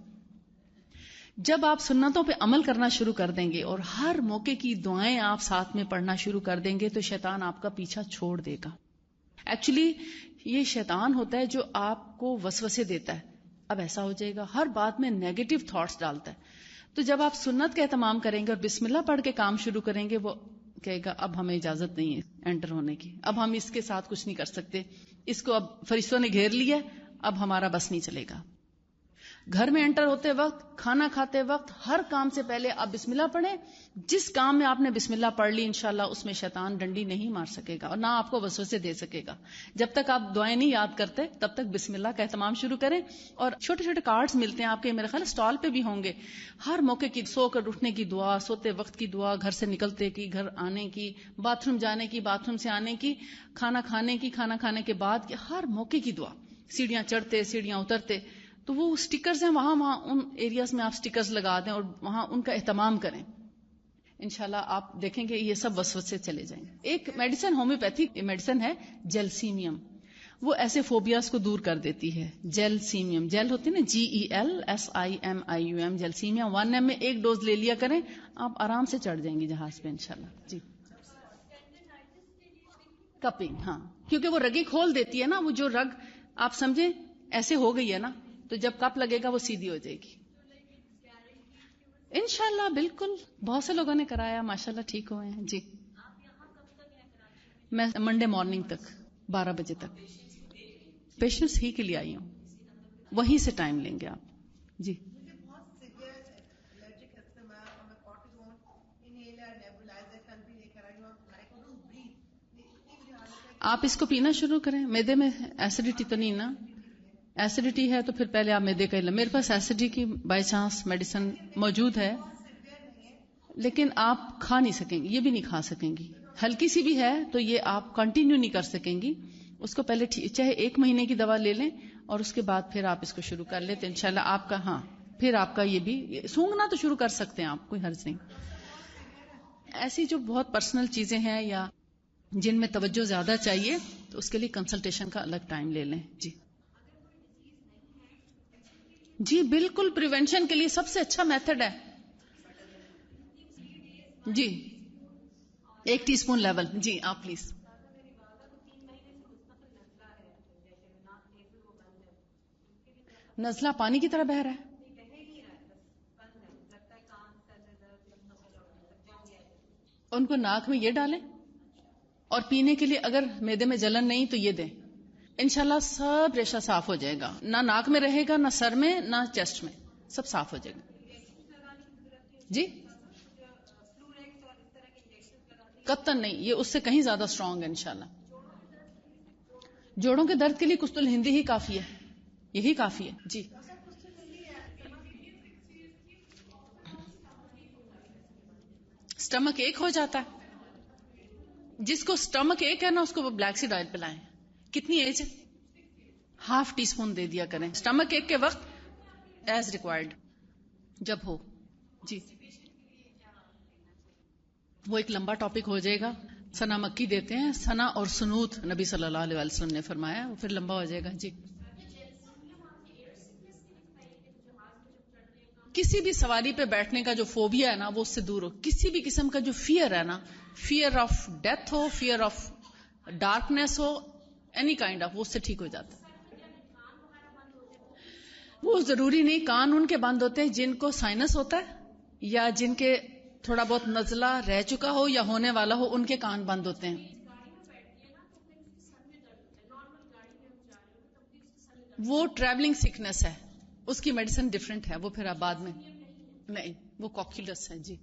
جب آپ سنتوں پہ عمل کرنا شروع کر دیں گے اور ہر موقع کی دعائیں آپ ساتھ میں پڑھنا شروع کر دیں گے تو شیطان آپ کا پیچھا چھوڑ دے گا. ایکچولی یہ شیطان ہوتا ہے جو آپ کو وسوسے دیتا ہے، اب ایسا ہو جائے گا، ہر بات میں نیگیٹو تھاٹس ڈالتا ہے. تو جب آپ سنت کا اہتمام کریں گے اور بسم اللہ پڑھ کے کام شروع کریں گے، وہ کہے گا اب ہمیں اجازت نہیں ہے انٹر ہونے کی، اب ہم اس کے ساتھ کچھ نہیں کر سکتے، اس کو اب فرشتوں نے گھیر لیا، اب ہمارا بس نہیں چلے گا. گھر میں انٹر ہوتے وقت، کھانا کھاتے وقت، ہر کام سے پہلے آپ بسم اللہ پڑھیں. جس کام میں آپ نے بسم اللہ پڑھ لی انشاءاللہ اس میں شیطان ڈنڈی نہیں مار سکے گا اور نہ آپ کو وسوسے دے سکے گا. جب تک آپ دعائیں نہیں یاد کرتے تب تک بسم اللہ کا اہتمام شروع کریں. اور چھوٹے چھوٹے کارڈز ملتے ہیں آپ کے، میرے خیال اسٹال پہ بھی ہوں گے، ہر موقع کی، سو کر اٹھنے کی دعا، سوتے وقت کی دعا، گھر سے نکلتے کی، گھر آنے کی، باتھ روم جانے کی، باتھ روم سے آنے کی، کھانا کھانے کی، کھانا کھانے کے بعد کی، ہر موقع کی دعا، سیڑھیاں چڑھتے سیڑھیاں اترتے. تو وہ سٹیکرز ہیں، وہاں ان ایریاز میں آپ سٹیکرز لگا دیں اور وہاں ان کا اہتمام کریں. انشاءاللہ آپ دیکھیں گے یہ سب وسوسے چلے جائیں گے. ایک میڈیسن، ہومیوپیتھک میڈیسن ہے جیلسیمیم، وہ ایسے فوبیاز کو دور کر دیتی ہے. جیلسیمیم، جیل ہوتی ہے نا، GELSIMIUM، جیلسیمیم 1 میں ایک ڈوز لے لیا کریں، آپ آرام سے چڑھ جائیں گے جہاز پہ انشاءاللہ. جی کپنگ، ہاں، کیونکہ وہ رگیں کھول دیتی ہے نا، وہ جو رگ آپ سمجھیں ایسے ہو گئی ہے نا، تو جب کپ لگے گا وہ سیدھی ہو جائے گی انشاءاللہ. بالکل، بہت سے لوگوں نے کرایا ماشاءاللہ ٹھیک ہوئے ہیں. جی میں منڈے مارننگ تک 12 بجے تک پیشنٹس ہی کے لیے آئی ہوں، وہیں سے ٹائم لیں گے آپ. جی آپ اس کو پینا شروع کریں. میدے میں ایسیڈیٹی تو نہیں نا؟ ایسیڈیٹی ہے تو پھر پہلے آپ میدے کا علاج. میرے پاس ایسیڈیٹی کی بائی چانس میڈیسن موجود ہے، لیکن آپ کھا نہیں سکیں گی، یہ بھی نہیں کھا سکیں گی. ہلکی سی بھی ہے تو یہ آپ کنٹینیو نہیں کر سکیں گی. اس کو پہلے چاہے 1 مہینے کی دوا لے لیں اور اس کے بعد پھر آپ اس کو شروع کر لیں تو انشاءاللہ آپ کا، ہاں پھر آپ کا یہ بھی سونگنا تو شروع کر سکتے ہیں آپ، کوئی حرج نہیں. ایسی جو بہت پرسنل چیزیں ہیں یا جن میں توجہ زیادہ چاہیے تو اس کے لیے کنسلٹیشن کا الگ ٹائم لے لیں. جی جی بالکل، پریونشن کے لیے سب سے اچھا میتھڈ ہے. جی 1 ٹی اسپون لیول. جی آپ پلیز. نزلہ پانی کی طرح بہ رہا ہے. ان کو ناک میں یہ ڈالیں اور پینے کے لیے اگر معدے میں جلن نہیں تو یہ دیں، انشاءاللہ سب ریشہ صاف ہو جائے گا. نہ ناک میں رہے گا، نہ سر میں، نہ چیسٹ میں، سب صاف ہو جائے گا. جی قطن نہیں، یہ اس سے کہیں زیادہ اسٹرانگ ہے انشاءاللہ. جوڑوں کے درد کے لیے کستل ہندی ہی کافی ہے، یہی کافی ہے. جی سٹمک ایک ہو جاتا ہے. جس کو سٹمک ایک ہے نا اس کو وہ بلیک سیڈ آئل پلائیں. کتنی ایج ہے؟ 1/2 ٹی اسپون دے دیا کریں سٹمک ایک کے وقت، ایز ریکوائرڈ جب ہو. جی وہ ایک لمبا ٹاپک ہو جائے گا. سنا مکی دیتے ہیں، سنا اور سنوت نبی صلی اللہ علیہ وسلم نے فرمایا، وہ پھر لمبا ہو جائے گا. جی کسی بھی سواری پہ بیٹھنے کا جو فوبیا ہے نا وہ اس سے دور ہو. کسی بھی قسم کا جو فیئر ہے نا، fear of death who, fear of darkness who, any kind of, وہ اس سے ٹھیک ہو جاتا ہے. وہ ضروری نہیں، کان ان کے بند ہوتے ہیں جن کو سائنس ہوتا ہے یا جن کے تھوڑا بہت نزلہ رہ چکا ہو یا ہونے والا ہو، ان کے کان بند ہوتے ہیں. وہ ٹریولنگ سکنس ہے، اس کی میڈیسن ڈفرینٹ ہے، وہ پھر آپ بعد میں نہیں، وہ کوکیولس ہے. جی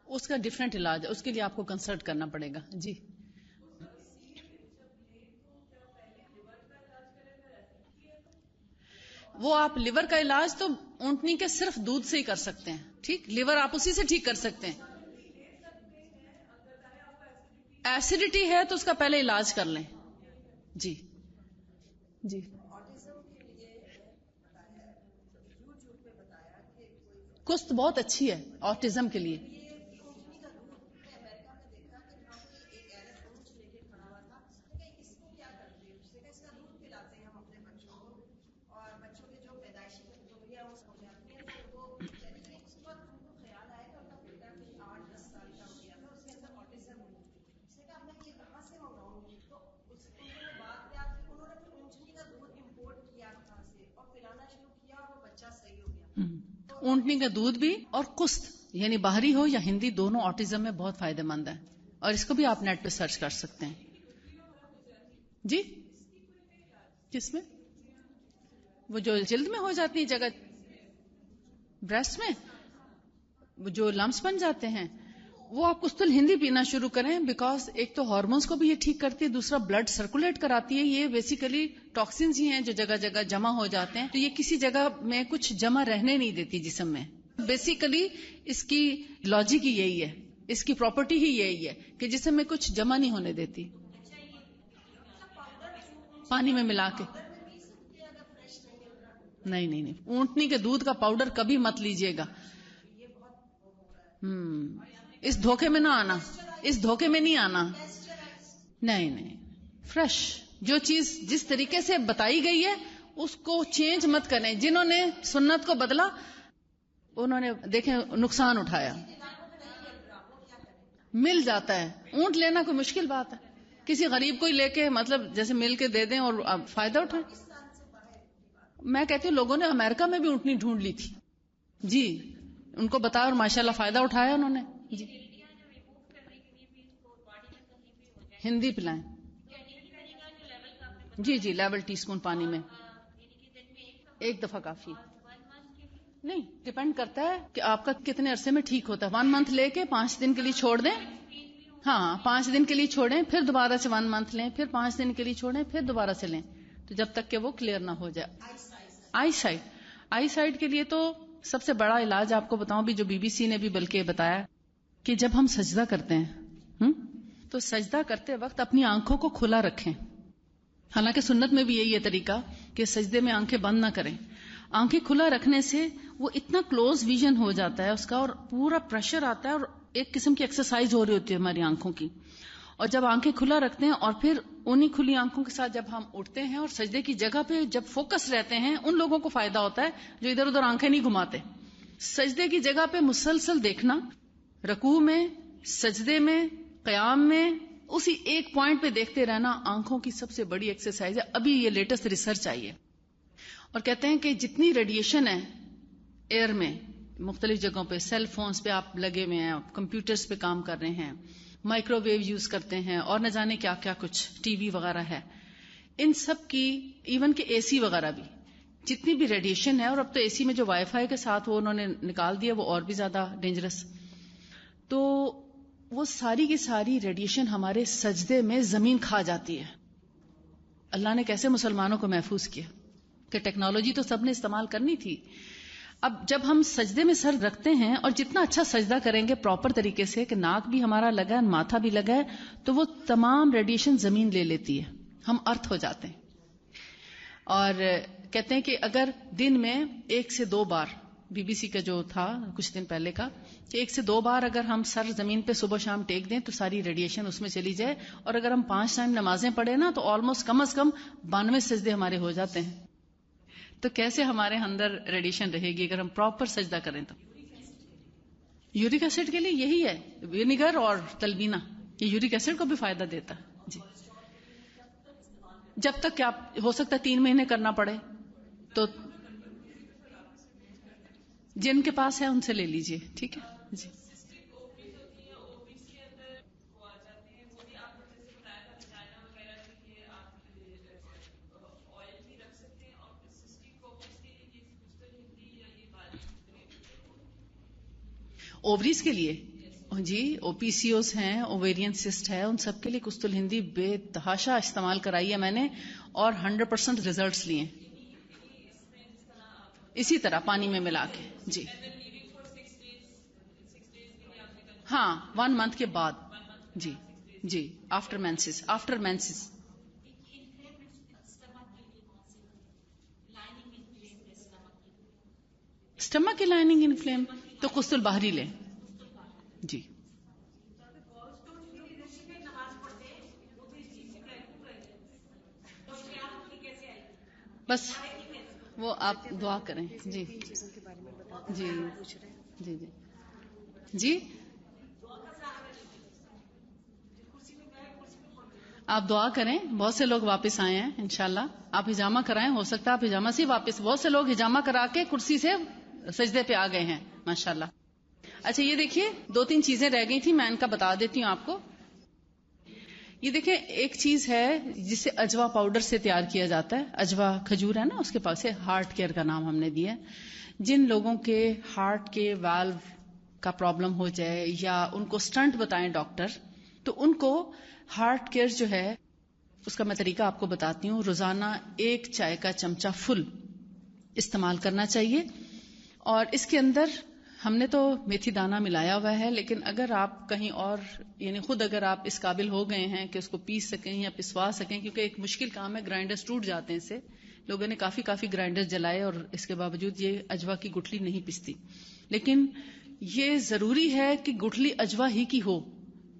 اس کا ڈفرینٹ علاج ہے، اس کے لیے آپ کو کنسلٹ کرنا پڑے گا. جی وہ آپ لیور کا علاج تو اونٹنی کے صرف دودھ سے ہی کر سکتے ہیں. ٹھیک، لیور آپ اسی سے ٹھیک کر سکتے ہیں. ایسیڈیٹی ہے تو اس کا پہلے علاج کر لیں. جی جی کست بہت اچھی ہے آٹزم کے لیے. اونٹنی کا دودھ بھی، اور قسط یعنی باہری ہو یا ہندی دونوں آٹزم میں بہت فائدہ مند ہے، اور اس کو بھی آپ نیٹ پہ سرچ کر سکتے ہیں. جی کس میں؟ وہ جو جلد میں ہو جاتی ہے جگہ، بریسٹ میں وہ جو لمپس بن جاتے ہیں، وہ آپ قسط الہندی پینا شروع کریں، بیکاز ایک تو ہارمونز کو بھی یہ ٹھیک کرتی ہے، دوسرا بلڈ سرکولیٹ کراتی ہے. یہ بیسیکلی ٹاکسنز ہی ہیں جو جگہ جگہ جمع ہو جاتے ہیں، تو یہ کسی جگہ میں کچھ جمع رہنے نہیں دیتی جسم میں. بیسیکلی اس کی لاجک ہی یہی ہے، اس کی پراپرٹی ہی یہی ہے کہ جسم میں کچھ جمع نہیں ہونے دیتی. پانی میں ملا کے نہیں، اونٹنی کے دودھ کا پاؤڈر کبھی مت لیجیے گا. اس دھوکے میں نہ آنا، اس دھوکے میں نہیں آنا. نہیں، فریش جو چیز جس طریقے سے بتائی گئی ہے اس کو چینج مت کریں. جنہوں نے سنت کو بدلا انہوں نے دیکھیں نقصان اٹھایا. مل جاتا ہے، اونٹ لینا کوئی مشکل بات ہے، کسی غریب کو ہی لے کے مطلب جیسے مل کے دے دیں اور فائدہ اٹھائیں. میں کہتی ہوں لوگوں نے امریکہ میں بھی اونٹنی ڈھونڈ لی تھی جی، ان کو بتایا اور ماشاءاللہ فائدہ اٹھایا انہوں نے. جی ہندی پلائیں جی، لیول ٹی اسپون پانی میں ایک دفعہ کافی نہیں. ڈپینڈ کرتا ہے کہ آپ کا کتنے عرصے میں ٹھیک ہوتا ہے. 1 منتھ لے کے 5 دن کے لیے چھوڑ دیں. ہاں 5 دن کے لیے چھوڑیں، پھر دوبارہ سے 1 منتھ لیں، پھر 5 دن کے لیے چھوڑیں، پھر دوبارہ سے لیں، تو جب تک کہ وہ کلیئر نہ ہو جائے. آئی سائٹ کے لیے تو سب سے بڑا علاج آپ کو بتاؤں بھی، جو بی بی سی نے بھی بلکہ بتایا کہ جب ہم سجدہ کرتے ہیں تو سجدہ کرتے وقت اپنی آنکھوں کو کھلا رکھیں. حالانکہ سنت میں بھی یہی ہے طریقہ کہ سجدے میں آنکھیں بند نہ کریں. آنکھیں کھلا رکھنے سے وہ اتنا کلوز ویژن ہو جاتا ہے اس کا، اور پورا پریشر آتا ہے، اور ایک قسم کی ایکسرسائز ہو رہی ہوتی ہے ہماری آنکھوں کی. اور جب آنکھیں کھلا رکھتے ہیں اور پھر انہی کھلی آنکھوں کے ساتھ جب ہم اٹھتے ہیں اور سجدے کی جگہ پہ جب فوکس رہتے ہیں، ان لوگوں کو فائدہ ہوتا ہے جو ادھر ادھر آنکھیں نہیں گھماتے. سجدے کی جگہ پہ مسلسل دیکھنا، رکوع میں، سجدے میں، قیام میں، اسی ایک پوائنٹ پہ دیکھتے رہنا آنکھوں کی سب سے بڑی ایکسرسائز ہے. ابھی یہ لیٹسٹ ریسرچ آئی ہے، اور کہتے ہیں کہ جتنی ریڈیشن ہے ایئر میں مختلف جگہوں پہ، سیل فونز پہ آپ لگے ہوئے ہیں، کمپیوٹرز پہ کام کر رہے ہیں، مائکرو ویو یوز کرتے ہیں، اور نہ جانے کیا کیا کچھ، ٹی وی وغیرہ ہے، ان سب کی، ایون کہ اے سی وغیرہ بھی، جتنی بھی ریڈیشن ہے، اور اب تو اے سی میں جو وائی فائی کے ساتھ وہ انہوں نے نکال دیا وہ اور بھی زیادہ ڈینجرس، تو وہ ساری کی ساری ریڈیشن ہمارے سجدے میں زمین کھا جاتی ہے. اللہ نے کیسے مسلمانوں کو محفوظ کیا کہ ٹیکنالوجی تو سب نے استعمال کرنی تھی. اب جب ہم سجدے میں سر رکھتے ہیں اور جتنا اچھا سجدہ کریں گے پراپر طریقے سے کہ ناک بھی ہمارا لگا ہے، ماتھا بھی لگا ہے، تو وہ تمام ریڈیشن زمین لے لیتی ہے، ہم ارتھ ہو جاتے ہیں. اور کہتے ہیں کہ اگر دن میں 1 سے 2 بار، بی بی سی کا جو تھا کچھ دن پہلے کا، کہ 1 سے 2 بار اگر ہم سر زمین پہ صبح شام ٹیک دیں تو ساری ریڈیشن اس میں چلی جائے. اور اگر ہم 5 ٹائم نمازیں پڑھیں نا تو آلموسٹ کم از کم 92 سجدے ہمارے ہو جاتے ہیں. تو کیسے ہمارے اندر ریڈیشن رہے گی اگر ہم پراپر سجدہ کریں تو. یورک ایسڈ کے لیے یہی ہے، ونیگر اور تلبینہ، یہ یورک ایسڈ کو بھی فائدہ دیتا ہے. جی جب تک کہ آپ ہو سکتا ہے 3 مہینے کرنا پڑے، تو جن کے پاس ہے ان سے لے لیجئے، ٹھیک ہے. جی اووریز کے لیے جی، او پی سی اوز ہیں، اوویرین سسٹ ہے، ان سب کے لیے قسط الہندی بے تحاشا استعمال کرائی ہے میں نے، اور 100% ریزلٹس لیے اسی طرح پانی میں ملا کے. جی ہاں 1 منتھ کے بعد. جی آفٹر مینسز. اسٹمک کی لائننگ انفلیم تو قسط البحری لیں. جی بس وہ آپ دعا کریں. جی جی آپ دعا کریں. بہت سے لوگ واپس آئے ہیں انشاءاللہ. آپ ہجامہ کرائیں، ہو سکتا ہے آپ ہجامہ سے واپس، بہت سے لوگ ہجامہ کرا کے کرسی سے سجدے پہ آ گئے ہیں ماشاءاللہ. اچھا یہ دیکھیے 2-3 چیزیں رہ گئی تھی، میں ان کا بتا دیتی ہوں آپ کو. یہ دیکھیں ایک چیز ہے جسے اجوا پاؤڈر سے تیار کیا جاتا ہے. اجوا کھجور ہے نا، اس کے پاس ہارٹ کیئر کا نام ہم نے دیا ہے. جن لوگوں کے ہارٹ کے والو کا پرابلم ہو جائے یا ان کو سٹنٹ بتائیں ڈاکٹر، تو ان کو ہارٹ کیئر جو ہے اس کا میں طریقہ آپ کو بتاتی ہوں. روزانہ 1 چائے کا چمچہ فل استعمال کرنا چاہیے. اور اس کے اندر ہم نے تو میتھی دانہ ملایا ہوا ہے، لیکن اگر آپ کہیں اور یعنی خود اگر آپ اس قابل ہو گئے ہیں کہ اس کو پیس سکیں یا پسوا سکیں، کیونکہ ایک مشکل کام ہے، گرائنڈرز ٹوٹ جاتے ہیں اس سے. لوگوں نے کافی گرائنڈر جلائے اور اس کے باوجود یہ اجوا کی گٹھلی نہیں پستی. لیکن یہ ضروری ہے کہ گٹھلی اجوا ہی کی ہو.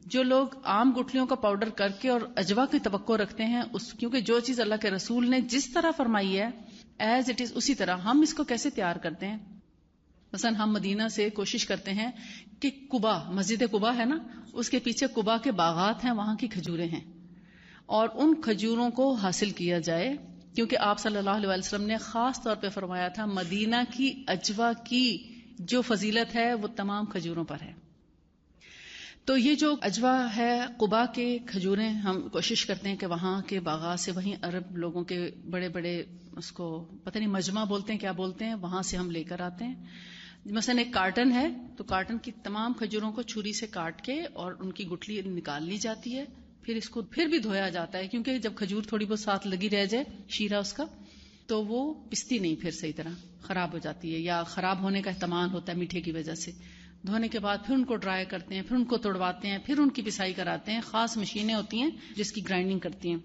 جو لوگ عام گٹھلیوں کا پاؤڈر کر کے اور اجوا کی توقع رکھتے ہیں کیونکہ جو چیز اللہ کے رسول نے جس طرح فرمائی ہے ایز اٹ از اسی طرح ہم اس کو کیسے تیار کرتے ہیں. مثلا ہم مدینہ سے کوشش کرتے ہیں کہ قبا، مسجد قبا ہے نا، اس کے پیچھے قبا کے باغات ہیں، وہاں کی کھجوریں ہیں، اور ان کھجوروں کو حاصل کیا جائے، کیونکہ آپ صلی اللہ علیہ وسلم نے خاص طور پہ فرمایا تھا مدینہ کی اجوا کی جو فضیلت ہے وہ تمام کھجوروں پر ہے. تو یہ جو اجوا ہے قبا کے کھجوریں، ہم کوشش کرتے ہیں کہ وہاں کے باغات سے، وہیں عرب لوگوں کے بڑے بڑے اس کو پتہ نہیں مجمع بولتے ہیں کیا بولتے ہیں، وہاں سے ہم لے کر آتے ہیں. مثلا ایک کارٹن ہے تو کارٹن کی تمام کھجوروں کو چھری سے کاٹ کے اور ان کی گٹھلی نکال لی جاتی ہے. پھر اس کو پھر بھی دھویا جاتا ہے، کیونکہ جب کھجور تھوڑی بہت ساتھ لگی رہ جائے شیرہ اس کا تو وہ پستی نہیں، پھر صحیح طرح خراب ہو جاتی ہے یا خراب ہونے کا احتمال ہوتا ہے میٹھے کی وجہ سے. دھونے کے بعد پھر ان کو ڈرائی کرتے ہیں، پھر ان کو توڑواتے ہیں، پھر ان کی پسائی کراتے ہیں. خاص مشینیں ہوتی ہیں جس کی گرائنڈنگ کرتی ہیں،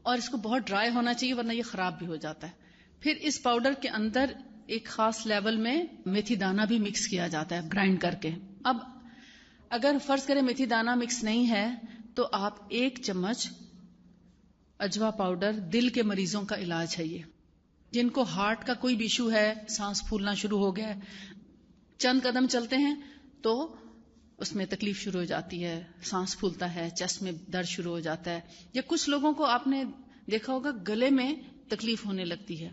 اور اس کو بہت ڈرائی ہونا چاہیے ورنہ یہ خراب بھی ہو جاتا ہے. پھر اس پاؤڈر کے اندر ایک خاص لیول میں میتھی دانہ بھی مکس کیا جاتا ہے گرائنڈ کر کے. اب اگر فرض کریں میتھی دانہ مکس نہیں ہے تو آپ 1 چمچ اجوا پاؤڈر، دل کے مریضوں کا علاج ہے یہ، جن کو ہارٹ کا کوئی بھی ایشو ہے، سانس پھولنا شروع ہو گیا ہے، چند قدم چلتے ہیں تو اس میں تکلیف شروع ہو جاتی ہے، سانس پھولتا ہے، چیسٹ میں درد شروع ہو جاتا ہے، یا کچھ لوگوں کو آپ نے دیکھا ہوگا گلے میں تکلیف ہونے لگتی ہے،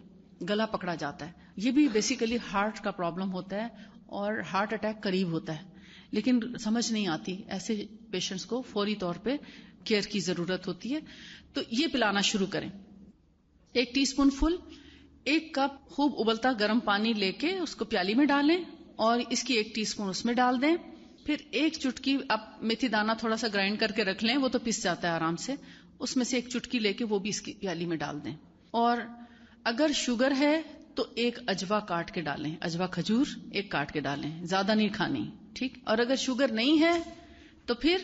گلا پکڑا جاتا ہے. یہ بھی بیسیکلی ہارٹ کا پرابلم ہوتا ہے اور ہارٹ اٹیک قریب ہوتا ہے، لیکن سمجھ نہیں آتی. ایسے پیشنٹس کو فوری طور پہ کیئر کی ضرورت ہوتی ہے. تو یہ پلانا شروع کریں. 1 ٹی اسپون فل، 1 کپ خوب ابلتا گرم پانی لے کے اس کو پیالی میں ڈالیں اور اس کی 1 ٹی اسپون اس میں ڈال دیں. پھر 1 چٹکی، آپ میتھی دانہ تھوڑا سا گرائنڈ کر کے رکھ لیں، وہ تو پس جاتا ہے آرام سے، اس میں سے 1 چٹکی لے کے وہ بھی اس کی پیالی میں ڈال دیں. اور اگر شوگر ہے تو 1 اجوا کاٹ کے ڈالیں، اجوا کھجور 1 کاٹ کے ڈالیں، زیادہ نہیں کھانی، ٹھیک. اور اگر شوگر نہیں ہے تو پھر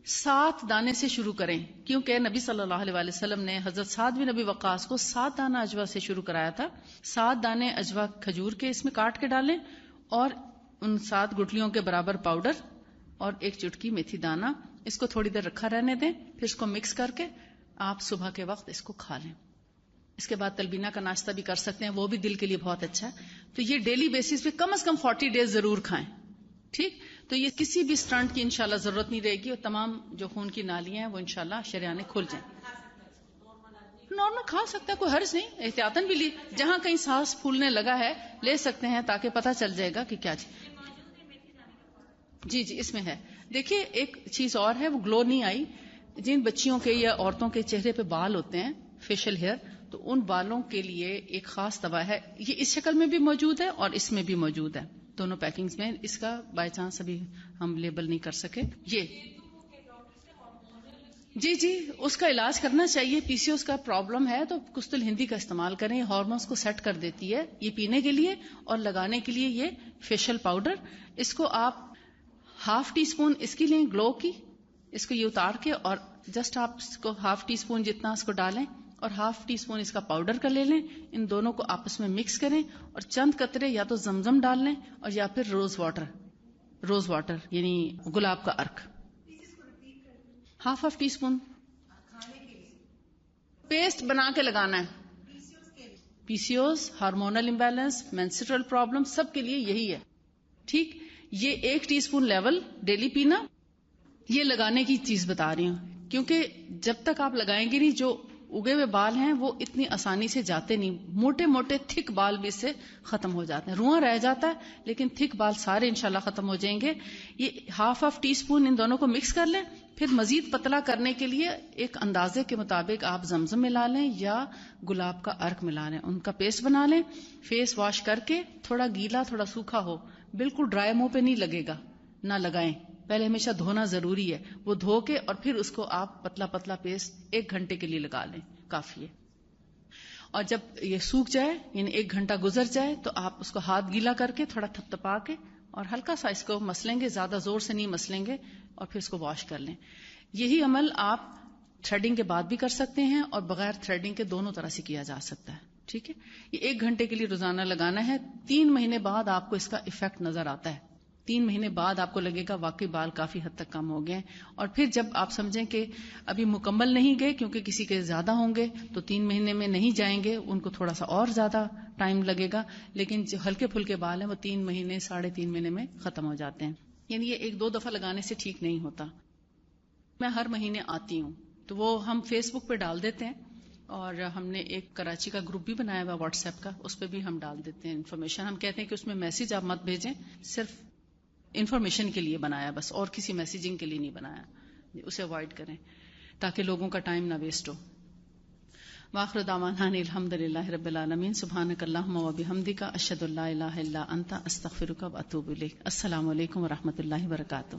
7 دانے سے شروع کریں، کیونکہ نبی صلی اللہ علیہ وسلم نے حضرت سعد بن ابی وقاص کو 7 دانہ اجوا سے شروع کرایا تھا. 7 دانے اجوا کھجور کے اس میں کاٹ کے ڈالیں اور ان 7 گٹلیوں کے برابر پاؤڈر اور 1 چٹکی میتھی دانہ، اس کو تھوڑی دیر رکھا رہنے دیں. پھر اس کو مکس کر کے آپ صبح کے وقت اس کو کھا لیں. اس کے بعد تلبینہ کا ناشتہ بھی کر سکتے ہیں، وہ بھی دل کے لیے بہت اچھا ہے. تو یہ ڈیلی بیسس پہ کم از کم 40 ڈیز ضرور کھائیں، ٹھیک. تو یہ کسی بھی سٹنٹ کی انشاءاللہ ضرورت نہیں رہے گی اور تمام جو خون کی نالیاں ہیں وہ انشاءاللہ شریانے کھل جائیں. نارمل کھا سکتا ہے، کوئی حرج نہیں، احتیاطاً بھی لی، جہاں کہیں سانس پھولنے لگا ہے لے سکتے ہیں تاکہ پتہ چل جائے گا کہ کیا چیز. جی اس میں ہے. دیکھیے ایک چیز اور ہے، وہ گلو نہیں آئی. جن بچیوں کے یا عورتوں کے چہرے پہ بال ہوتے ہیں، فیشل ہیئر، تو ان بالوں کے لیے ایک خاص دوا ہے. یہ اس شکل میں بھی موجود ہے اور اس میں بھی موجود ہے، دونوں پیکنگز میں. اس کا بائی چانس ابھی ہم لیبل نہیں کر سکے. یہ جی اس کا علاج کرنا چاہیے. پی سی اوز کا پرابلم ہے تو کستل ہندی کا استعمال کریں، ہارمونز کو سیٹ کر دیتی ہے. یہ پینے کے لیے اور لگانے کے لیے یہ فیشل پاؤڈر، اس کو آپ 1/2 ٹی اسپون اس کی لیں، گلو کی، اس کو یہ اتار کے اور جسٹ آپ اس کو 1/2 ٹی اسپون جتنا اس کو ڈالیں اور 1/2 ٹی اسپون اس کا پاؤڈر کا لے لیں. ان دونوں کو آپس میں مکس کریں اور چند قطرے یا تو زمزم ڈال لیں اور یا پھر روز واٹر یعنی گلاب کا عرق 1/2 ٹی اسپون پیسٹ بنا کے لگانا ہے. P C O S, hormonal imbalance, menstrual problem, سب کے لیے یہی ہے، ٹھیک. یہ 1 ٹی اسپون لیول ڈیلی پینا. یہ لگانے کی چیز بتا رہی ہوں کیونکہ جب تک آپ لگائیں گے نہیں، جو اگے ہوئے بال ہیں وہ اتنی آسانی سے جاتے نہیں، موٹے موٹے تھک بال بھی اس سے ختم ہو جاتے ہیں، رواں رہ جاتا ہے لیکن تھک بال سارے انشاءاللہ ختم ہو جائیں گے. یہ ہاف ٹی اسپون ان دونوں کو مکس کر لیں. پھر مزید پتلا کرنے کے لیے ایک اندازے کے مطابق آپ زمزم ملا لیں یا گلاب کا عرق ملا لیں، ان کا پیسٹ بنا لیں. فیس واش کر کے تھوڑا گیلا تھوڑا سوکھا ہو، بالکل ڈرائی منہ پہ نہیں لگے گا، نہ لگائیں. پہلے ہمیشہ دھونا ضروری ہے، وہ دھو کے اور پھر اس کو آپ پتلا پتلا پیسٹ 1 گھنٹے کے لیے لگا لیں، کافی ہے. اور جب یہ سوکھ جائے یعنی 1 گھنٹہ گزر جائے تو آپ اس کو ہاتھ گیلا کر کے تھوڑا تھپتھپا کے اور ہلکا سا اس کو مسلیں گے، زیادہ زور سے نہیں مسلیں گے، اور پھر اس کو واش کر لیں. یہی عمل آپ تھریڈنگ کے بعد بھی کر سکتے ہیں اور بغیر تھریڈنگ کے دونوں طرح سے کیا جا سکتا ہے. ٹھیک ہے، یہ 1 گھنٹے کے لیے روزانہ لگانا ہے. 3 مہینے بعد آپ کو اس کا ایفیکٹ نظر آتا ہے. 3 مہینے بعد آپ کو لگے گا واقعی بال کافی حد تک کم ہو گئے ہیں. اور پھر جب آپ سمجھیں کہ ابھی مکمل نہیں گئے کیونکہ کسی کے زیادہ ہوں گے تو 3 مہینے میں نہیں جائیں گے، ان کو تھوڑا سا اور زیادہ ٹائم لگے گا، لیکن جو ہلکے پھلکے بال ہیں وہ 3 مہینے 3.5 مہینے میں ختم ہو جاتے ہیں. یعنی یہ 1-2 دفعہ لگانے سے ٹھیک نہیں ہوتا. میں ہر مہینے آتی ہوں تو وہ ہم فیس بک پہ ڈال دیتے ہیں، اور ہم نے ایک کراچی کا گروپ بھی بنایا ہوا واٹس ایپ کا، اس پہ بھی ہم ڈال دیتے ہیں انفارمیشن. ہم کہتے ہیں کہ اس میں میسج آپ مت بھیجیں، صرف انفارمیشن کے لیے بنایا بس، اور کسی میسیجنگ کے لیے نہیں بنایا. اسے اوائڈ کریں تاکہ لوگوں کا ٹائم نہ ویسٹ ہو. وآخر دعوانا الحمدللہ رب العالمین. سبحانک اللہم و بحمدک، اشہد ان لا الہ الا انت، استغفرک و اتوب الیک. السلام علیکم و رحمۃ اللہ وبرکاتہ.